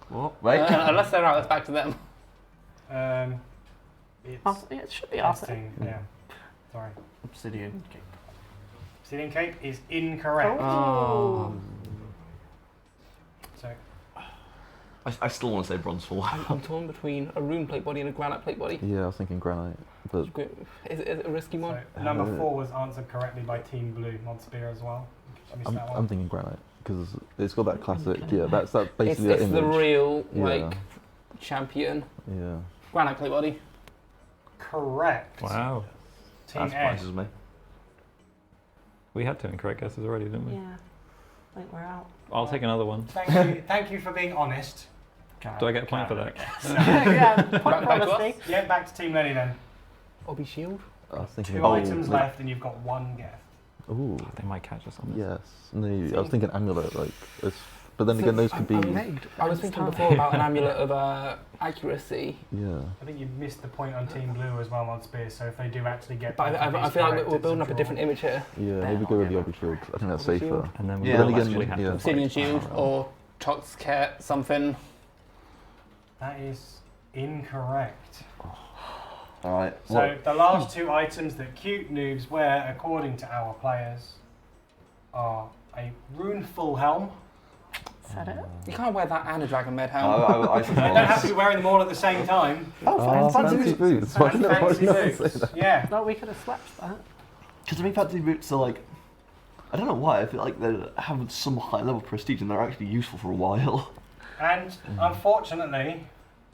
What? Wait. Unless they're out, it's back to them. It's Yeah, it should be Ed's after. team. Yeah. Sorry. Obsidian. Obsidian cape is incorrect. Oh. So I still want to say bronze full helm. I'm torn between a rune plate body and a granite plate body. Yeah, I was thinking granite, but Is it a risky one? So number 4 was answered correctly by Team Blue, Mod Spear as well. I missed that I'm one. thinking granite because it's got that classic. Yeah, that's that It's, basically that it's the image. real Yeah. like champion. Yeah. Granite plate body. Correct. Wow. Team That Ed. surprises me. We had 2 incorrect guesses already, didn't we? Yeah, I think we're out. I'll take another one. Thank you for being honest. Do I get a point for that? Yeah, point Back for to us? honesty. Yeah, back to Team Lenny then. Obby shield. I was thinking 2 items left and you've got 1 guess. Ooh. They might catch us on this. Yes. No, I was thinking amulet, like, but then again, those could be. I was thinking before about an amulet of accuracy. Yeah. I think you missed the point on Team Blue as well, Mod Spear, so if they do actually get But I feel like we're building up a different image here. Yeah, maybe go with the obby shield. I think that's Obby safer. shield. And then Yeah, But then that's again, actually have yeah. to Obsidian shield or Tox Cat something. That is incorrect. Alright. So the last 2 items that cute noobs wear, according to our players, are a rune full helm. Said it. You can't wear that and a dragon med helm. I You don't have to be wearing them all at the same time. Fancy boots. Why And did I fancy not say boots. that? Yeah. No, we could have swapped that. Because I mean, fancy boots are like, I don't know why, I feel like they have some high level prestige and they're actually useful for a while. And unfortunately,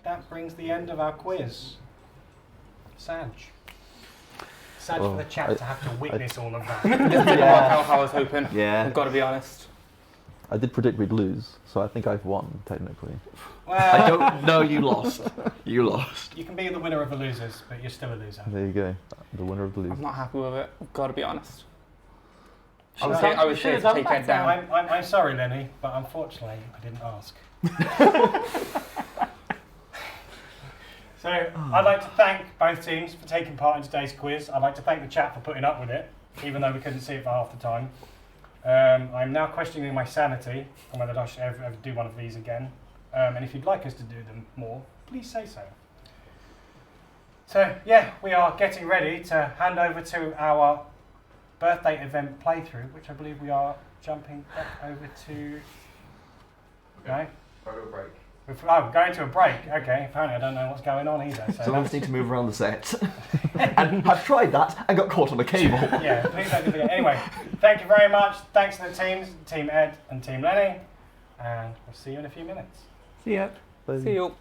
that brings the end of our quiz. Sad Well, for the chat to have to witness all of that. This didn't work out how I was hoping. Yeah. I've got to be honest. I did predict we'd lose, so I think I've won technically. Well, I don't know, you lost. You lost. you can be the winner of the losers, but you're still a loser. There you go, the winner of the I'm lose. not happy with it. I've got to be honest. Should've I done- was should've scared to done take head better. down. I'm sorry, Lenny, but unfortunately, I didn't ask. So, I'd like to thank both teams for taking part in today's quiz. I'd like to thank the chat for putting up with it, even though we couldn't see it for half the time. I'm now questioning my sanity on whether I should ever do one of these again. And if you'd like us to do them more, please say so. So, yeah, we are getting ready to hand over to our birthday event playthrough, which I believe we are jumping back over to. No? Photo break. we're going to a break. Okay, apparently I don't know what's going on either. So I just need to move around the set. And I've tried that and got caught on a cable. Yeah, please don't do it. Anyway, thank you very much. Thanks to the teams, Team Ed and Team Lenny. And we'll see you in a few minutes. See ya. See you.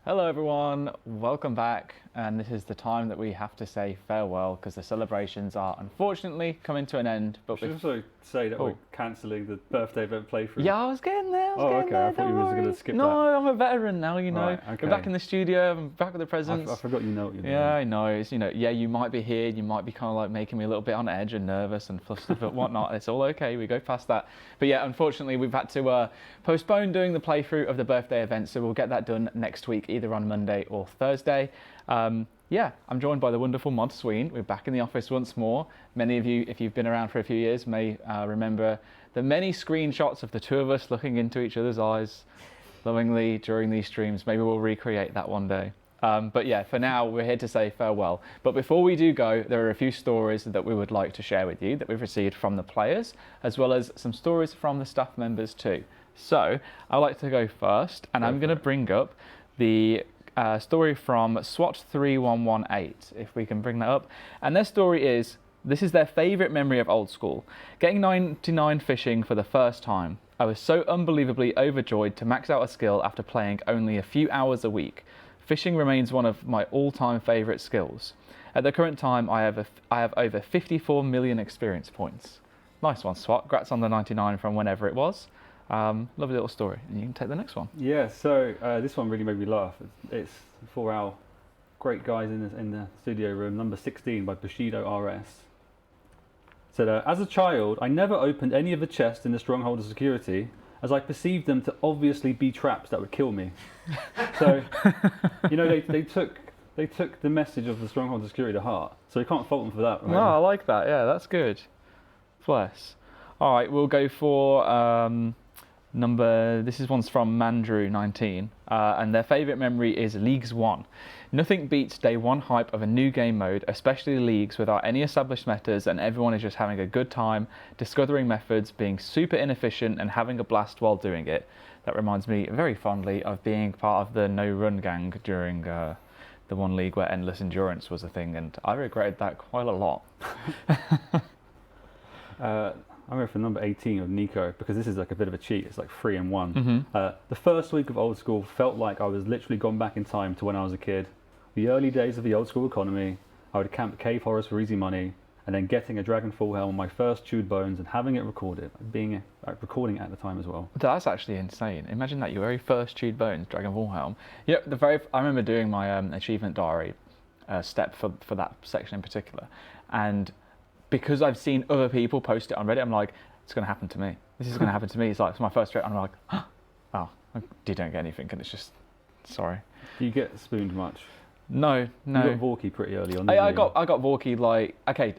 Hello everyone, welcome back, and this is the time that we have to say farewell because the celebrations are unfortunately coming to an end. But should also say that we're cancelling the birthday event playthrough. Yeah, I was getting there. I thought you were going to skip that. No, I'm a veteran now, you know. Right, okay. We're back in the studio, I'm back with the presents. I forgot you know what you're doing. Yeah, I know. It's, yeah, you might be here, you might be kind of like making me a little bit on edge and nervous and flustered, but whatnot. It's all okay, we go past that. But yeah, unfortunately, we've had to postpone doing the playthrough of the birthday event, so we'll get that done next week, either on Monday or Thursday. Yeah, I'm joined by the wonderful Mod Sween. We're back in the office once more. Many of you, if you've been around for a few years, may remember the many screenshots of the two of us looking into each other's eyes lovingly during these streams. Maybe we'll recreate that one day. But yeah, for now, we're here to say farewell. But before we do go, there are a few stories that we would like to share with you that we've received from the players, as well as some stories from the staff members too. So I'd like to go first, and I'm going to bring up the story from SWAT3118, if we can bring that up. And their story is, this is their favourite memory of Old School. Getting 99 fishing for the first time. I was so unbelievably overjoyed to max out a skill after playing only a few hours a week. Fishing remains one of my all-time favourite skills. At the current time, I have over 54 million experience points. Nice one, SWAT. Congrats on the 99 from whenever it was. Lovely little story, and you can take the next one. Yeah, so this one really made me laugh. It's for our great guys in the studio room, number 16 by Bushido RS. Said, as a child, I never opened any of the chests in the Stronghold of Security, as I perceived them to obviously be traps that would kill me. So, they took the message of the Stronghold of Security to heart, so you can't fault them for that. Right? No, I like that. Yeah, that's good. Bless. All right, we'll go for this one's from Mandrew19, and their favourite memory is Leagues 1. Nothing beats day one hype of a new game mode, especially Leagues without any established metas and everyone is just having a good time, discovering methods, being super inefficient and having a blast while doing it. That reminds me very fondly of being part of the No Run gang during the one league where Endless Endurance was a thing, and I regretted that quite a lot. I'm going for number 18 of Nico, because this is like a bit of a cheat. It's like 3 and 1. The first week of Old School felt like I was literally gone back in time to when I was a kid. The early days of the Old School economy, I would camp cave horrors for easy money, and then getting a Dragon Full Helm on my first chewed bones and having it recorded, recording it at the time as well. That's actually insane. Imagine that, your very first chewed bones, Dragon Full Helm. I remember doing my achievement diary step for that section in particular, and because I've seen other people post it on Reddit, I'm like, it's going to happen to me. This is going to happen to me. It's like, it's my first trip. I'm like, oh, you don't get anything, and it's just, sorry. Do you get spooned much? No. You got Vorky pretty early on. I got Vorky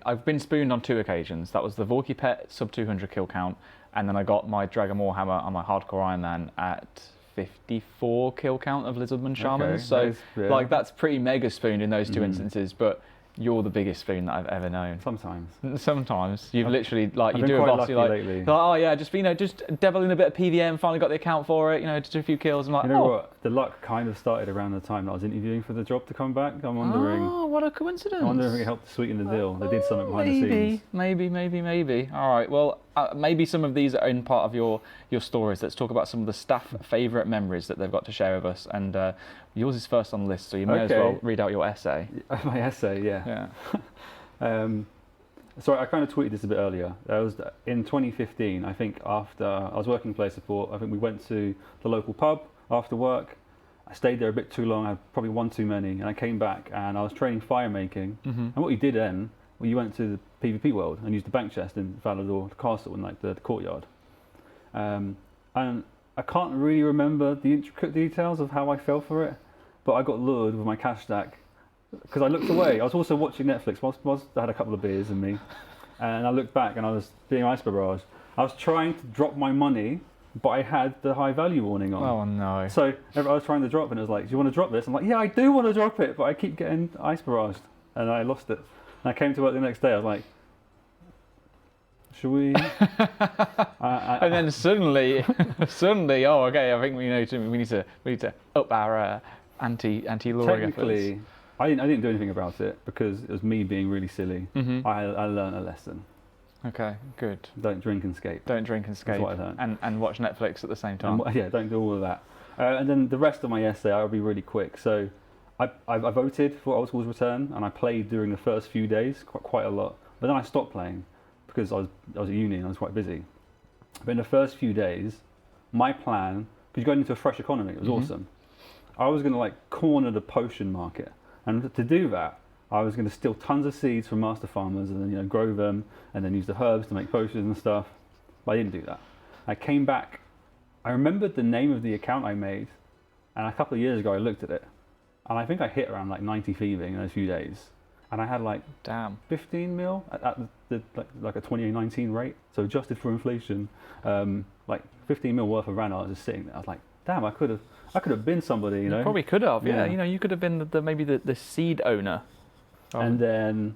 I've been spooned on 2 occasions. That was the Vorky Pet sub 200 kill count, and then I got my Dragon Warhammer on my Hardcore Iron Man at 54 kill count of Lizardman Shamans. Okay, so that's pretty mega spooned in those 2 instances, but you're the biggest spoon that I've ever known. Sometimes. You've literally, you do a boss, you're like, oh yeah, just devil in a bit of PVM, finally got the account for it, just do a few kills. I'm like, you know what? The luck kind of started around the time that I was interviewing for the job to come back. I'm wondering. Oh, what a coincidence. I'm wondering if it helped sweeten the deal. They did something behind the scenes. Maybe. All right, well, maybe some of these are in part of your stories. Let's talk about some of the staff favourite memories that they've got to share with us. And yours is first on the list, so you may as well read out your essay. My essay, yeah. Sorry, I kind of tweeted this a bit earlier. That was in 2015, I think, after I was working player support. I think we went to the local pub after work. I stayed there a bit too long. I had probably one too many, and I came back and I was training fire making. And what you did then, you went to the PvP world and used the bank chest in Valador Castle in the courtyard. And I can't really remember the intricate details of how I fell for it, but I got lured with my cash stack because I looked away. I was also watching Netflix whilst I had a couple of beers in me, and I looked back and I was being ice barrage. I was trying to drop my money, but I had the high value warning on. Oh no. So I was trying to drop and it was like, do you want to drop this? I'm like, yeah, I do want to drop it, but I keep getting ice barraged and I lost it. And I came to work the next day, I was like, Should we? And then suddenly, oh, okay, I think we need to up our anti-luring Technically, efforts. I didn't do anything about it because it was me being really silly. Mhm. I learned a lesson. Okay, good. Don't drink and skate. Don't drink and skate. That's what I learned. And watch Netflix at the same time. Yeah, don't do all of that. And then the rest of my essay, I'll be really quick. So I voted for Old School's return, and I played during the first few days quite a lot. But then I stopped playing because I was at uni and I was quite busy. But in the first few days, my plan, because you're going into a fresh economy, it was awesome. I was going to like corner the potion market, and to do that, I was going to steal tons of seeds from master farmers and then grow them, and then use the herbs to make potions and stuff. But I didn't do that. I came back. I remembered the name of the account I made, and a couple of years ago I looked at it, and I think I hit around like 90 thieving in those few days, and I had like 15 mil at like a 2019 rate, so adjusted for inflation, like 15 mil worth of Ranards just sitting there. I was like, damn, I could have been somebody, you know. You probably could have, yeah. You know, you could have been maybe the seed owner. And then,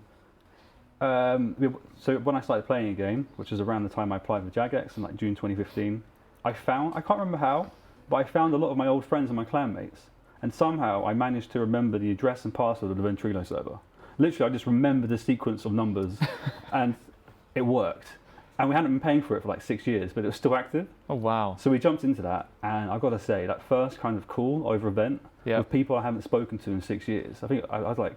so when I started playing again, which was around the time I applied for Jagex in like June 2015, I can't remember how, but I found a lot of my old friends and my clanmates, and somehow I managed to remember the address and password of the Ventrilo server. Literally, I just remembered the sequence of numbers, and it worked. And we hadn't been paying for it for like 6 years, but it was still active. Oh, wow. So we jumped into that, and I've got to say, that first kind of call over event with people I haven't spoken to in 6 years, I think I was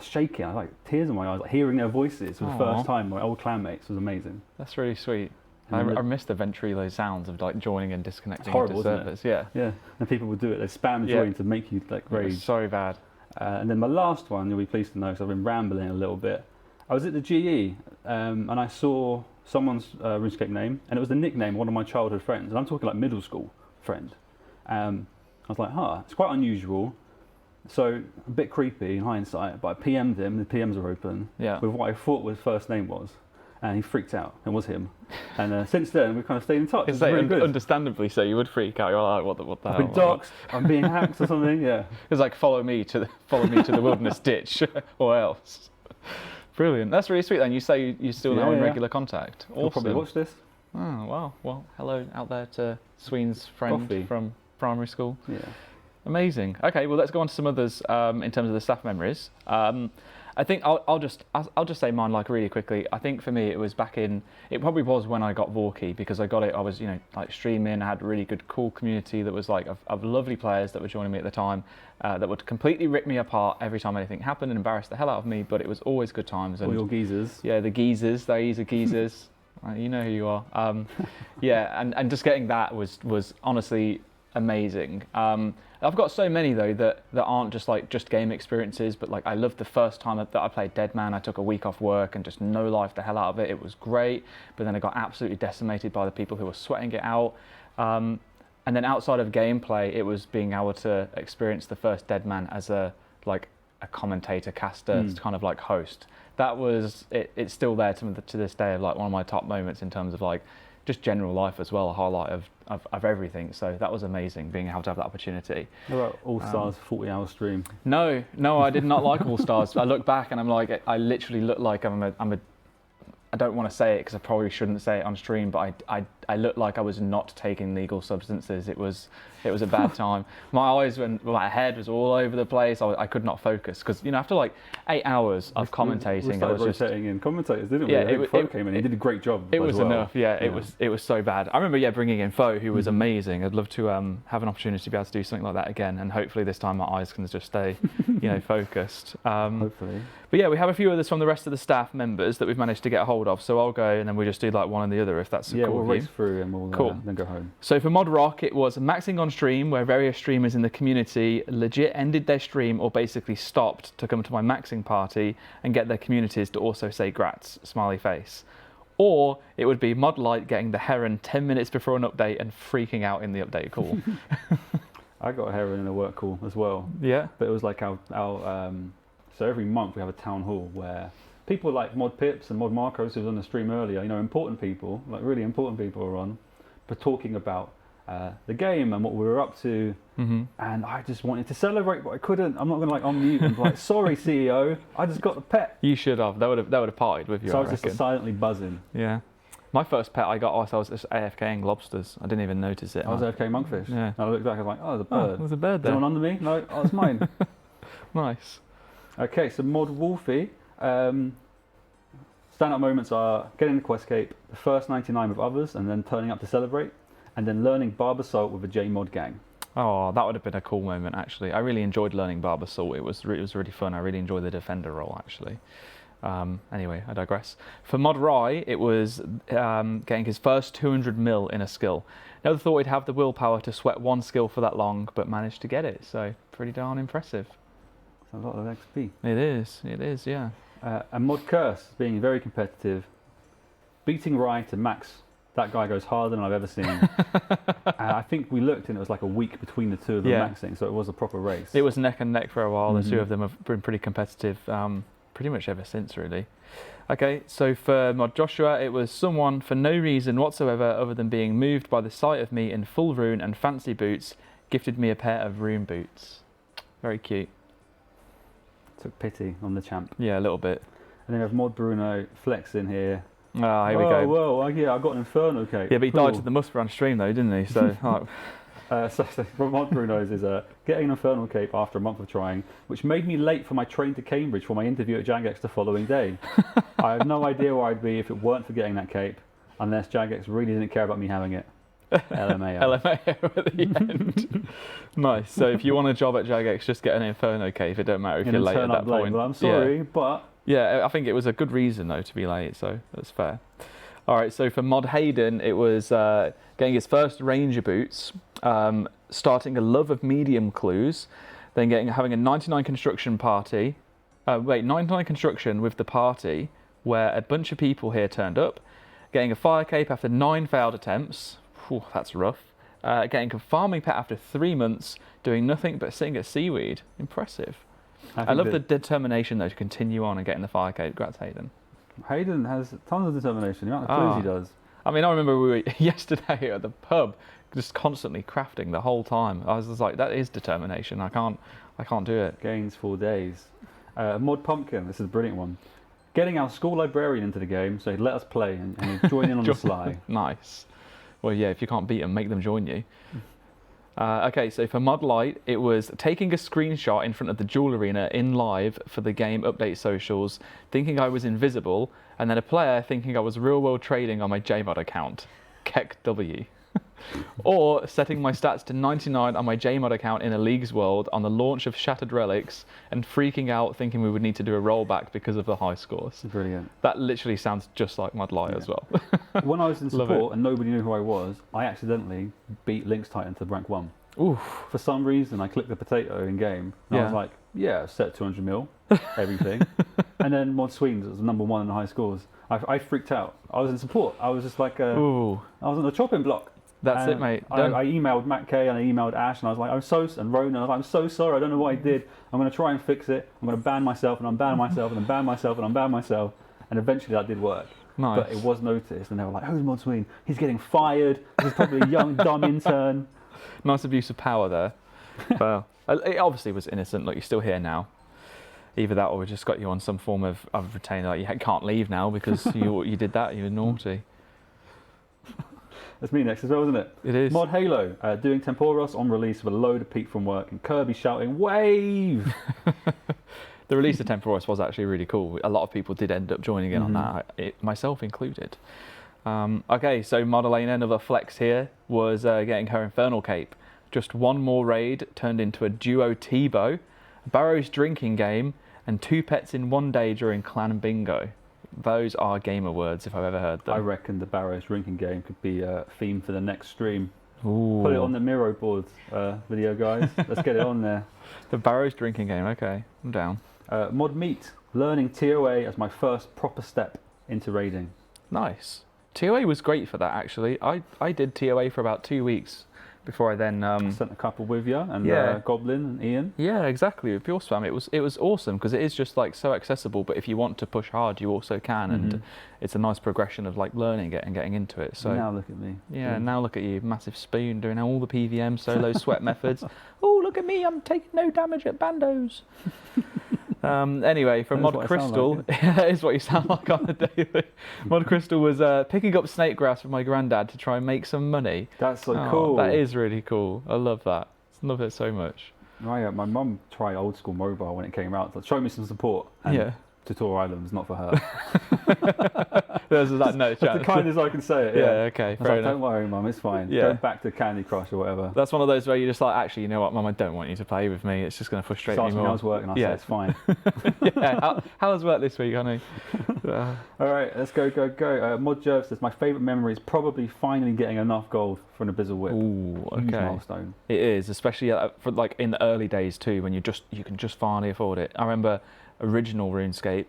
shaking, I was like tears in my eyes, like hearing their voices for the first time, my old clanmates, was amazing. That's really sweet. I miss the Ventrilo sounds of like joining and disconnecting horrible, into servers. Yeah. Yeah, and people would do it, they spam join to make you like rage. So bad. And then my last one, you'll be pleased to know, because I've been rambling a little bit. I was at the GE, and I saw someone's RuneScape name, and it was the nickname of one of my childhood friends, and I'm talking like middle school friend. I was like, it's quite unusual. So a bit creepy in hindsight, but I PM'd him, the PMs are open, with what I thought his first name was, and he freaked out. It was him. And since then, we've kind of stayed in touch. It's like really good. Understandably so, you would freak out. You're like, what the I've hell? been doxxed, I'm being hacked or something, yeah. It's like, follow me to the wilderness ditch, or else. Brilliant. That's really sweet then. You say you're still now in regular contact. Awesome. You'll probably watch this. Oh, wow. Well, hello out there to Sween's friend from primary school. Yeah. Amazing. Okay, well, let's go on to some others in terms of the staff memories. I think I'll just say mine like really quickly. I think for me it probably was when I got Vorky, because I got it. I was like streaming. I had a really good cool community that was like of lovely players that were joining me at the time that would completely rip me apart every time anything happened and embarrass the hell out of me. But it was always good times. And all your geezers. Yeah, the geezers. These are geezers. You know who you are. Yeah, and just getting that was honestly amazing. I've got so many though that aren't just game experiences, but like I loved the first time that I played Dead Man. I took a week off work and just no life the hell out of it. It was great, but then I got absolutely decimated by the people who were sweating it out. And then outside of gameplay, it was being able to experience the first Dead Man as a commentator, caster, kind of like host. That was it's still there to this day of like one of my top moments in terms of like just general life as well, a highlight of everything. So that was amazing, being able to have that opportunity. What about All Stars 40-hour stream? No, I did not like All Stars. I look back and I'm like, I literally look like I don't want to say it because I probably shouldn't say it on stream, but I looked like I was not taking legal substances. It was a bad time. My eyes my head was all over the place. I could not focus because after like 8 hours of commentating, we started rotating in commentators, didn't we? Yeah, Fo came in. He did a great job. It was enough. Yeah, it was so bad. I remember bringing in Fo, who was amazing. I'd love to have an opportunity to be able to do something like that again, and hopefully this time my eyes can just stay focused. Hopefully. But yeah, we have a few others from the rest of the staff members that we've managed to get a hold of. So I'll go and then we just do like one and the other if that's cool. We'll race through and we'll then go home. So for Mod Rock, it was maxing on stream where various streamers in the community legit ended their stream or basically stopped to come to my maxing party and get their communities to also say grats, smiley face. Or it would be Mod Light getting the Heron 10 minutes before an update and freaking out in the update call. I got a Heron in a work call as well. Yeah. But it was like our so every month we have a town hall where people like Mod Pips and Mod Marcos, who was on the stream earlier, important people, like really important people are on, but talking about the game and what we were up to. And I just wanted to celebrate, but I couldn't. I'm not going to unmute and be like, sorry, CEO, I just got the pet. You should have. That would have partied with you. So I was just silently buzzing. Yeah. My first pet I got whilst I was just AFKing lobsters. I didn't even notice it. I was AFK monkfish. Yeah. And I looked back, I was like, oh, there's a bird. There's a bird Is there. anyone under me? No, oh, it's mine. Nice. Okay, so Mod Wolfie. Standout moments are getting the Questcape, the first 99 with others, and then turning up to celebrate, and then learning Barb Assault with the J-Mod gang. Oh, that would have been a cool moment, actually. I really enjoyed learning Barb Assault. It was really fun. I really enjoyed the defender role, actually. Anyway, I digress. For Mod Rye, it was getting his first 200 mil in a skill. Never thought he'd have the willpower to sweat one skill for that long, but managed to get it. So pretty darn impressive. It's a lot of XP. It is, yeah. And Mod Curse, being very competitive, beating Rye to max. That guy goes harder than I've ever seen. I think we looked and it was like a week between the two of them maxing, so it was a proper race. It was neck and neck for a while. The two of them have been pretty competitive pretty much ever since, really. Okay, so for Mod Joshua, it was someone for no reason whatsoever other than being moved by the sight of me in full rune and fancy boots, gifted me a pair of rune boots. Very cute. Took pity on the champ. Yeah, a little bit. And then we have Mod Bruno Flex in here. Ah, here we go. Whoa, yeah, I got an Inferno cape. Yeah, but he died to the Muster on stream though, didn't he? So, so Mod Bruno's is getting an Infernal cape after a month of trying, which made me late for my train to Cambridge for my interview at Jagex the following day. I have no idea where I'd be if it weren't for getting that cape, unless Jagex really didn't care about me having it. LMAO. LMAO at the end. Nice. So if you want a job at Jagex, just get an Inferno cape. It don't matter if you're late at that point. Well, I'm sorry, but... Yeah, I think it was a good reason, though, to be late, so that's fair. All right, so for Mod Hayden, it was getting his first Ranger boots, starting a love of medium clues, then having a 99 construction party. 99 construction with the party, where a bunch of people here turned up, getting a fire cape after 9 failed attempts. Whew, that's rough. Getting a farming pet after 3 months, doing nothing but sitting at seaweed. Impressive. I love the determination, though, to continue on and getting the fire cape. Congrats, Hayden. Hayden has tons of determination. The amount of clues he does. I mean, I remember we were yesterday at the pub, just constantly crafting the whole time. I was just like, that is determination. I can't do it. Gains 4 days. Mod Pumpkin. This is a brilliant one. Getting our school librarian into the game, so he'd let us play and he'd join in on the sly. Nice. Well, yeah, if you can't beat them, make them join you. Okay, so for Mod Light, it was taking a screenshot in front of the Jewel Arena in live for the game update socials, thinking I was invisible, and then a player thinking I was real world trading on my JMod account. Keck W. Or setting my stats to 99 on my JMod account in a League's World on the launch of Shattered Relics and freaking out thinking we would need to do a rollback because of the high scores. Brilliant. That literally sounds just like Mod Light as well. When I was in support and nobody knew who I was, I accidentally beat Lynx Titan to rank 1. Oof. For some reason, I clicked the potato in game, and I was like, yeah, set 200 mil, everything. And then Mod Sweens was number 1 in the high scores. I freaked out. I was in support. I was just like, I was on the chopping block. That's it, mate. I emailed Matt Kay and I emailed Ash, and I was like, and Ronan, I was like, I'm so sorry, I don't know what I did. I'm going to try and fix it. I'm going to ban myself, and unban myself, and unban myself, and unban myself. And eventually that did work. Nice. But it was noticed, and they were like, who's Mod Sween? He's getting fired. He's probably a young, dumb intern. Nice abuse of power there. Well, it obviously was innocent. Look, you're still here now. Either that or we just got you on some form of retainer. Like, you can't leave now because you did that. You were naughty. That's me next as well, isn't it? It is. Mod Halo, doing Temporos on release with a load of peek from work and Kirby shouting, wave! The release of Temporos was actually really cool. A lot of people did end up joining in on that, myself included. Okay, so Mod Elena, another flex here, was getting her Infernal Cape. Just one more raid turned into a duo T-bow, Barrow's drinking game, and 2 pets in 1 day during Clan Bingo. Those are gamer words if I've ever heard them. I reckon the Barrow's drinking game could be a theme for the next stream. Ooh. Put it on the Miro board video, guys. Let's get it on there. The Barrow's drinking game, okay, I'm down. Mod Meat, learning TOA as my first proper step into raiding. Nice. TOA was great for that, actually. I did TOA for about 2 weeks before I then sent a couple with you and Goblin and Ian. Yeah, exactly. With Pure Spam, it was awesome because it is just like so accessible. But if you want to push hard, you also can, and it's a nice progression of like learning it and getting into it. So now look at me. Yeah, now look at you, massive spoon, doing all the PVM solo sweat methods. Oh, look at me, I'm taking no damage at bandos. Anyway, from That is Mod what I sound Crystal, like, that is what you sound like on the daily. Mod Crystal was picking up snake grass with my granddad to try and make some money. That's so Oh, cool. That is really cool. I love that. Love it so much. Right, my mum tried Old School Mobile when it came out. So show me some support. And Yeah. Tutorial Island's not for her. There's that no That's chance. the kindest I can say it. Yeah, Yeah, okay, I was fair like, enough. don't worry, Mum, it's fine. Yeah. Go back to Candy Crush or whatever. That's one of those where you're just like, actually, you know what, Mum, I don't want you to play with me. It's just going to frustrate me Starts me more. how's work and I Yeah. say it's fine. Yeah. How's work this week, honey? All right, let's go. Mod Jerv says, my favourite memory is probably finally getting enough gold for an Abyssal Whip. Ooh, Huge okay. milestone. It is, especially for like in the early days too, when you can just finally afford it. I remember original RuneScape,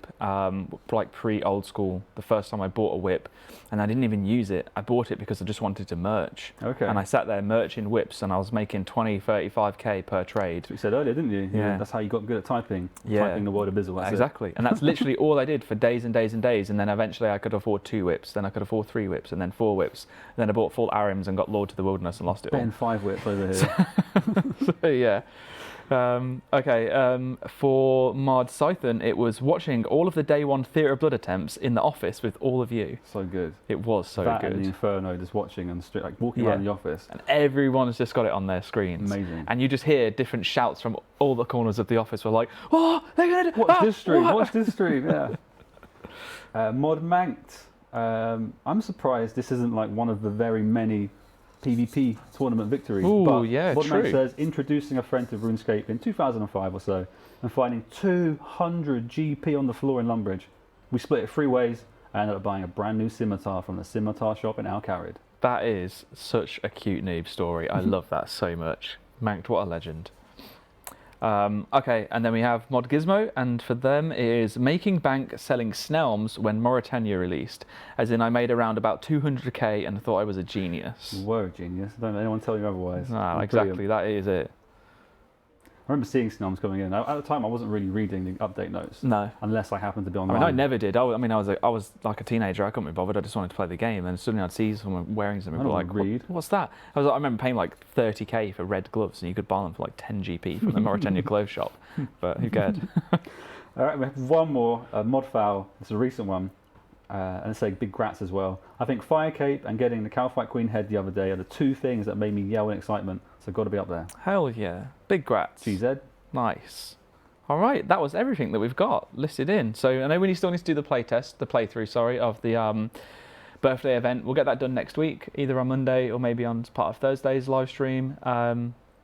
like pre-Old School, the first time I bought a whip, and I didn't even use it. I bought it because I just wanted to merch. Okay. And I sat there merching whips, and I was making 20, 35k per trade. That's what you said earlier, didn't you? Yeah. That's how you got good at typing. Yeah. Typing the word Abyssal. That's Exactly. And that's literally all I did for days and days and days. And then eventually I could afford 2 whips, then I could afford 3 whips, and then 4 whips. And then I bought full Anagrams and got lured to the wilderness and lost it all. Ben 5 whips over here. So yeah. For Mod Scython, it was watching all of the day 1 Theatre of Blood attempts in the office with all of you. So good. It was so that good. and the Inferno, just watching and like walking Yeah. around the office. And everyone's just got it on their screens. Amazing. And you just hear different shouts from all the corners of the office. We're like, oh, they're going to do Watch this stream, what?" watch this stream, yeah. Mod Manked. I'm surprised this isn't like one of the very many PvP tournament victories. Ooh, but yeah, Mod true. Manked says, introducing a friend to RuneScape in 2005 or so, and finding 200 GP on the floor in Lumbridge. We split it 3 ways, and ended up buying a brand new scimitar from the scimitar shop in Al Kharid. That is such a cute noob story. I love that so much. Manked, what a legend. Okay, and then we have Mod Gizmo, and for them it is making bank selling Snelms when Mauritania released. As in, I made around about 200k and thought I was a genius. You were a genius. Don't let anyone tell you otherwise. No, You're exactly, brilliant. that is it. I remember seeing Snelms coming in. At the time, I wasn't really reading the update notes. No. Unless I happened to be I online. mean, I never did. I was like a teenager. I couldn't be bothered. I just wanted to play the game, and suddenly I'd see someone wearing something. I But don't like, read. What's that? I remember paying like 30k for red gloves, and you could buy them for like 10 GP from the Mauritania clothes shop. But who cared? All right, we have one more, Mod Foul. It's a recent one. And it's like big grats as well. I think Fire Cape and getting the Calfight Queen head the other day are the 2 things that made me yell in excitement. So got to be up there. Hell yeah. Big grats. GZ. Nice. All right, that was everything that we've got listed in. So I know we still need to do the playthrough, of the birthday event. We'll get that done next week, either on Monday or maybe on part of Thursday's live stream.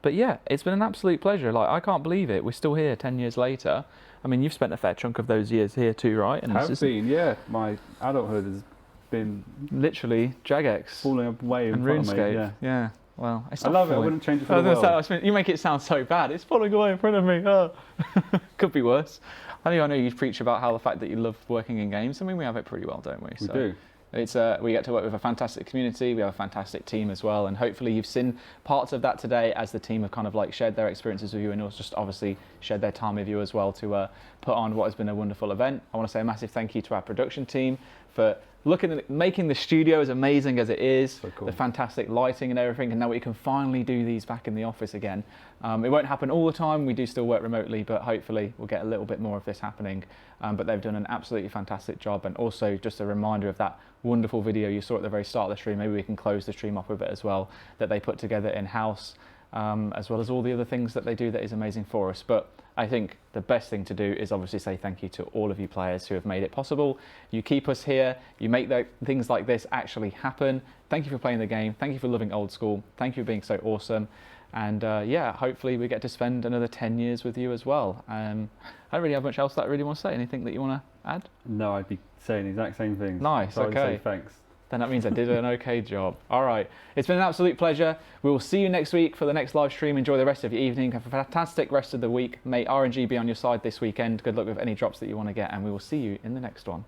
But yeah, it's been an absolute pleasure. Like, I can't believe it. We're still here 10 years later. I mean, you've spent a fair chunk of those years here too, right? And Have been, yeah. My adulthood has been literally Jagex falling away in and front of me. RuneScape. Yeah. Well, it's I not love it. I falling. wouldn't change it for I the was gonna world. say, you make it sound so bad. It's falling away in front of me. Oh. Could be worse. I know you preach about how the fact that you love working in games. I mean, we have it pretty well, don't we? We do. It's we get to work with a fantastic community. We have a fantastic team as well, and hopefully you've seen parts of that today as the team have kind of like shared their experiences with you, and also just obviously shared their time with you as well to put on what has been a wonderful event. I want to say a massive thank you to our production team for making the studio as amazing as it is, So cool. the fantastic lighting and everything, and now we can finally do these back in the office again. It won't happen all the time. We do still work remotely, but hopefully we'll get a little bit more of this happening. But they've done an absolutely fantastic job, and also just a reminder of that wonderful video you saw at the very start of the stream. Maybe we can close the stream off with it as well, that they put together in-house, as well as all the other things that they do that is amazing for us. But I think the best thing to do is obviously say thank you to all of you players who have made it possible. You keep us here, you make things like this actually happen. Thank you for playing the game, thank you for loving Old School, thank you for being so awesome. And yeah, hopefully we get to spend another 10 years with you as well. I don't really have much else that I really want to say. Anything that you want to add? No, I'd be saying the exact same things. Nice, So I would okay. say thanks. Then that means I did an okay job. All right, it's been an absolute pleasure. We will see you next week for the next live stream. Enjoy the rest of your evening. Have a fantastic rest of the week. May RNG be on your side this weekend. Good luck with any drops that you want to get, and we will see you in the next one.